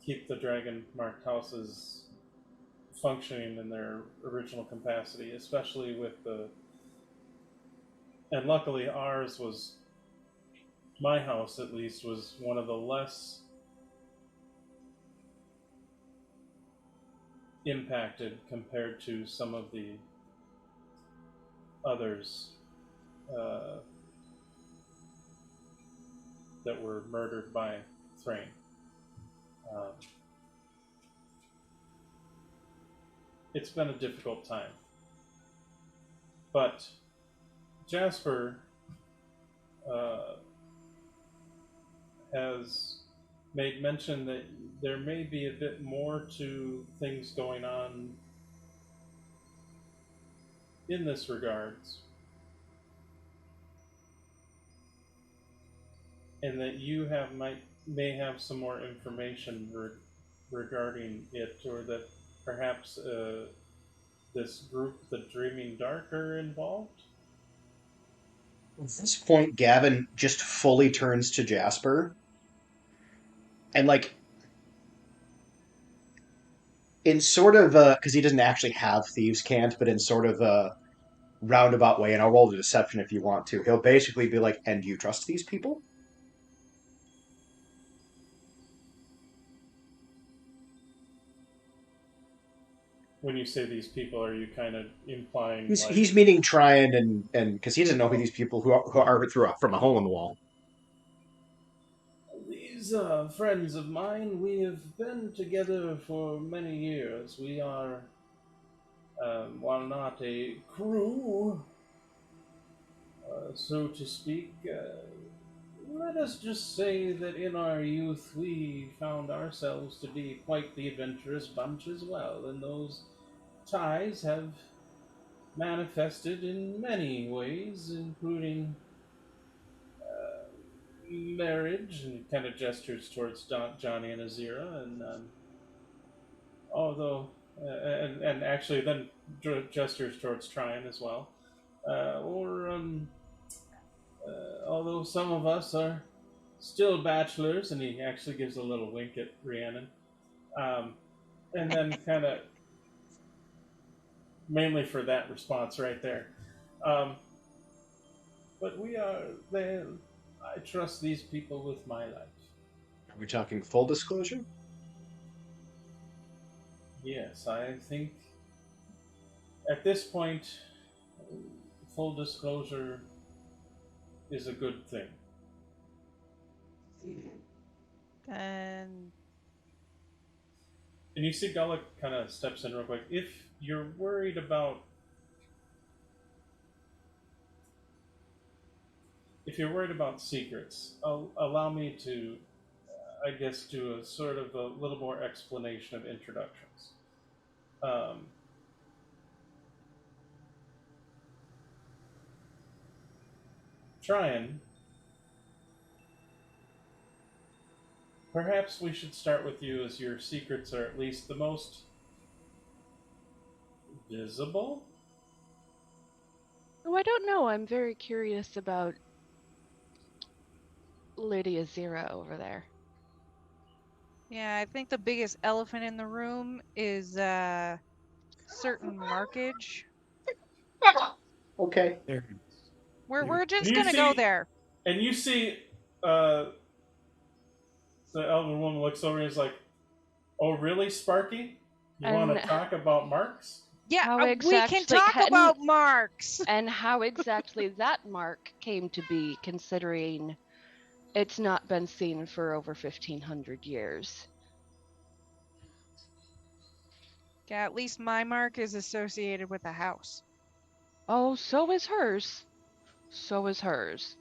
keep the dragon-marked houses functioning in their original capacity, especially with the... And luckily ours was... My house, at least, was one of the less impacted compared to some of the others that were murdered by Thrain. It's been a difficult time. But Jasper has made mention that there may be a bit more to things going on in this regards, and that you may have some more information regarding it, or that perhaps this group, the Dreaming Dark, are involved. At this point, Gavin just fully turns to Jasper and, like, in sort of a, because he doesn't actually have Thieves' Cant, but in sort of a roundabout way, and I'll roll the deception if you want to, he'll basically be like, and you trust these people? When you say these people, are you kind of implying He's meaning Tryon and because he doesn't know who these people who are from a hole in the wall. These friends of mine, we have been together for many years. We are, while not a crew, so to speak, let us just say that in our youth we found ourselves to be quite the adventurous bunch as well, and those ties have manifested in many ways, including marriage, and kind of gestures towards Johnny and Azira, and although, and actually then gestures towards Tryon as well, although some of us are still bachelors, and he actually gives a little wink at Rhiannon, and then kind of mainly for that response right there. But we are there. I trust these people with my life. Are we talking full disclosure? Yes, I think at this point, full disclosure is a good thing. And And you see Gullick kind of steps in real quick. If you're worried about secrets, allow me to, I guess, do a sort of a little more explanation of introductions. Tryon, perhaps we should start with you, as your secrets are at least the most visible? Oh, I don't know. I'm very curious about Lady Azira over there. yeah, I think the biggest elephant in the room is certain markage. Okay. There. We're just you gonna go see- there. And you see the elven woman looks over and is like, "Oh, really, Sparky? You want to And- talk about marks?" Yeah, How we exactly can talk can- about marks. And how exactly that mark came to be, considering it's not been seen for over 1,500 years. Yeah, at least my mark is associated with a house. Oh, so is hers. So is hers.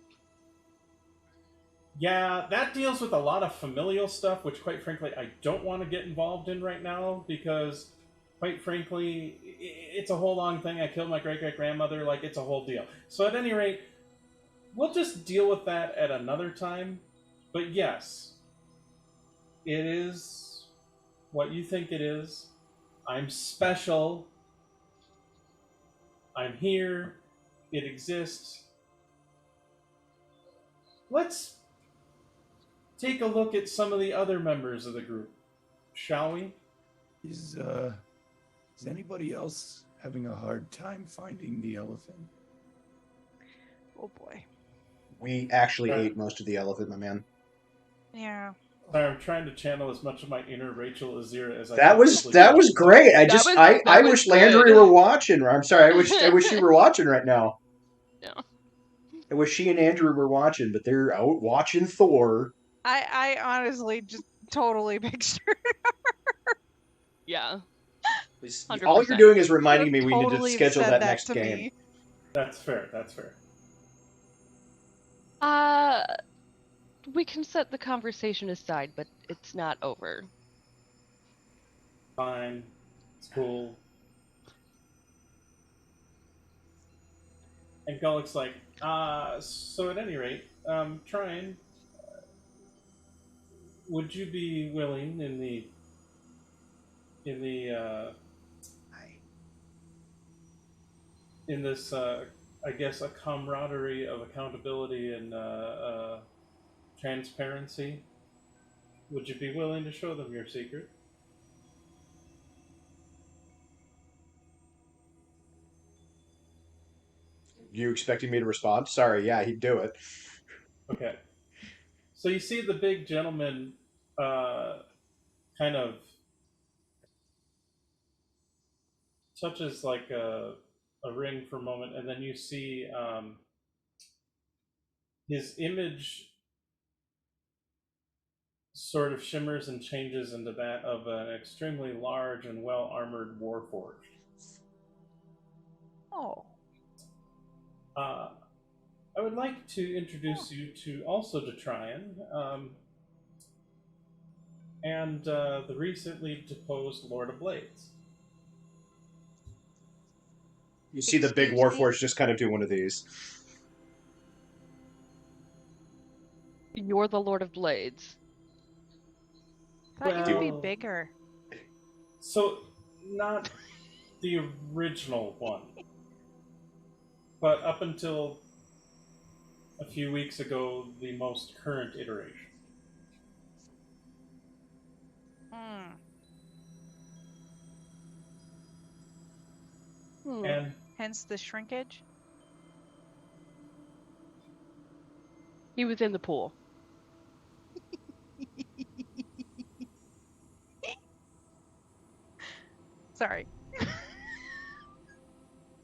Yeah, that deals with a lot of familial stuff, which, quite frankly, I don't want to get involved in right now because, quite frankly, it's a whole long thing. I killed my great-great-grandmother. Like, it's a whole deal. So, at any rate, we'll just deal with that at another time. But yes, it is what you think it is. I'm special. I'm here. It exists. Let's take a look at some of the other members of the group, shall we? Is anybody else having a hard time finding the elephant? Oh boy. We actually ate most of the elephant, my man. Yeah. Sorry, I'm trying to channel as much of my inner Rachel Azira as I That was possibly can. great. I That was wish good. Landry were watching. I'm sorry. I wish she were watching right now. Yeah. I wish she and Andrew were watching, but they're out watching Thor. I honestly just totally pictured. Yeah. All you're 100%. doing is reminding me we need to Totally schedule said that next to game. me. That's fair. That's fair. We can set the conversation aside, but it's not over. Fine. It's cool. And Gullick's like, so at any rate, Tryon, would you be willing in this, I guess, a camaraderie of accountability and transparency, would you be willing to show them your secret? You expecting me to respond? Sorry, yeah, he'd do it. Okay. So you see the big gentleman kind of touches like a ring for a moment, and then you see his image sort of shimmers and changes into that of an extremely large and well-armored warforged. Oh. I would like to introduce you to Tryon, and the recently deposed Lord of Blades. You see the big Excuse me? warforged just kind of do one of these. You're the Lord of Blades. Thought you could be Well- bigger. So, not the original one, but up until a few weeks ago, the most current iteration. Hmm. And Hence the shrinkage. He was in the pool. Sorry.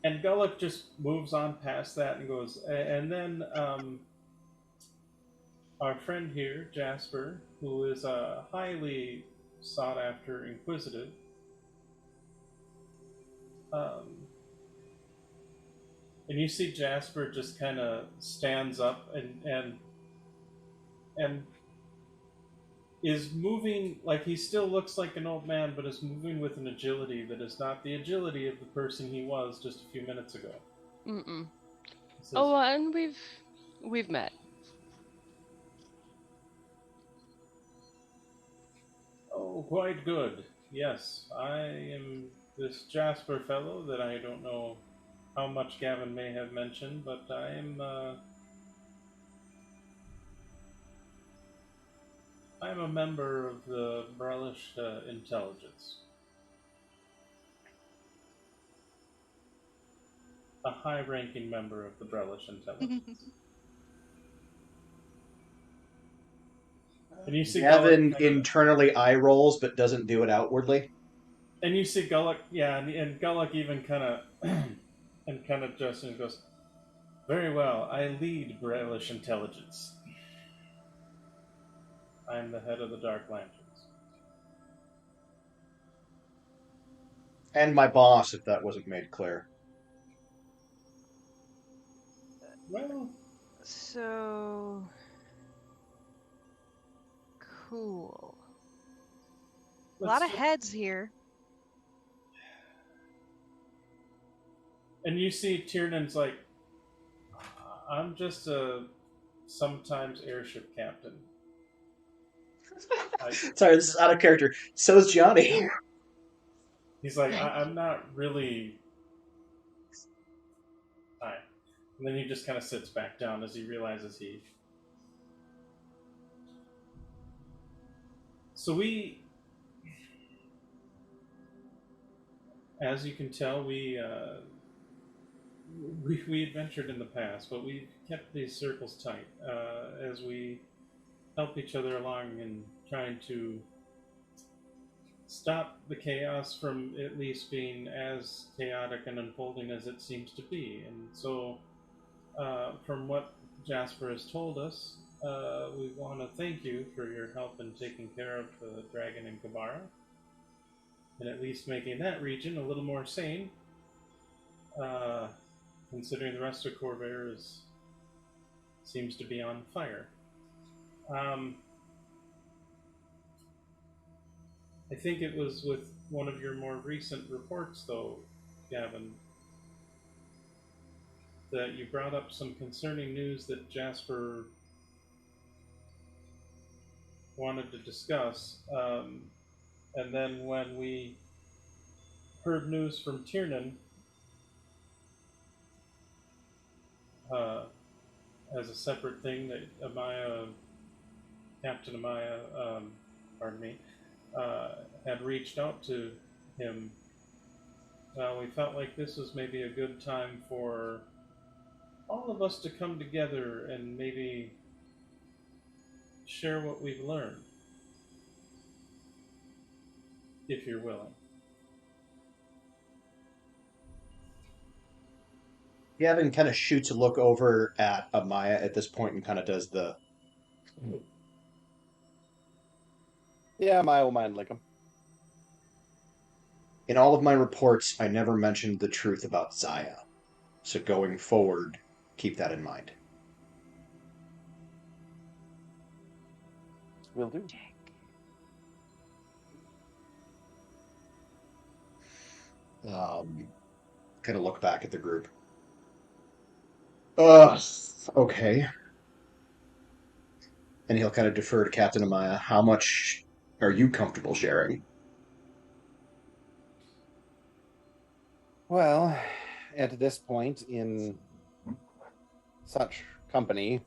And Gulick just moves on past that and goes, and then our friend here, Jasper, who is a highly sought after inquisitive, and you see Jasper just kind of stands up and is moving like he still looks like an old man, but is moving with an agility that is not the agility of the person he was just a few minutes ago. Mm-mm. He says, Oh, and we've met. "Oh, quite good. Yes, I am this Jasper fellow that I don't know how much Gavin may have mentioned, but I am I'm a member of the Brelish intelligence. A high-ranking member of the Brelish intelligence." And you see Gavin Gulick kinda- internally eye rolls, but doesn't do it outwardly. And you see Gulick, yeah, and Gulick even kind of and kind of just and goes, "Very well. I lead Brelish intelligence. I'm the head of the Dark Lanterns." And my boss, if that wasn't made clear. Well, So cool. A lot of let's- heads here. And you see Tiernan's like, "I'm just a sometimes airship captain." Sorry, this is out of character. So is Johnny. He's like, I'm not really. Hi. And then he just kind of sits back down as he realizes he. So as you can tell, we adventured in the past, but we've kept these circles tight as we help each other along in trying to stop the chaos from at least being as chaotic and unfolding as it seems to be. And so, from what Jasper has told us, we want to thank you for your help in taking care of the dragon in Kabara, and at least making that region a little more sane, considering the rest of Corvair seems to be on fire. I think it was with one of your more recent reports, though, Gavin, that you brought up some concerning news that Jasper wanted to discuss. And then when we heard news from Tiernan, as a separate thing that Captain Amaya, had reached out to him, we felt like this was maybe a good time for all of us to come together and maybe share what we've learned, if you're willing. Gavin kind of shoots a look over at Amaya at this point and kind of does the. Yeah, Maya will mind lick him. In all of my reports, I never mentioned the truth about Zaya. So going forward, keep that in mind. Will do. Kind of look back at the group. Okay. And he'll kind of defer to Captain Amaya. How much are you comfortable sharing? Well, at this point in such company,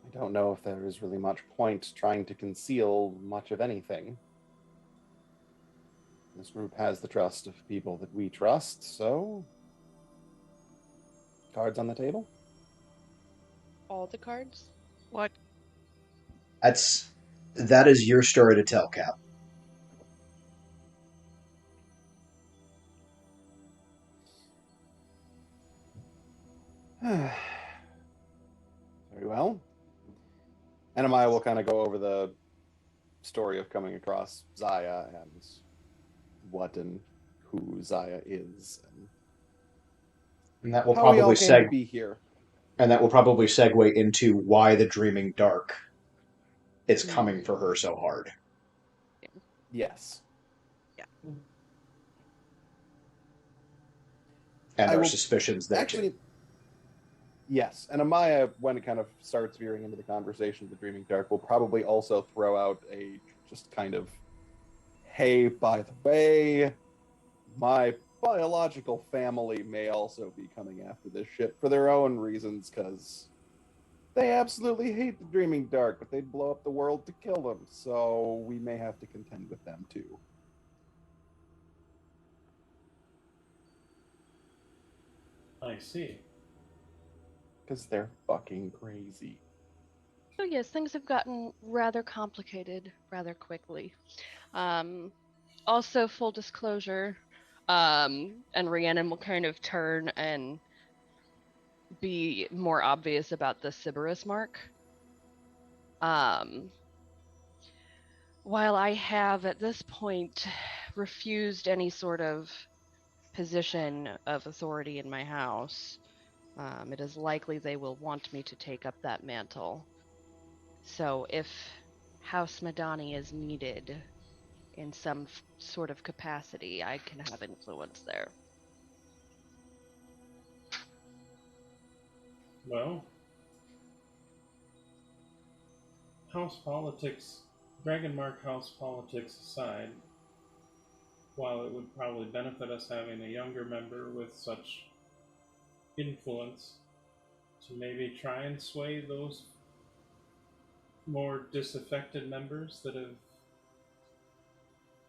I don't know if there is really much point trying to conceal much of anything. This group has the trust of people that we trust, so cards on the table. All the cards? What? That is your story to tell, Cap. Very well. Anamaya will kind of go over the story of coming across Zaya and what and who Zaya is And that will how we all probably came to be here. segue into why the Dreaming Dark is coming for her so hard. Yes. Yeah. And I our will suspicions there actually. too. Yes, and Amaya, when it kind of starts veering into the conversation of the Dreaming Dark, will probably also throw out a just kind of, hey, by the way, my biological family may also be coming after this shit for their own reasons, because they absolutely hate the Dreaming Dark, but they'd blow up the world to kill them, so we may have to contend with them too. I see. Because they're fucking crazy. So yes, things have gotten rather complicated rather quickly. Also, full disclosure, and Rhiannon will kind of turn and be more obvious about the Sybaris mark. While I have at this point refused any sort of position of authority in my house, it is likely they will want me to take up that mantle. So if House Madani is needed in some sort of capacity, I can have influence there. Well, house politics, Dragonmark house politics aside, while it would probably benefit us having a younger member with such influence to maybe try and sway those more disaffected members that have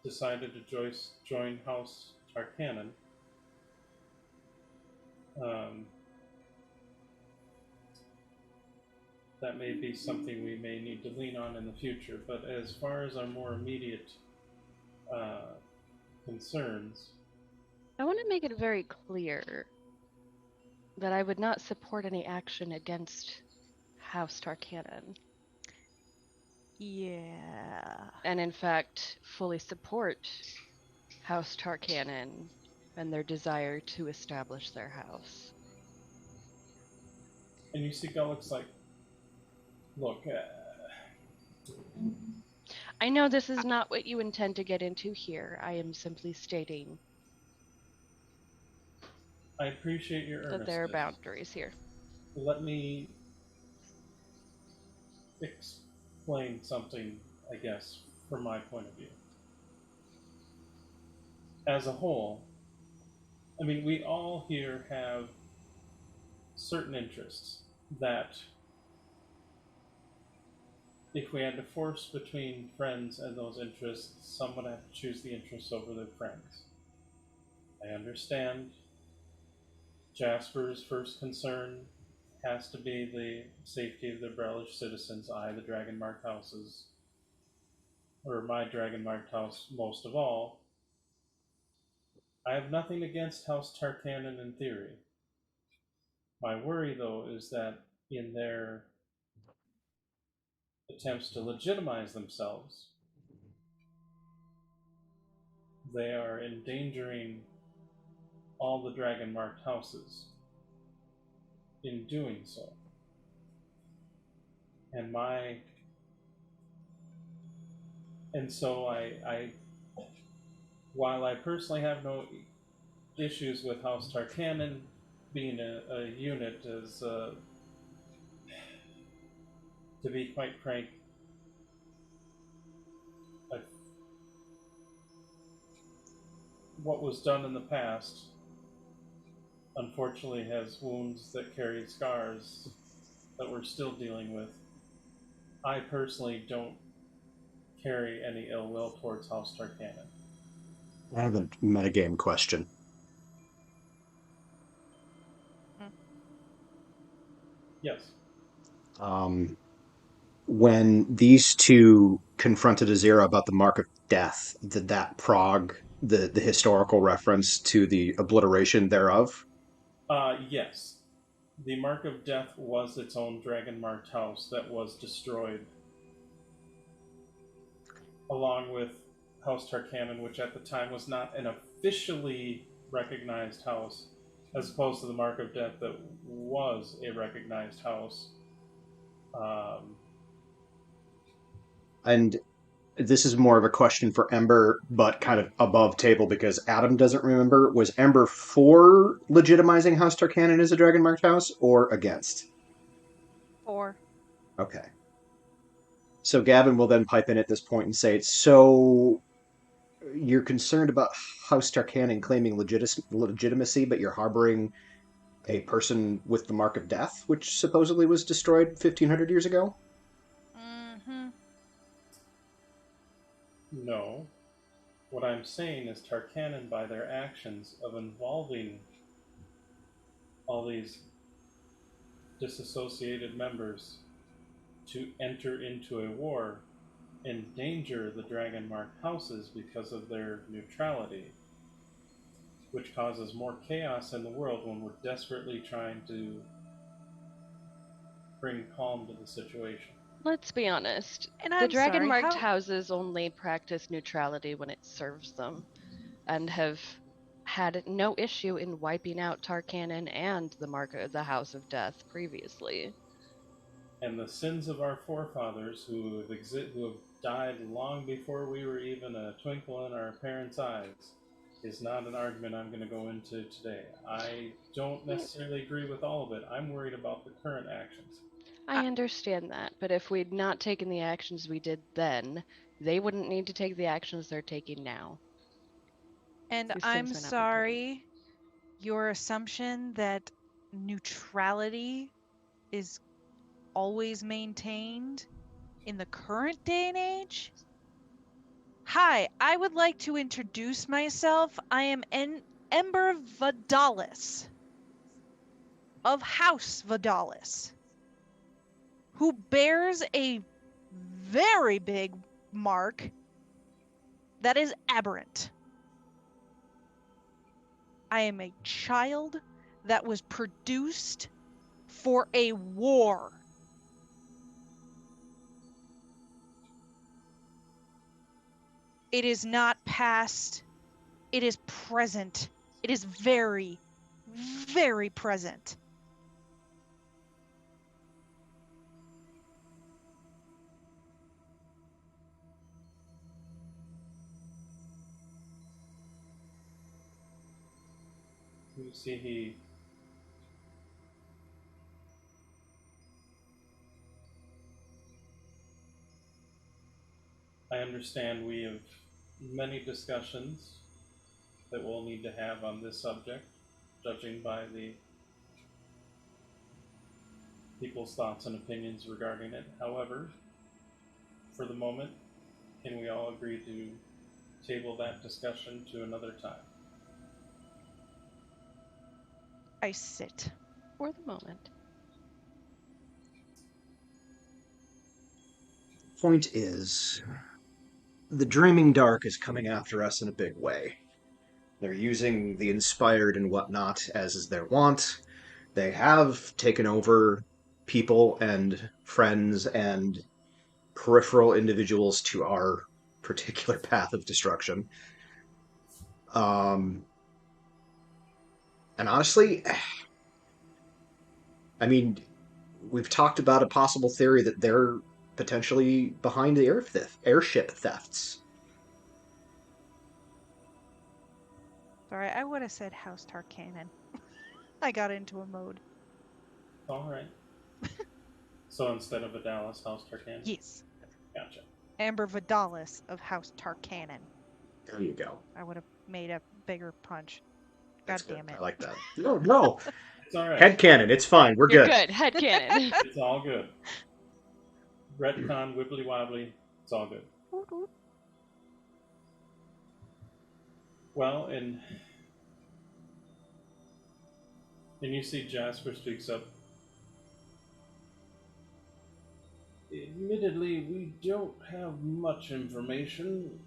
decided to join House Tarkanan. That may be something we may need to lean on in the future. But as far as our more immediate concerns, I want to make it very clear that I would not support any action against House Tarkanan. Yeah. And in fact, fully support House Tarkanan and their desire to establish their house. and you see Gullick's like, look, I know this is not what you intend to get into here. I am simply stating I appreciate your that there are earnestness. boundaries here. Let me explain something, I guess, from my point of view. As a whole, I mean, we all here have certain interests that, if we had to force between friends and those interests, some would have to choose the interests over their friends. I understand Jasper's first concern has to be the safety of the Brelish citizens, the Dragonmark houses, or my Dragonmark house most of all. I have nothing against House Tarkanan in theory. My worry, though, is that in their attempts to legitimize themselves, they are endangering all the dragon marked houses in doing so. And so I while I personally have no issues with House Tarkanan being a unit, as to be quite frank, I, what was done in the past unfortunately has wounds that carry scars that we're still dealing with. I personally don't carry any ill will towards House Tarkanan. I have a metagame question. Yes. When these two confronted Azira about the Mark of Death, did that prog the historical reference to the obliteration thereof? Yes. The Mark of Death was its own dragon marked house that was destroyed, along with House Tarkanan, which at the time was not an officially recognized house, as opposed to the Mark of Death that was a recognized house. And this is more of a question for Ember, but kind of above table because Adam doesn't remember. Was Ember for legitimizing House Tarkanan as a dragon marked house or against? 4. Okay. So Gavin will then pipe in at this point and say, so you're concerned about House Tarkanan claiming legitimacy, but you're harboring a person with the Mark of Death, which supposedly was destroyed 1,500 years ago? Mm-hmm. No. What I'm saying is Tarkanan, by their actions of involving all these disassociated members to enter into a war, endanger the dragon marked houses because of their neutrality, which causes more chaos in the world when we're desperately trying to bring calm to the situation. Let's be honest. And The I'm dragon sorry, marked how houses only practice neutrality when it serves them, and have had no issue in wiping out Tarkanan and the House of Death previously. And the sins of our forefathers who have died long before we were even a twinkle in our parents' eyes is not an argument I'm going to go into today. I don't necessarily agree with all of it. I'm worried about the current actions. I understand that, but if we'd not taken the actions we did then, they wouldn't need to take the actions they're taking now. and These I'm things may not be pretty. sorry, your assumption that neutrality is always maintained in the current day and age? Hi, I would like to introduce myself. I am Ember Vidalis of House Vidalis, who bears a very big mark that is aberrant. I am a child that was produced for a war. It is not past, it is present. It is very, very present. You see, I understand we have many discussions that we'll need to have on this subject, judging by the people's thoughts and opinions regarding it. However, for the moment, can we all agree to table that discussion to another time? I sit. For the moment. Point is, the Dreaming Dark is coming after us in a big way. They're using the inspired and whatnot as is their wont. They have taken over people and friends and peripheral individuals to our particular path of destruction. Um, and honestly, I mean, we've talked about a possible theory that they're potentially behind the airship thefts. Sorry, I would have said House Tarkanan. I got into a mode. All right. So instead of a Dallas House Tarkan? Yes. Gotcha. Amber Vidalis of House Tarkanan. There you go. I would have made a bigger punch. That's God damn good. it. I like that. No. It's all right. Headcanon. It's fine. We're You're good. good. Headcanon. It's all good. Retcon, wibbly wobbly. It's all good. Well, and you see Jasper speaks up. Admittedly, we don't have much information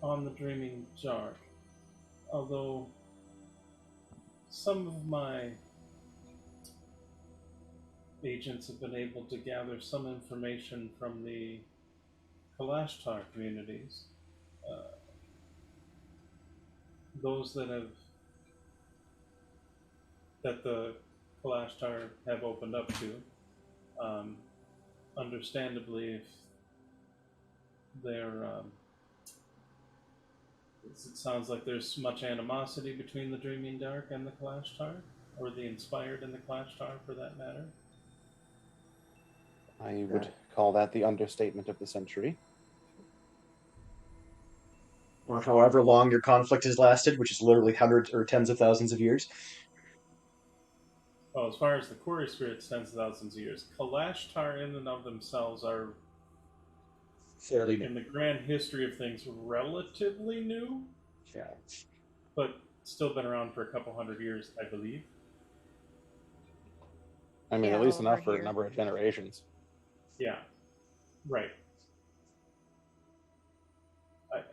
on the Dreaming Dark, although some of my agents have been able to gather some information from the Kalashtar communities. Those that the Kalashtar have opened up to. Understandably, if they're it sounds like there's much animosity between the Dreaming Dark and the Kalashtar, or the Inspired and the Kalashtar, for that matter. I would call that the understatement of the century. Or however long your conflict has lasted, which is literally hundreds or tens of thousands of years. Well, as far as the Quarry Spirits, tens of thousands of years. Kalashtar in and of themselves are, Fairly new. in the grand history of things, relatively new, Yeah. but still been around for a couple hundred years, I believe. I mean, Yeah, at least over enough for a here. number of generations. Yeah, right.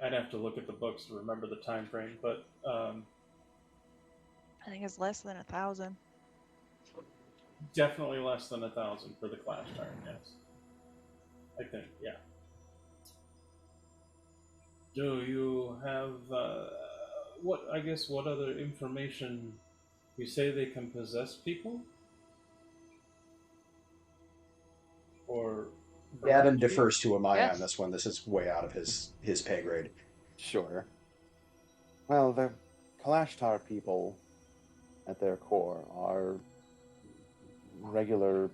I'd have to look at the books to remember the time frame, but I think it's less than 1,000. definitely less than 1,000 for the Kalashtar, yes. I think, yeah. Do you have what other information? You say they can possess people, or Gavin defers to Amaya Yes. on this one. This is way out of his pay grade. Sure. Well, the Kalashtar people, at their core, are regular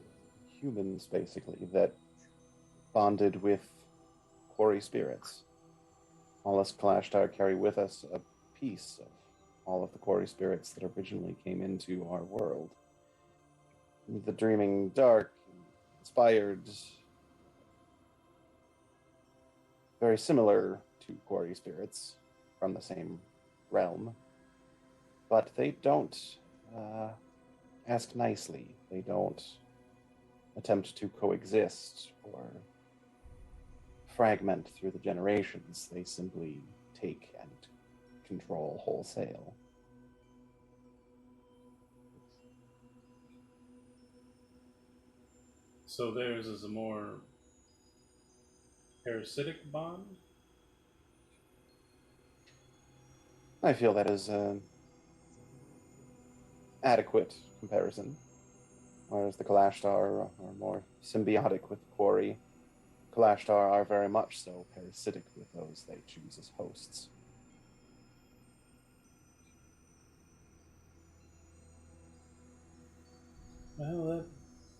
humans, basically, that bonded with quarry spirits. All us Kalashtar carry with us a piece of all of the quarry spirits that originally came into our world. The Dreaming Dark inspired, very similar to quarry spirits from the same realm, but they don't ask nicely. They don't attempt to coexist or fragment through the generations. They simply take and control wholesale. so theirs is a more parasitic bond? I feel that is an adequate comparison. Whereas the Kalashtar are more symbiotic with Quarry, Kalashtar are very much so parasitic with those they choose as hosts. Well, that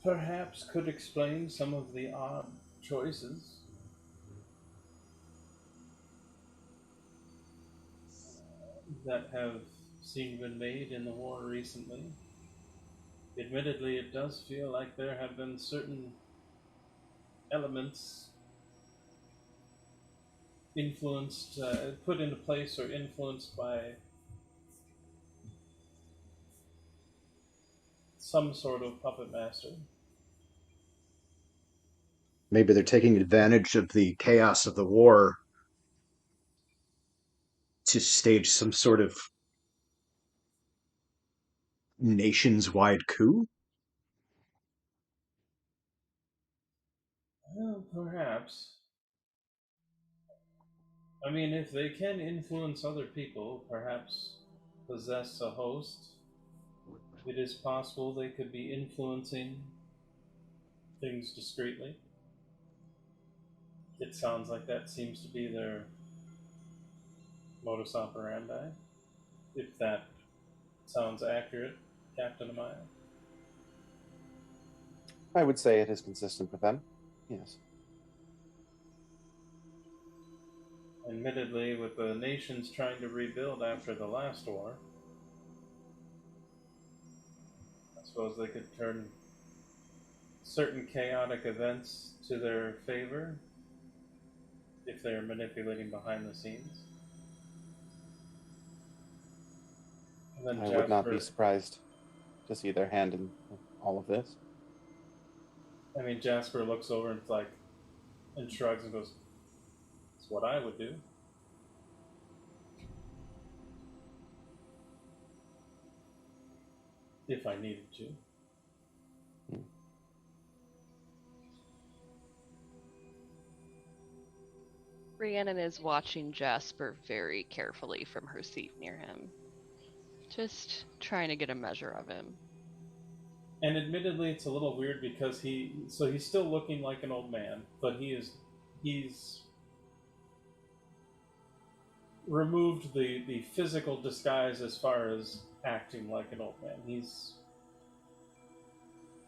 perhaps could explain some of the odd choices that have seemed to been made in the war recently. Admittedly, it does feel like there have been certain elements influenced, put into place or influenced by some sort of puppet master. Maybe they're taking advantage of the chaos of the war to stage some sort of nations-wide coup. Well, perhaps. I mean, if they can influence other people, perhaps possess a host, it is possible they could be influencing things discreetly. It sounds like that seems to be their modus operandi. If that sounds accurate, Captain Amaya. I would say it is consistent with them. Yes. Admittedly, with the nations trying to rebuild after the last war, I suppose they could turn certain chaotic events to their favor if they're manipulating behind the scenes. And then I would not be Jasper, surprised to see their hand in all of this. Jasper looks over and and shrugs and goes, "It's what I would do." If I needed to. Rhiannon is watching Jasper very carefully from her seat near him. Just trying to get a measure of him. And admittedly, it's a little weird because he's still looking like an old man, but he's removed the physical disguise as far as acting like an old man.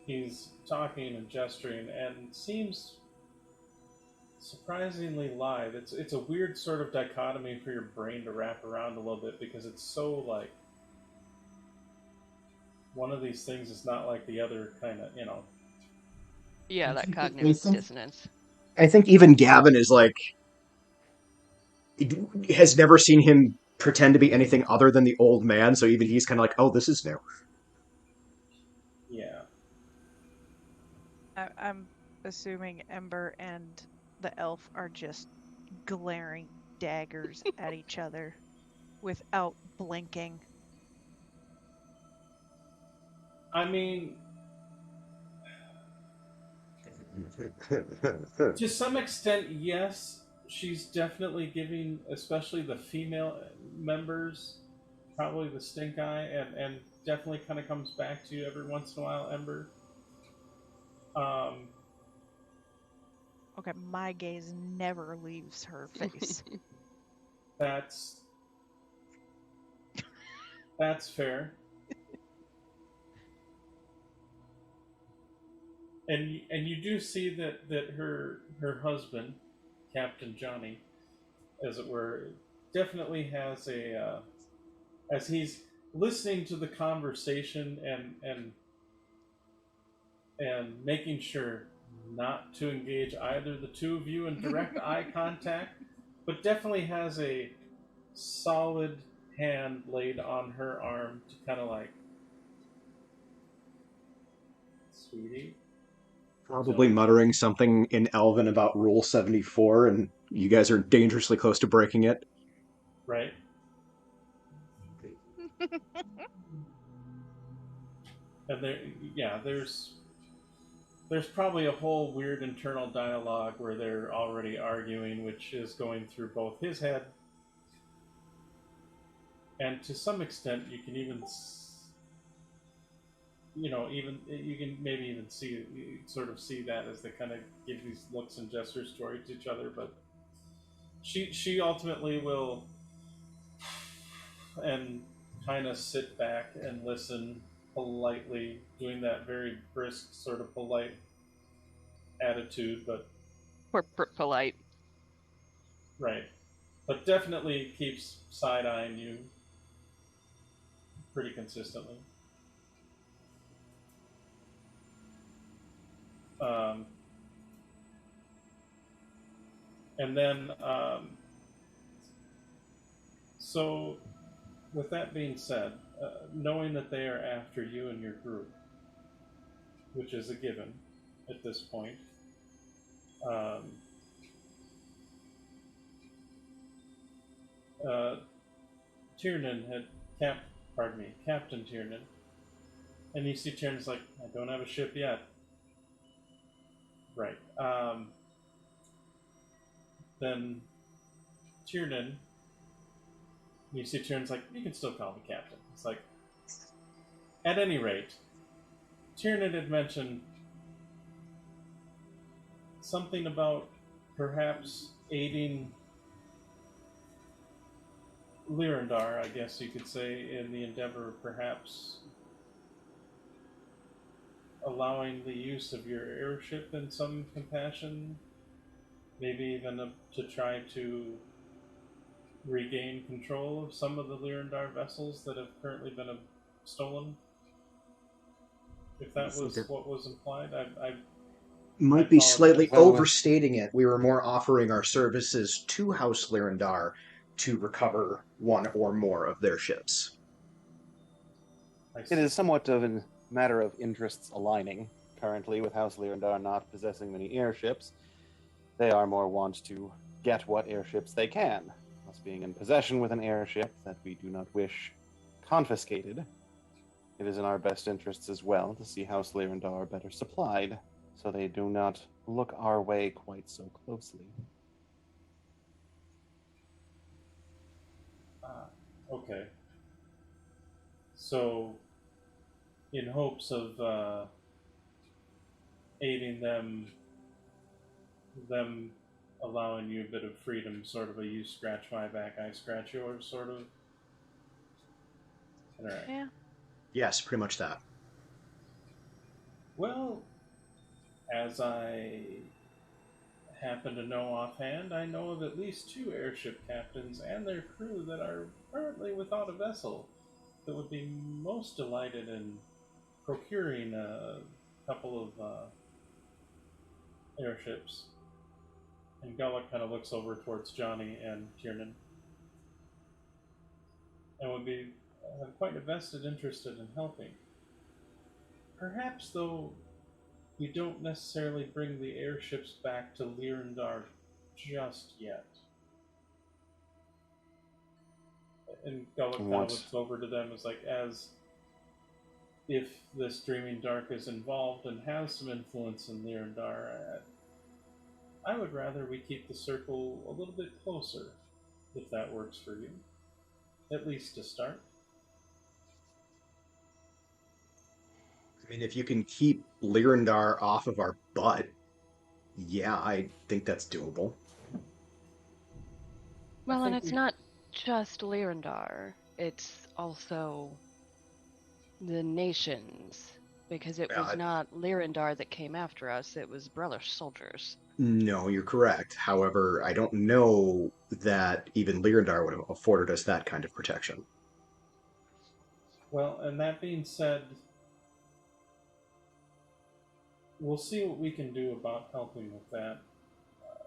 He's talking and gesturing and seems surprisingly live. It's a weird sort of dichotomy for your brain to wrap around a little bit because it's so like one of these things is not like the other kind of, Yeah, I that think, cognitive dissonance. I think even Gavin is like has never seen him pretend to be anything other than the old man, so even he's kind of like, oh, this is new. Yeah. I'm assuming Ember and the elf are just glaring daggers at each other without blinking. I mean, to some extent, yes. She's definitely giving, especially the female members, probably the stink eye, and definitely kind of comes back to you every once in a while, Ember. Um, Okay, my gaze never leaves her face. that's fair. And you do see that her husband, Captain Johnny, as it were, definitely has as he's listening to the conversation and making sure not to engage either the two of you in direct eye contact, but definitely has a solid hand laid on her arm to kind of like, sweetie, Probably don't, muttering something in Elven about Rule 74, and you guys are dangerously close to breaking it. right? And there's probably a whole weird internal dialogue where they're already arguing, which is going through both his head and to some extent you can even even you can maybe even see sort of see that as they kind of give these looks and gestures towards each other, but she ultimately will and kind of sit back and listen politely, doing that very brisk sort of polite attitude, but Corporate polite. right, but definitely keeps side-eyeing you pretty consistently. um, and then so with that being said, knowing that they are after you and your group, which is a given at this point, um, uh, Tiernan had Captain Tiernan, and you see Tiernan's like, I don't have a ship yet. Right. then Tiernan, you see Tiernan's like, you can still call me captain. It's like, at any rate, Tiernan had mentioned something about perhaps aiding Lyrandar, I guess you could say, in the endeavor of perhaps allowing the use of your airship in some compassion, maybe even to try to regain control of some of the Lyrandar vessels that have currently been stolen. If that was what was implied, I might be slightly Well, overstating it. We were more offering our services to House Lyrandar to recover one or more of their ships. it is somewhat of a matter of interests aligning. Currently, with House Lyrandar not possessing many airships, they are more wont to get what airships they can. Us being in possession with an airship that we do not wish confiscated, it is in our best interests as well to see House Lyrandar better supplied, so they do not look our way quite so closely. Okay. So, in hopes of aiding them allowing you a bit of freedom, sort of a you scratch my back, I scratch yours sort of. All right. Yeah. Yes, pretty much that. Well, as I happen to know offhand, I know of at least 2 airship captains and their crew that are currently without a vessel that would be most delighted in procuring a couple of airships. And Gullick kind of looks over towards Johnny and Kiernan and would be quite vested interested in helping. Perhaps, though, we don't necessarily bring the airships back to Lyrandar just yet. And Gullick kind of looks over to them as like, as if this Dreaming Dark is involved and has some influence in Lyrandar, I would rather we keep the circle a little bit closer, if that works for you. At least to start. I mean, if you can keep Lyrandar off of our butt, yeah, I think that's doable. Well, and it's not just Lyrandar. It's also the nations. Because it was not Lyrandar that came after us, it was Brellish soldiers. No, you're correct. However, I don't know that even Lyrandar would have afforded us that kind of protection. Well, and that being said, we'll see what we can do about helping with that.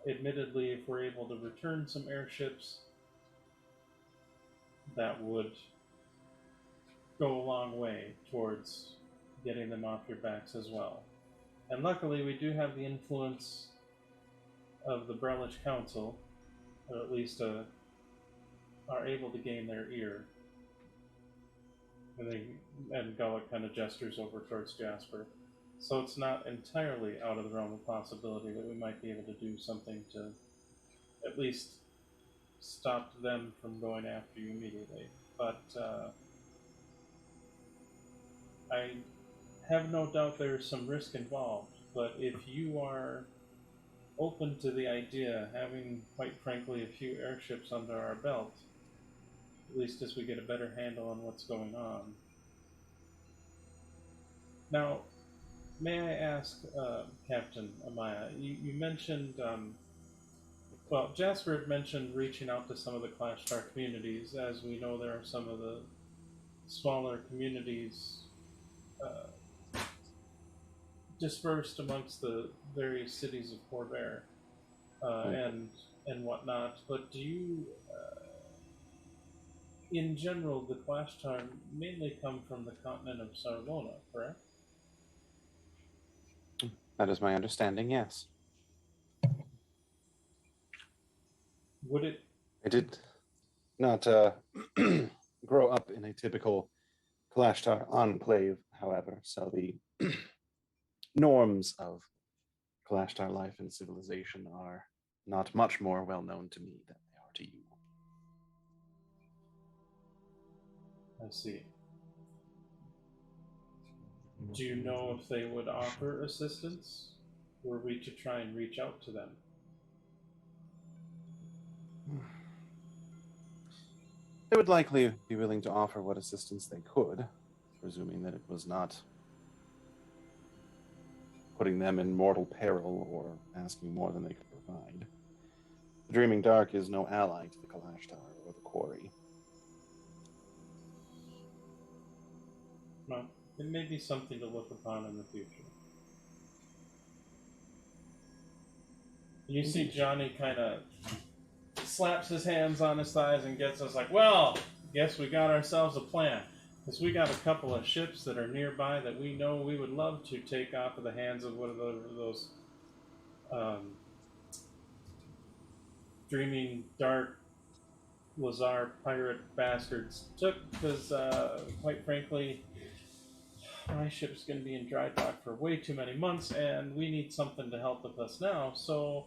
Admittedly, if we're able to return some airships, that would go a long way towards getting them off your backs as well. And luckily, we do have the influence of the Brellish Council, or at least are able to gain their ear. And Gullick kind of gestures over towards Jasper. So it's not entirely out of the realm of possibility that we might be able to do something to at least stop them from going after you immediately. But I have no doubt there's some risk involved. But if you are open to the idea, having, quite frankly, a few airships under our belt, at least as we get a better handle on what's going on. Now, may I ask, Captain Amaya, you mentioned, well, Jasper had mentioned reaching out to some of the Clash Star communities. As we know, there are some of the smaller communities dispersed amongst the various cities of Corvair and whatnot. But do you, in general, the Clash Star mainly come from the continent of Sarvona, correct? That is my understanding, yes. Would it? I did not grow up in a typical Kalashtar enclave, however, so the norms of Kalashtar life and civilization are not much more well known to me than they are to you. I see. Do you know if they would offer assistance? Were we to try and reach out to them? They would likely be willing to offer what assistance they could, presuming that it was not putting them in mortal peril or asking more than they could provide. The Dreaming Dark is no ally to the Kalashtar or the Quarry. Well, it may be something to look upon in the future. You see Johnny kind of slaps his hands on his thighs and gets us like, well, guess we got ourselves a plan. Because we got a couple of ships that are nearby that we know we would love to take off of the hands of one of those Dreaming Dark Lazar pirate bastards took. Because, quite frankly, my ship's going to be in dry dock for way too many months, and we need something to help with us now. So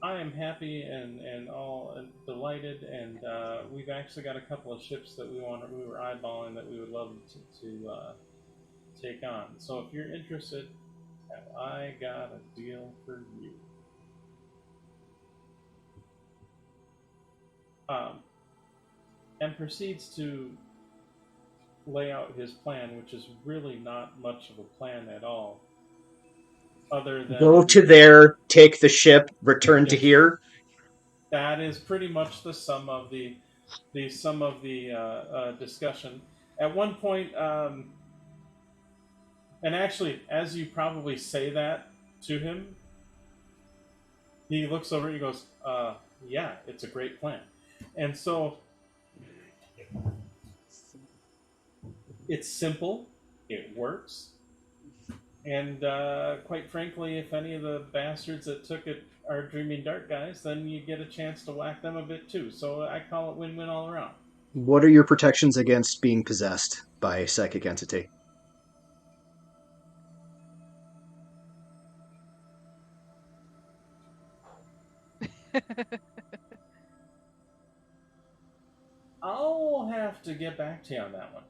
I am happy and all delighted, and we've actually got a couple of ships that we were eyeballing that we would love to take on. So if you're interested, have I got a deal for you? And proceeds to lay out his plan, which is really not much of a plan at all. Other than Go to there, take the ship, return to Yes. here. That is pretty much the sum of the discussion. At one point, and actually, as you probably say that to him, he looks over and he goes, "Yeah, it's a great plan." And so it's simple, it works, and quite frankly, if any of the bastards that took it are Dreaming Dark guys, then you get a chance to whack them a bit too. So I call it win-win all around. What are your protections against being possessed by a psychic entity? I'll have to get back to you on that one.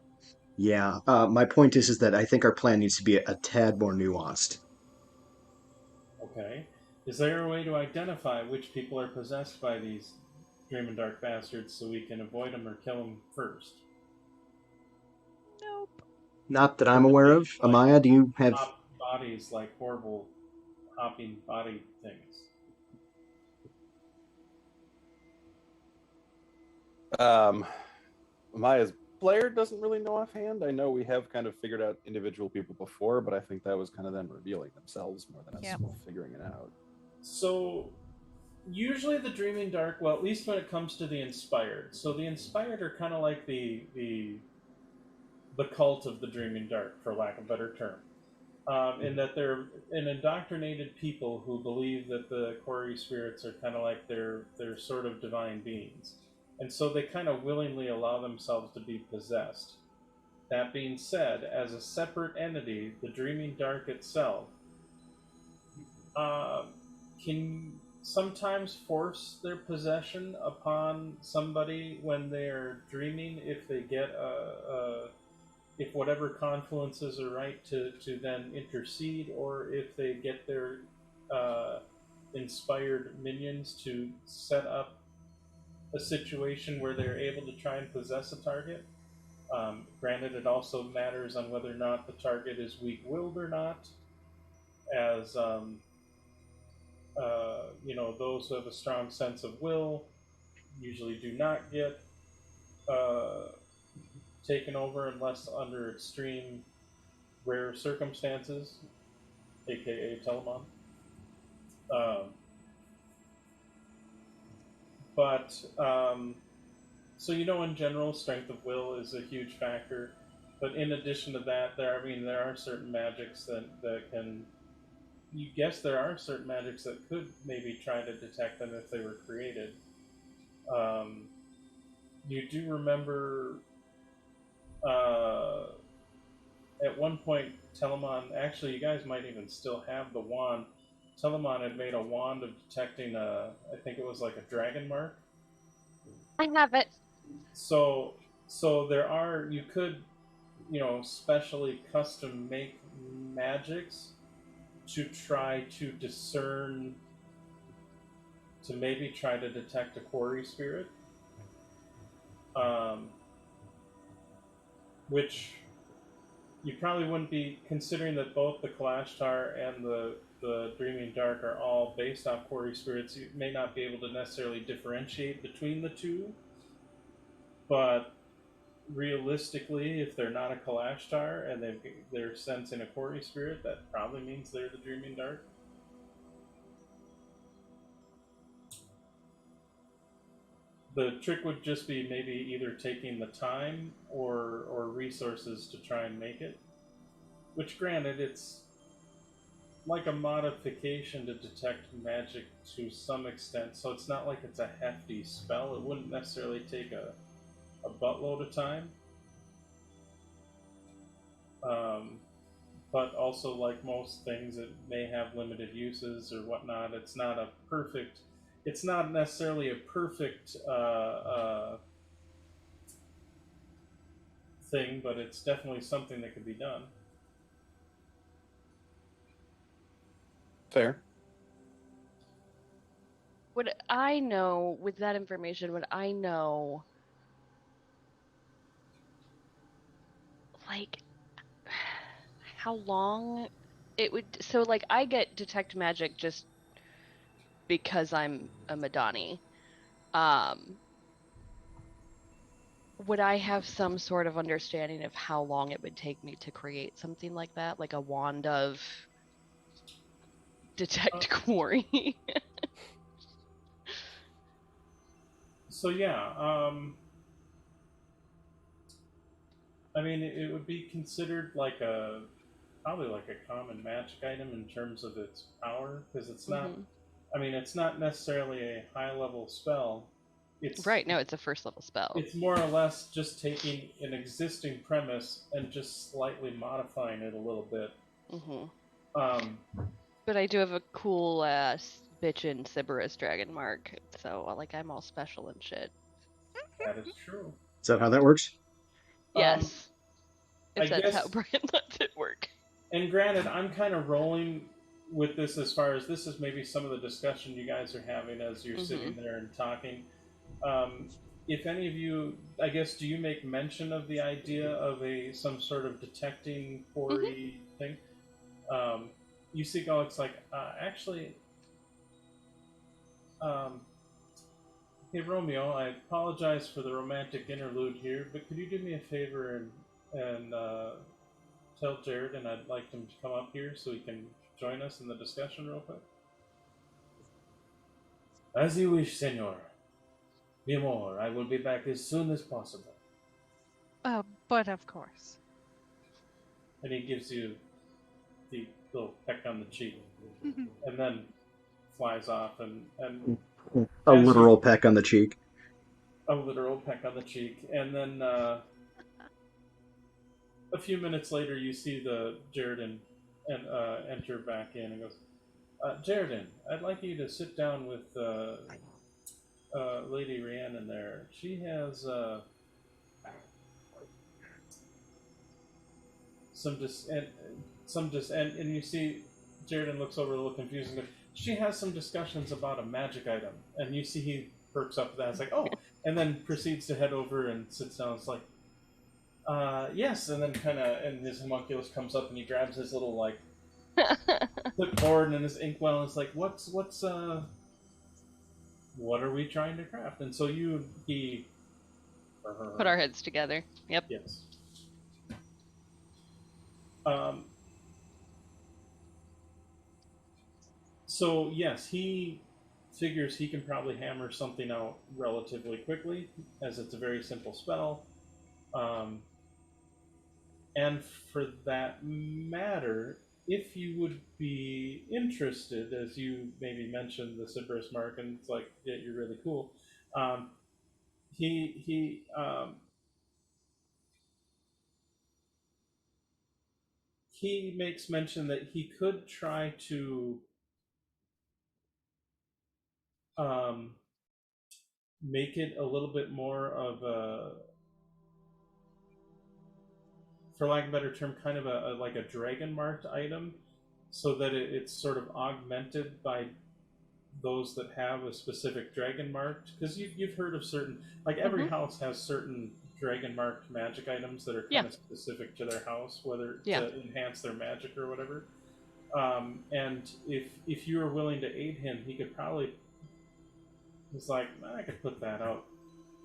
Yeah, my point is that I think our plan needs to be a tad more nuanced. Okay. Is there a way to identify which people are possessed by these Dreaming Dark bastards so we can avoid them or kill them first? Nope. Not that I'm Could aware they of. be, like, Amaya, do you have... hop bodies, like horrible hopping body things? Maya's player doesn't really know offhand. I know we have kind of figured out individual people before, but I think that was kind of them revealing themselves more than us Yep. figuring it out. So, usually the Dreaming Dark, well, at least when it comes to the Inspired. So the Inspired are kind of like the cult of the Dreaming Dark, for lack of a better term. In that they're an indoctrinated people who believe that the Quarry spirits are kind of like they're sort of divine beings. And so they kind of willingly allow themselves to be possessed. That being said, as a separate entity, the Dreaming Dark itself can sometimes force their possession upon somebody when they're dreaming if they get if whatever confluences are right to then intercede, or if they get their inspired minions to set up a situation where they're able to try and possess a target. Granted, it also matters on whether or not the target is weak-willed or not, as those who have a strong sense of will usually do not get taken over unless under extreme rare circumstances, aka Telemon. So in general, strength of will is a huge factor. But in addition to that, there are certain magics that can. You guess there are certain magics that could maybe try to detect them if they were created. You do remember at one point, Telemon, actually, you guys might even still have the wand. Telemon had made a wand of detecting I think it was like a dragon mark. I have it. So there are, you could, specially custom make magics to try to discern, to maybe try to detect a quarry spirit, um, which you probably wouldn't be, considering that both the Kalashtar and the Dreaming Dark are all based off quarry spirits. You may not be able to necessarily differentiate between the two, but realistically, if they're not a Kalashtar and they're sensing a quarry spirit, that probably means they're the Dreaming Dark. The trick would just be maybe either taking the time or resources to try and make it. Which, granted, it's like a modification to detect magic to some extent, so it's not like it's a hefty spell. It wouldn't necessarily take a buttload of time. But also, like most things, it may have limited uses or whatnot. It's not necessarily a perfect thing, but it's definitely something that could be done. Fair. Would I know, with that information, would I know, like, how long it would. So, like, I get detect magic just because I'm a Madani. Um, would I have some sort of understanding of how long it would take me to create something like that, like a wand of detect quarry? So yeah, I mean, it would be considered like probably like a common magic item in terms of its power, because it's not. Mhm. I mean, it's not necessarily a high level spell. It's Right, no, it's a first level spell. it's more or less just taking an existing premise and just slightly modifying it a little bit. Hmm. Um, But I do have a cool ass bitchin' Sybaris dragon mark, so like I'm all special and shit. that is true. Is that how that works? Um, Yes, I if that's how guess, Brian lets it work. and granted, I'm kind of rolling with this as far as this is maybe some of the discussion you guys are having as you're sitting there and talking. Um, if any of you, I guess, do you make mention of the idea of some sort of detecting Hmm. quarry thing? Um, you see, Alex, like, actually, um, hey Romeo, I apologize for the romantic interlude here, but could you do me a favor and tell Jared, and I'd like him to come up here so he can join us in the discussion real quick? As you wish, Senor. Mi amor, I will be back as soon as possible. But of course. And he gives you the little peck on the cheek, and then flies off. And A as you literal peck on the cheek. a literal peck on the cheek, and then a few minutes later, you see the Jaredin and enter back in and goes, Jaredin, I'd like you to sit down with Lady Rhiannon there. She has and you see Jaredin looks over a little confused and goes, she has some discussions about a magic item, and you see he perks up at that. It's like, oh, and then proceeds to head over and sits down. It's like, yes, and then kind of, and his homunculus comes up and he grabs his little like clipboard and his inkwell, and it's like, what are we trying to craft? And so he, Put our heads together. Yep. yes. Um, so yes, he figures he can probably hammer something out relatively quickly, as it's a very simple spell. Um, and for that matter, if you would be interested, as you maybe mentioned the Sybaris mark, and it's like, yeah, you're really cool. Um, he makes mention that he could try to make it a little bit more of a, for lack of a better term, kind of a like a dragon marked item, so that it's sort of augmented by those that have a specific dragon marked. Because you've heard of certain, like every house has certain dragon marked magic items that are kind of specific to their house, whether to enhance their magic or whatever. And if you were willing to aid him, he could probably. He's like, I could put that out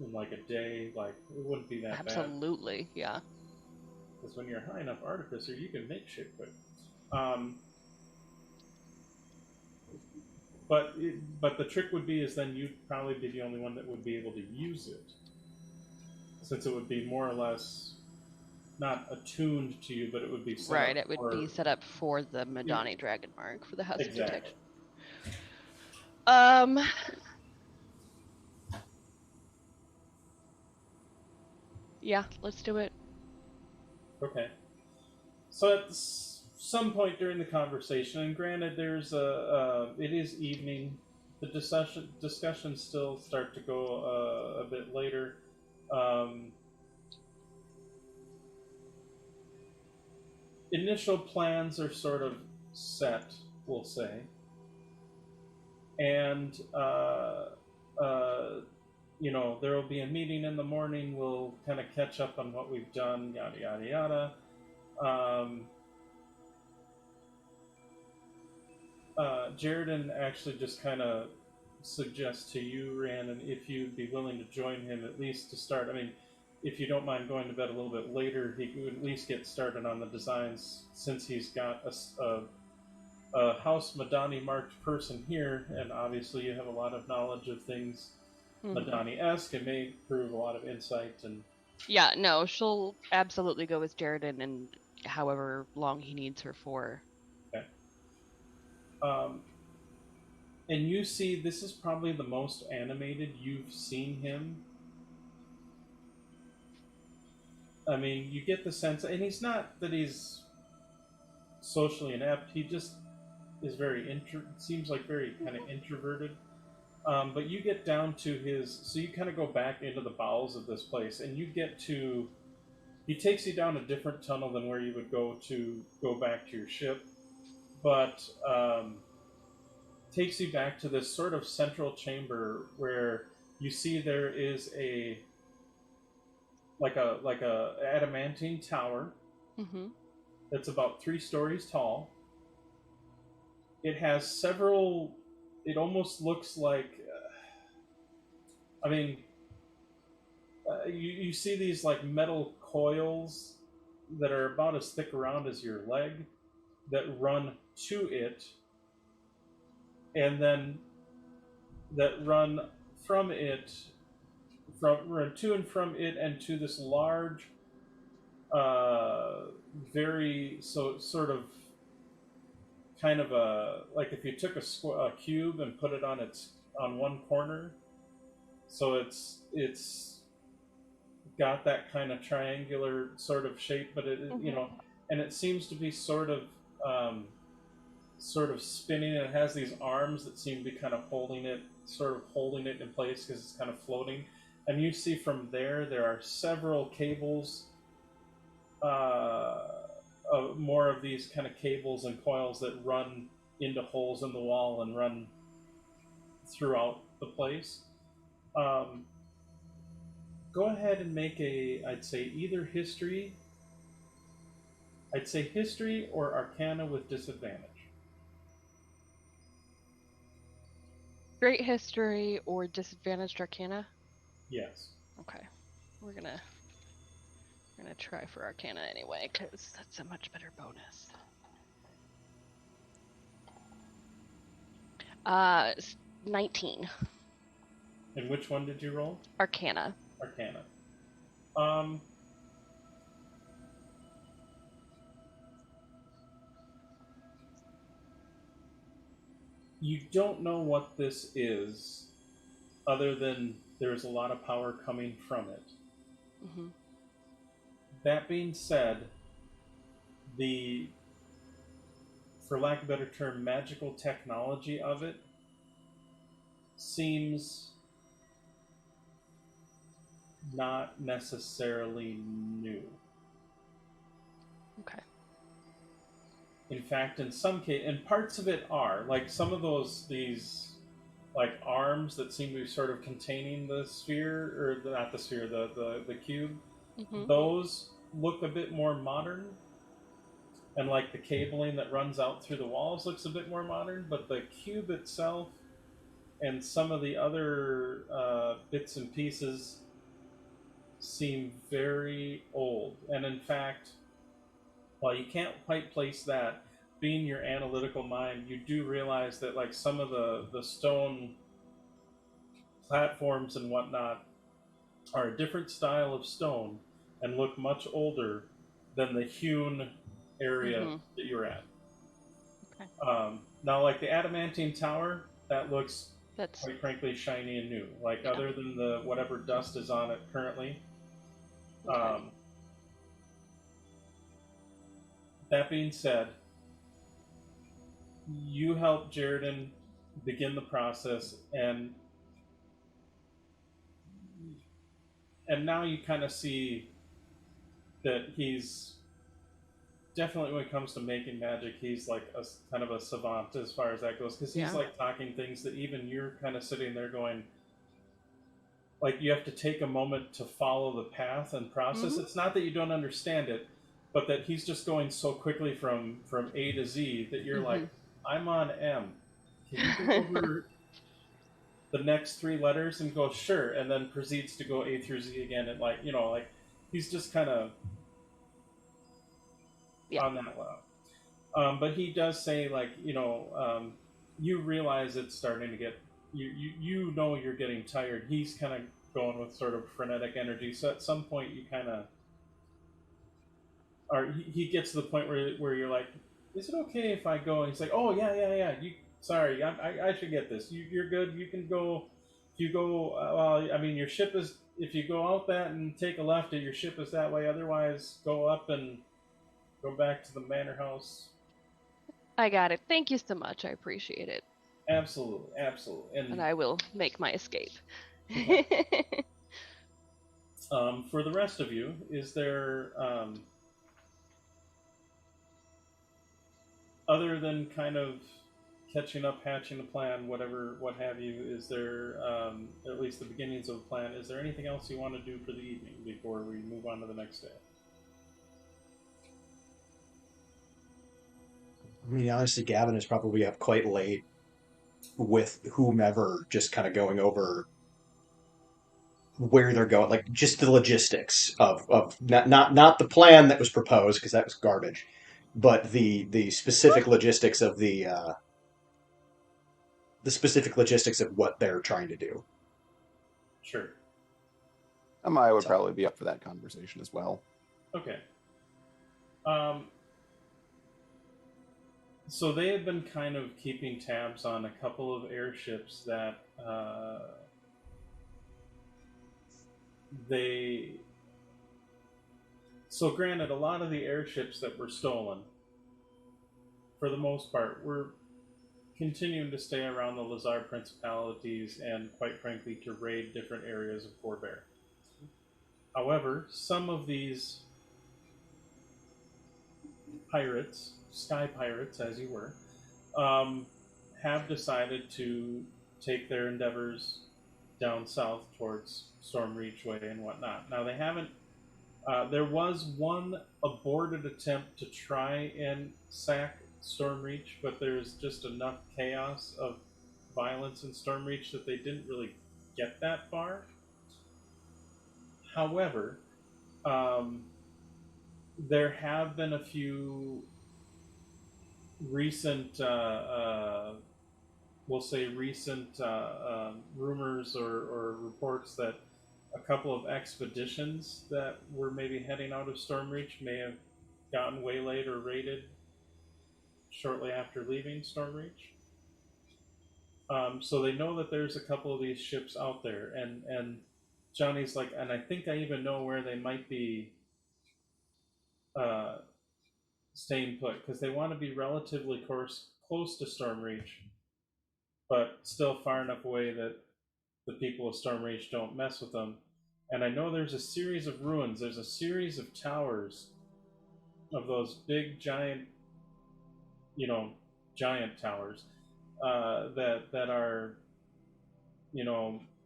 in like a day. Like it wouldn't be that bad. Absolutely, yeah. Because when you're a high enough artificer, you can make shit quick. But the trick would be is then you'd probably be the only one that would be able to use it, since it would be more or less not attuned to you, but it would be set right. up It would be set up for the Madani Dragon Mark for the House of Detection. Yeah, let's do it. Okay. So at some point during the conversation, and granted, there's it is evening. The discussions still start to go a bit later. Initial plans are sort of set, we'll say, and there will be a meeting in the morning. We'll kind of catch up on what we've done, yada yada yada. Jaredon actually just kind of suggests to you, Rhiannon, if you'd be willing to join him at least to start. I mean, if you don't mind going to bed a little bit later, he could at least get started on the designs, since he's got a House Madani marked person here, and obviously you have a lot of knowledge of things Madani-esque, and may prove a lot of insight. And yeah, no, she'll absolutely go with Jaredon and however long he needs her for. Okay. And you see, this is probably the most animated you've seen him. I mean, you get the sense, and he's not that he's socially inept. He just is very seems like very kind of introverted. But you get down to so you kind of go back into the bowels of this place, and you get to. He takes you down a different tunnel than where you would go back to your ship, but takes you back to this sort of central chamber where you see there is a adamantine tower that's about 3 stories tall. It has several. It almost looks like. You see these like metal coils that are about as thick around as your leg that run to it, and then that run from it, run to and from it, and to this large, very sort of kind of like if you took a cube and put it on one corner, so it's got that kind of triangular sort of shape, but it and it seems to be sort of spinning, and it has these arms that seem to be kind of holding it in place because it's kind of floating. And you see from there are several cables, more of these kind of cables and coils that run into holes in the wall and run throughout the place. Go ahead and make I'd say either history. I'd say history or Arcana with disadvantage. Great history or disadvantaged Arcana? Yes. Okay. We're gonna try for Arcana anyway, because that's a much better bonus. 19. And which one did you roll? Arcana. Arcana. You don't know what this is, other than there's a lot of power coming from it. Mm-hmm. That being said, for lack of a better term, magical technology of it seems not necessarily new. Okay. In fact, in some case, and parts of it are like some of these like arms that seem to be sort of containing the sphere, or not the sphere, the cube. Mm-hmm. Those look a bit more modern, and like the cabling that runs out through the walls looks a bit more modern. But the cube itself and some of the other bits and pieces seem very old. And in fact, while you can't quite place that, being your analytical mind, you do realize that like some of the stone platforms and whatnot are a different style of stone and look much older than the hewn area Mm-hmm. that you're at. Okay. Now, like the adamantine tower, that looks That's quite frankly shiny and new. Like Yeah. other than the whatever dust is on it currently. okay. That being said, you helped Jaredon begin the process, and now you kind of see that he's definitely, when it comes to making magic, he's like a kind of a savant as far as that goes, because he's Yeah. like talking things that even you're kind of sitting there going, like, you have to take a moment to follow the path and process. Mhm. It's not that you don't understand it, but that he's just going so quickly from A to Z that you're like, I'm on M. Can you go over the next three letters? And go, sure, and then proceeds to go A through Z again, and like, like he's just kind of Yeah. on that level. But he does say, like, you realize it's starting to get, you know you're getting tired. He's kind of going with sort of frenetic energy. So at some point you kind of, or he gets to the point where you're like, is it okay if I go? And he's like, oh yeah. Sorry, I should get this. You're good. You can go. If you go, well, I mean, your ship is. If you go out that and take a left, your ship is that way. Otherwise, go up and go back to the manor house. I got it. Thank you so much. I appreciate it. Absolutely. And I will make my escape. For the rest of you, is there, other than kind of catching up, hatching a plan, whatever, what have you, is there, at least the beginnings of a plan, is there anything else you want to do for the evening before we move on to the next day? I mean, honestly, Gavin is probably up quite late with whomever, just kind of going over where they're going, like just the logistics of not the plan that was proposed, because that was garbage, but the specific logistics of the specific logistics of what they're trying to do. Sure. I would So- probably be up for that conversation as well. Okay. So they had been kind of keeping tabs on a couple of airships that So granted, a lot of the airships that were stolen, for the most part, were continuing to stay around the Lazar principalities and, quite frankly, to raid different areas of Forbear. However, some of these pirates, sky pirates as you were, have decided to take their endeavors down south towards Stormreach Way and whatnot. Now, they haven't. There was one aborted attempt to try and sack Stormreach, but there's just enough chaos of violence in Stormreach that they didn't really get that far. However, there have been a few recent, we'll say recent rumors or reports that a couple of expeditions that were maybe heading out of Stormreach may have gotten waylaid or raided shortly after leaving Stormreach. So they know that there's a couple of these ships out there, and Johnny's like, and I think I even know where they might be staying put, because they want to be relatively close to Stormreach, but still far enough away that the people of Stormreach don't mess with them. And I know there's a series of ruins. There's a series of towers of those big giant, giant towers that are,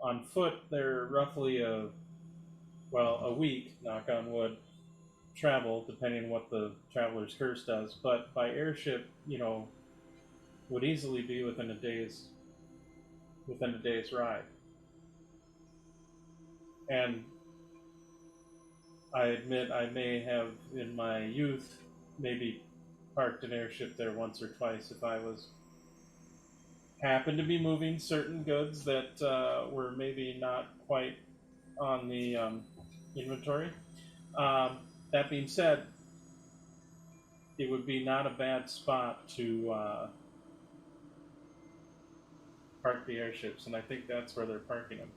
on foot. They're roughly a week, knock on wood, travel, depending on what the traveler's curse does. But by airship, would easily be within a day's ride. And I admit I may have, in my youth, maybe parked an airship there once or twice if I happened to be moving certain goods that were maybe not quite on the inventory. That being said, it would be not a bad spot to park the airships, and I think that's where they're parking them.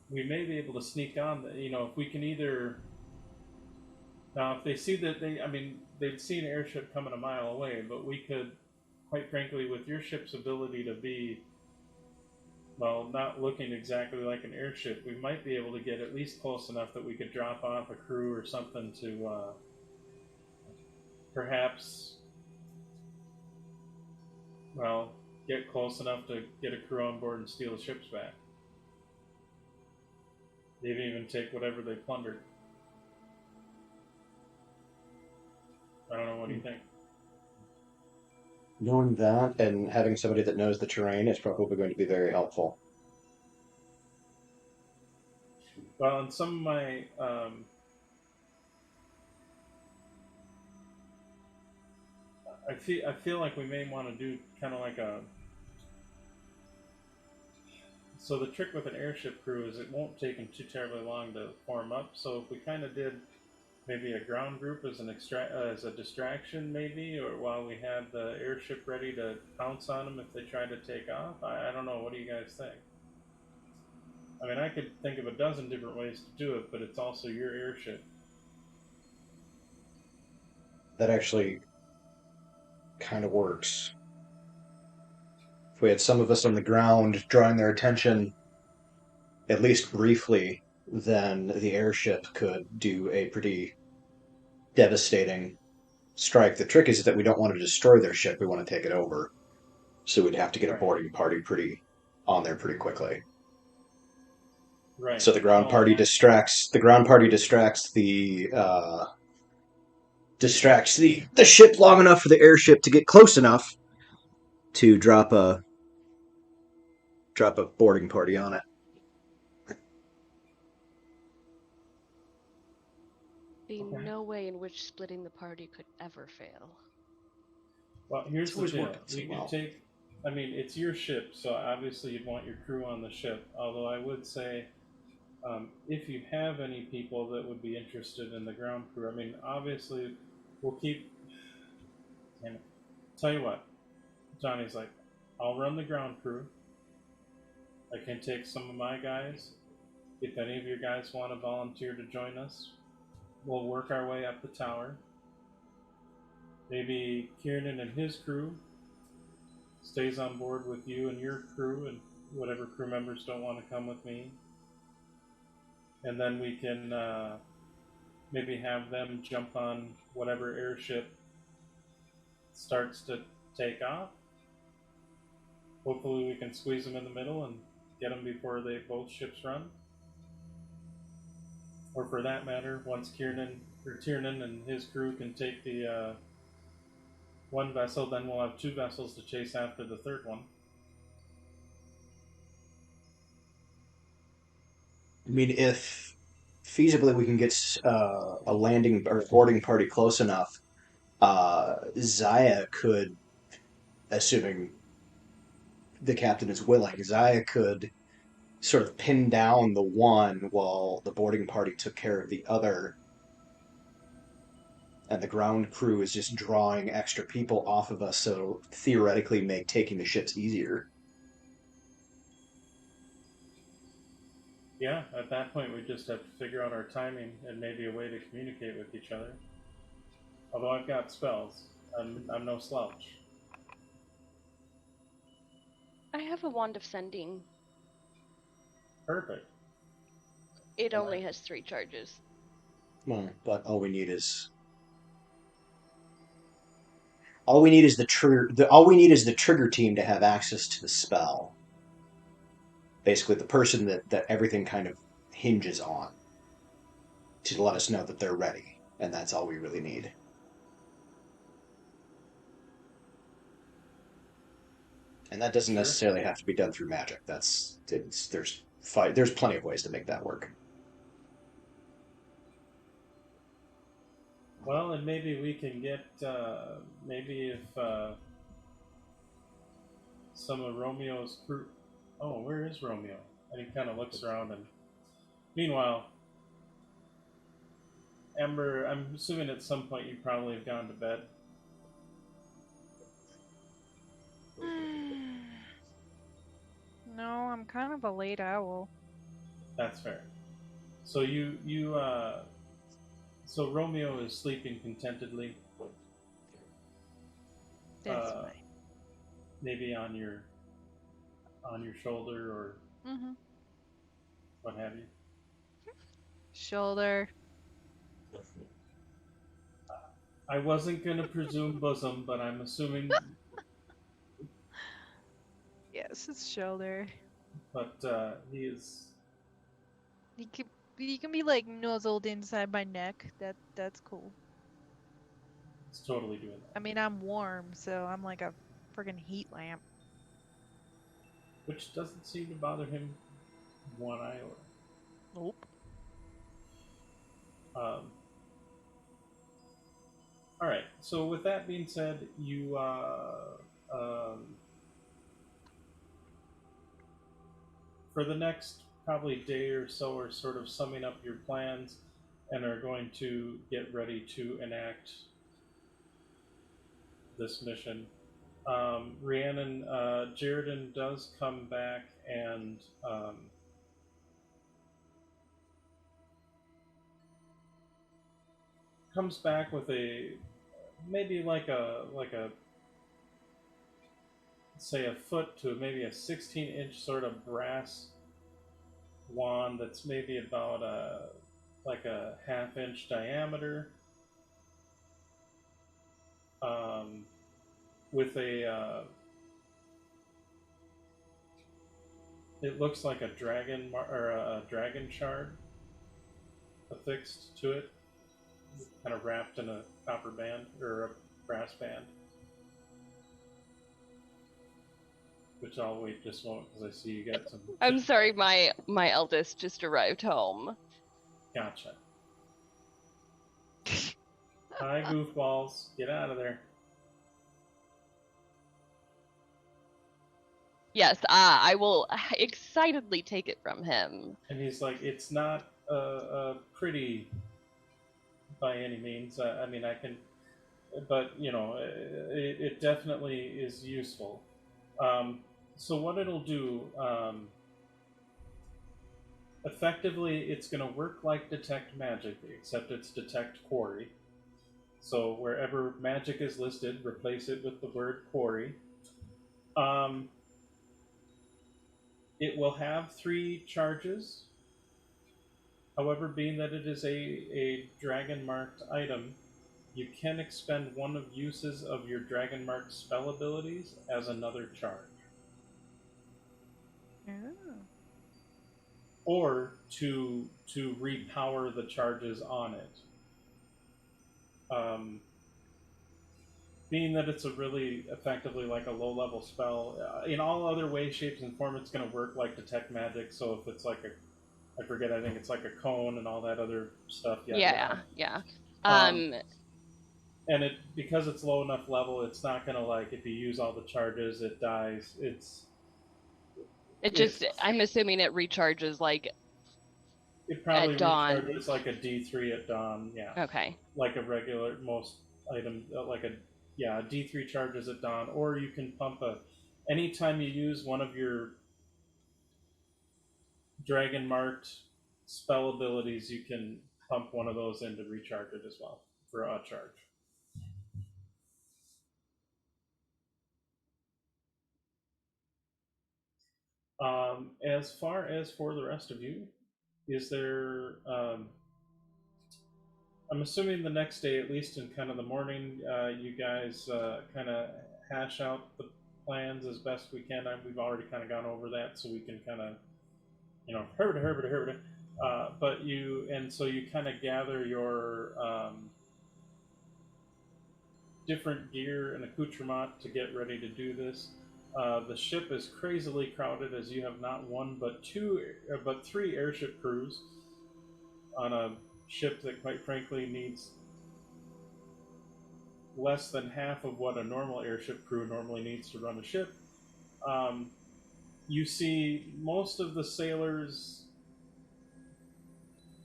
We may be able to sneak on, if we can either. Now, if they see that they'd see an airship coming a mile away, but we could, quite frankly, with your ship's ability to be, not looking exactly like an airship, we might be able to get at least close enough that we could drop off a crew or something to perhaps, get close enough to get a crew on board and steal the ships back. Maybe even take whatever they plundered. I don't know, what do you think? Knowing that and having somebody that knows the terrain is probably going to be very helpful. Well, and some of my I feel like we may want to do kind of like so the trick with an airship crew is it won't take them too terribly long to form up. So if we kind of did maybe a ground group as as a distraction, maybe, or while we had the airship ready to pounce on them if they tried to take off. I don't know. What do you guys think? I mean, I could think of a dozen different ways to do it, but it's also your airship. That actually kind of works. If we had some of us on the ground drawing their attention, at least briefly, then the airship could do a pretty devastating strike. The trick is that we don't want to destroy their ship, we want to take it over. So we'd have to get a Right. boarding party on there pretty quickly. Right. So the ground party distracts the ship long enough for the airship to get close enough to drop a boarding party on it. Be Okay. no way in which splitting the party could ever fail. Well, here's It's the always deal. worked out so We well. could take. I mean, it's your ship, so obviously you'd want your crew on the ship. Although I would say, if you have any people that would be interested in the ground crew, I mean, obviously we'll keep. Damn it. Tell you what, Johnny's like, I'll run the ground crew. I can take some of my guys. If any of your guys want to volunteer to join us, we'll work our way up the tower. Maybe Kieran and his crew stays on board with you and your crew, and whatever crew members don't want to come with me. And then we can maybe have them jump on whatever airship starts to take off. Hopefully we can squeeze them in the middle and get them before both ships run. Or for that matter, once Tiernan and his crew can take the one vessel, then we'll have two vessels to chase after the third one. I mean, if feasibly we can get a landing or boarding party close enough, Zaya could, assuming the captain is willing, Zaya could sort of pin down the one while the boarding party took care of the other, and the ground crew is just drawing extra people off of us, so theoretically make taking the ships easier. Yeah, at that point we just have to figure out our timing and maybe a way to communicate with each other. Although I've got spells, I'm no slouch. have a wand of sending. Perfect. It only has 3 charges. Well, but all we need is the trigger. All we need is the trigger team to have access to the spell. Basically, the person that everything kind of hinges on to let us know that they're ready, and that's all we really need. And that doesn't Sure. necessarily have to be done through magic. There's plenty of ways to make that work. Well, and maybe we can get maybe if some of Romeo's crew. Oh, where is Romeo? And he kind of looks around, and meanwhile, Ember, I'm assuming at some point you probably have gone to bed. No, I'm kind of a late owl. That's fair. So so Romeo is sleeping contentedly. That's fine. Maybe on your shoulder or what have you. Shoulder. I wasn't gonna presume bosom, but I'm assuming. Yes, it's shoulder. But he is. You can be like nuzzled inside my neck. That's cool. It's totally doing that. I mean, I'm warm, so I'm like a friggin' heat lamp. Which doesn't seem to bother him one iota. Nope. All right. So with that being said, you for the next probably day or so are sort of summing up your plans and are going to get ready to enact this mission. Rhiannon, Jaredon does come back and comes back with maybe like a say a foot to maybe a 16-inch sort of brass wand that's maybe about like a half-inch diameter, with it looks like a dragon or a dragon shard affixed to it, kind of wrapped in a copper band or a brass band. Which I'll wait just a moment because I see you got some. I'm sorry, my eldest just arrived home. Gotcha. Hi, goofballs. Get out of there. Yes, I will excitedly take it from him. And he's like, it's not pretty by any means. I mean, I can, but you know, it definitely is useful. So what it'll do, effectively, it's going to work like Detect Magic, except it's Detect Quarry. So wherever magic is listed, replace it with the word quarry. It will have 3 charges. However, being that it is a dragon-marked item, you can expend one of uses of your dragon-marked spell abilities as another charge. Oh. Or to repower the charges on it. Being that it's a really effectively like a low-level spell, in all other ways, shapes, and forms, it's going to work like Detect Magic. So if it's like I think it's like a cone and all that other stuff. Yeah. And because it's low enough level, it's not going to like if you use all the charges, it dies. I'm assuming it recharges like it probably at dawn. recharges like a D3 at dawn. Yeah. Okay. Like a regular most item, like a D3 charges at dawn, or you can pump anytime you use one of your dragon marked spell abilities, you can pump one of those in to recharge it as well for a charge. As far as for the rest of you, is there? I'm assuming the next day, at least in kind of the morning, you guys kind of hash out the plans as best we can. We've already kind of gone over that, so we can kind of, Herbert. But so you kind of gather your different gear and accoutrement to get ready to do this. The ship is crazily crowded, as you have not one but three airship crews on a ship that, quite frankly, needs less than half of what a normal airship crew normally needs to run a ship. You see most of the sailors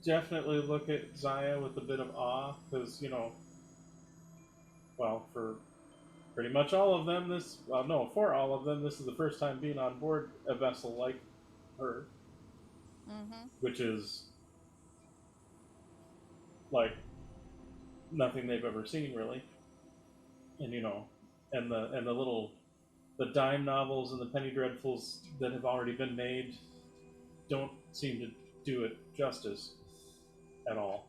definitely look at Zaya with a bit of awe, because, for pretty much all of them, for all of them, this is the first time being on board a vessel like her, which is like nothing they've ever seen, really. And the dime novels and the penny dreadfuls that have already been made don't seem to do it justice at all.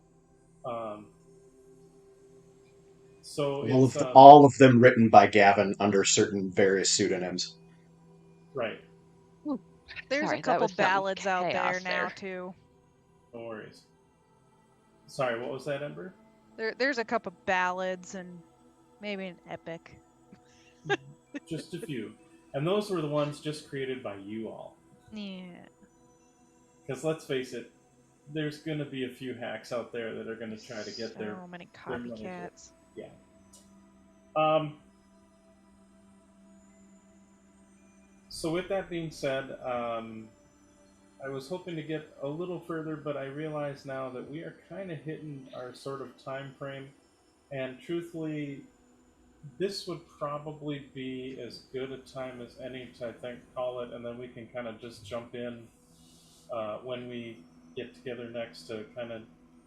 So all of them written by Gavin under certain various pseudonyms. Right. There's a couple ballads out there now too. No worries. Sorry, what was that, Ember? There's a couple ballads and maybe an epic. Just a few. And those were the ones just created by you all. Yeah. Because let's face it, there's going to be a few hacks out there that are going to try to get so many copycats. Yeah. So with that being said, I was hoping to get a little further, but I realize now that we are kind of hitting our sort of time frame, and truthfully, this would probably be as good a time as any to, I think, call it, and then we can kind of just jump in when we get together next to kind of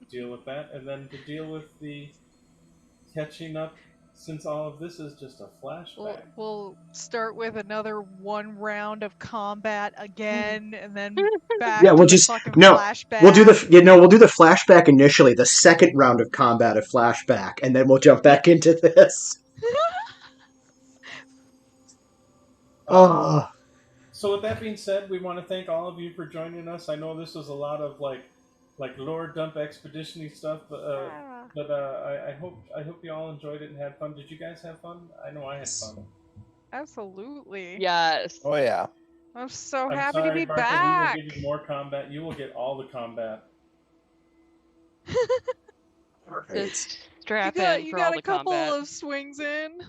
deal with that, and then to deal with the catching up, since all of this is just a flashback. We'll start with another one round of combat again, and then back we'll to just the fucking no. flashback. We'll do the flashback initially, the second round of combat of flashback, and then we'll jump back into this. So with that being said, we want to thank all of you for joining us. I know this was a lot of like lore dump expedition-y stuff, but I hope you all enjoyed it and had fun. Did you guys have fun? I know I had fun. Absolutely. Yes. Oh yeah. I'm so I'm happy sorry, to be Barker, back. We will give you more combat. You will get all the combat. Just strap in you for got all a the couple combat. of swings in.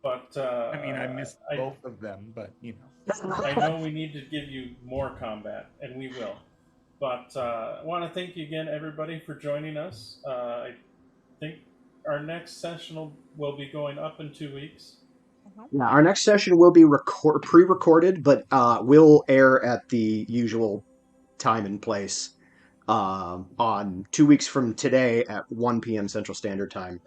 But I mean, I missed both of them, but I know we need to give you more combat, and we will. But I want to thank you again, everybody, for joining us. I think our next session will be going up in 2 weeks. Yeah, our next session will be pre-recorded, but will air at the usual time and place on 2 weeks from today at 1 p.m. Central Standard Time.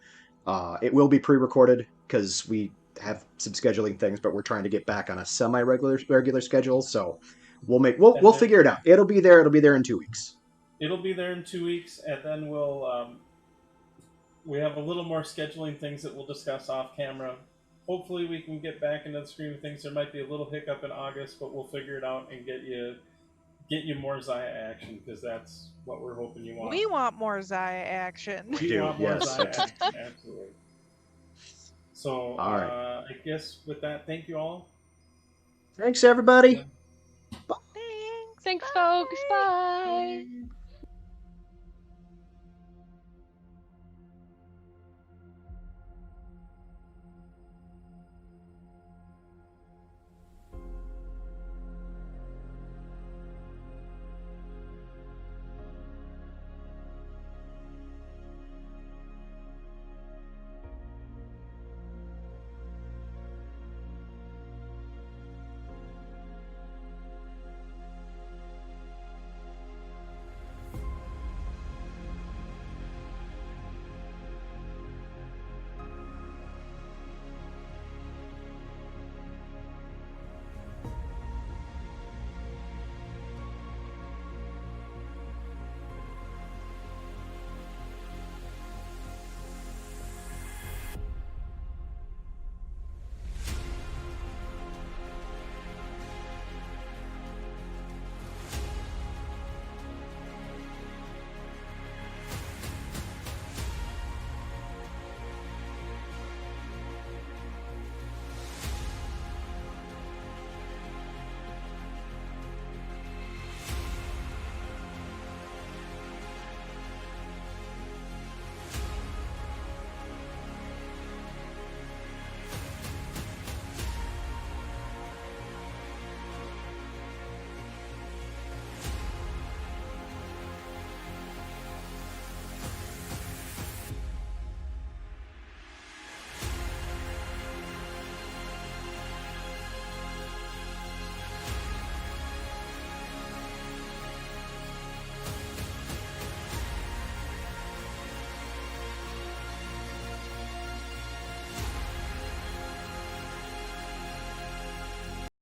It will be pre-recorded because we have some scheduling things, but we're trying to get back on a semi-regular schedule. So we'll figure it out. It'll be there in 2 weeks. It'll be there in 2 weeks, and then we have a little more scheduling things that we'll discuss off camera. Hopefully we can get back into the stream of things. There might be a little hiccup in August, but we'll figure it out and get you more Zaya action, because that's what we're hoping you want. We want more Zaya action. We want more Zaya action, absolutely. So, all right. I guess with that, thank you all. Thanks, everybody. Thanks. Thanks, folks. Bye.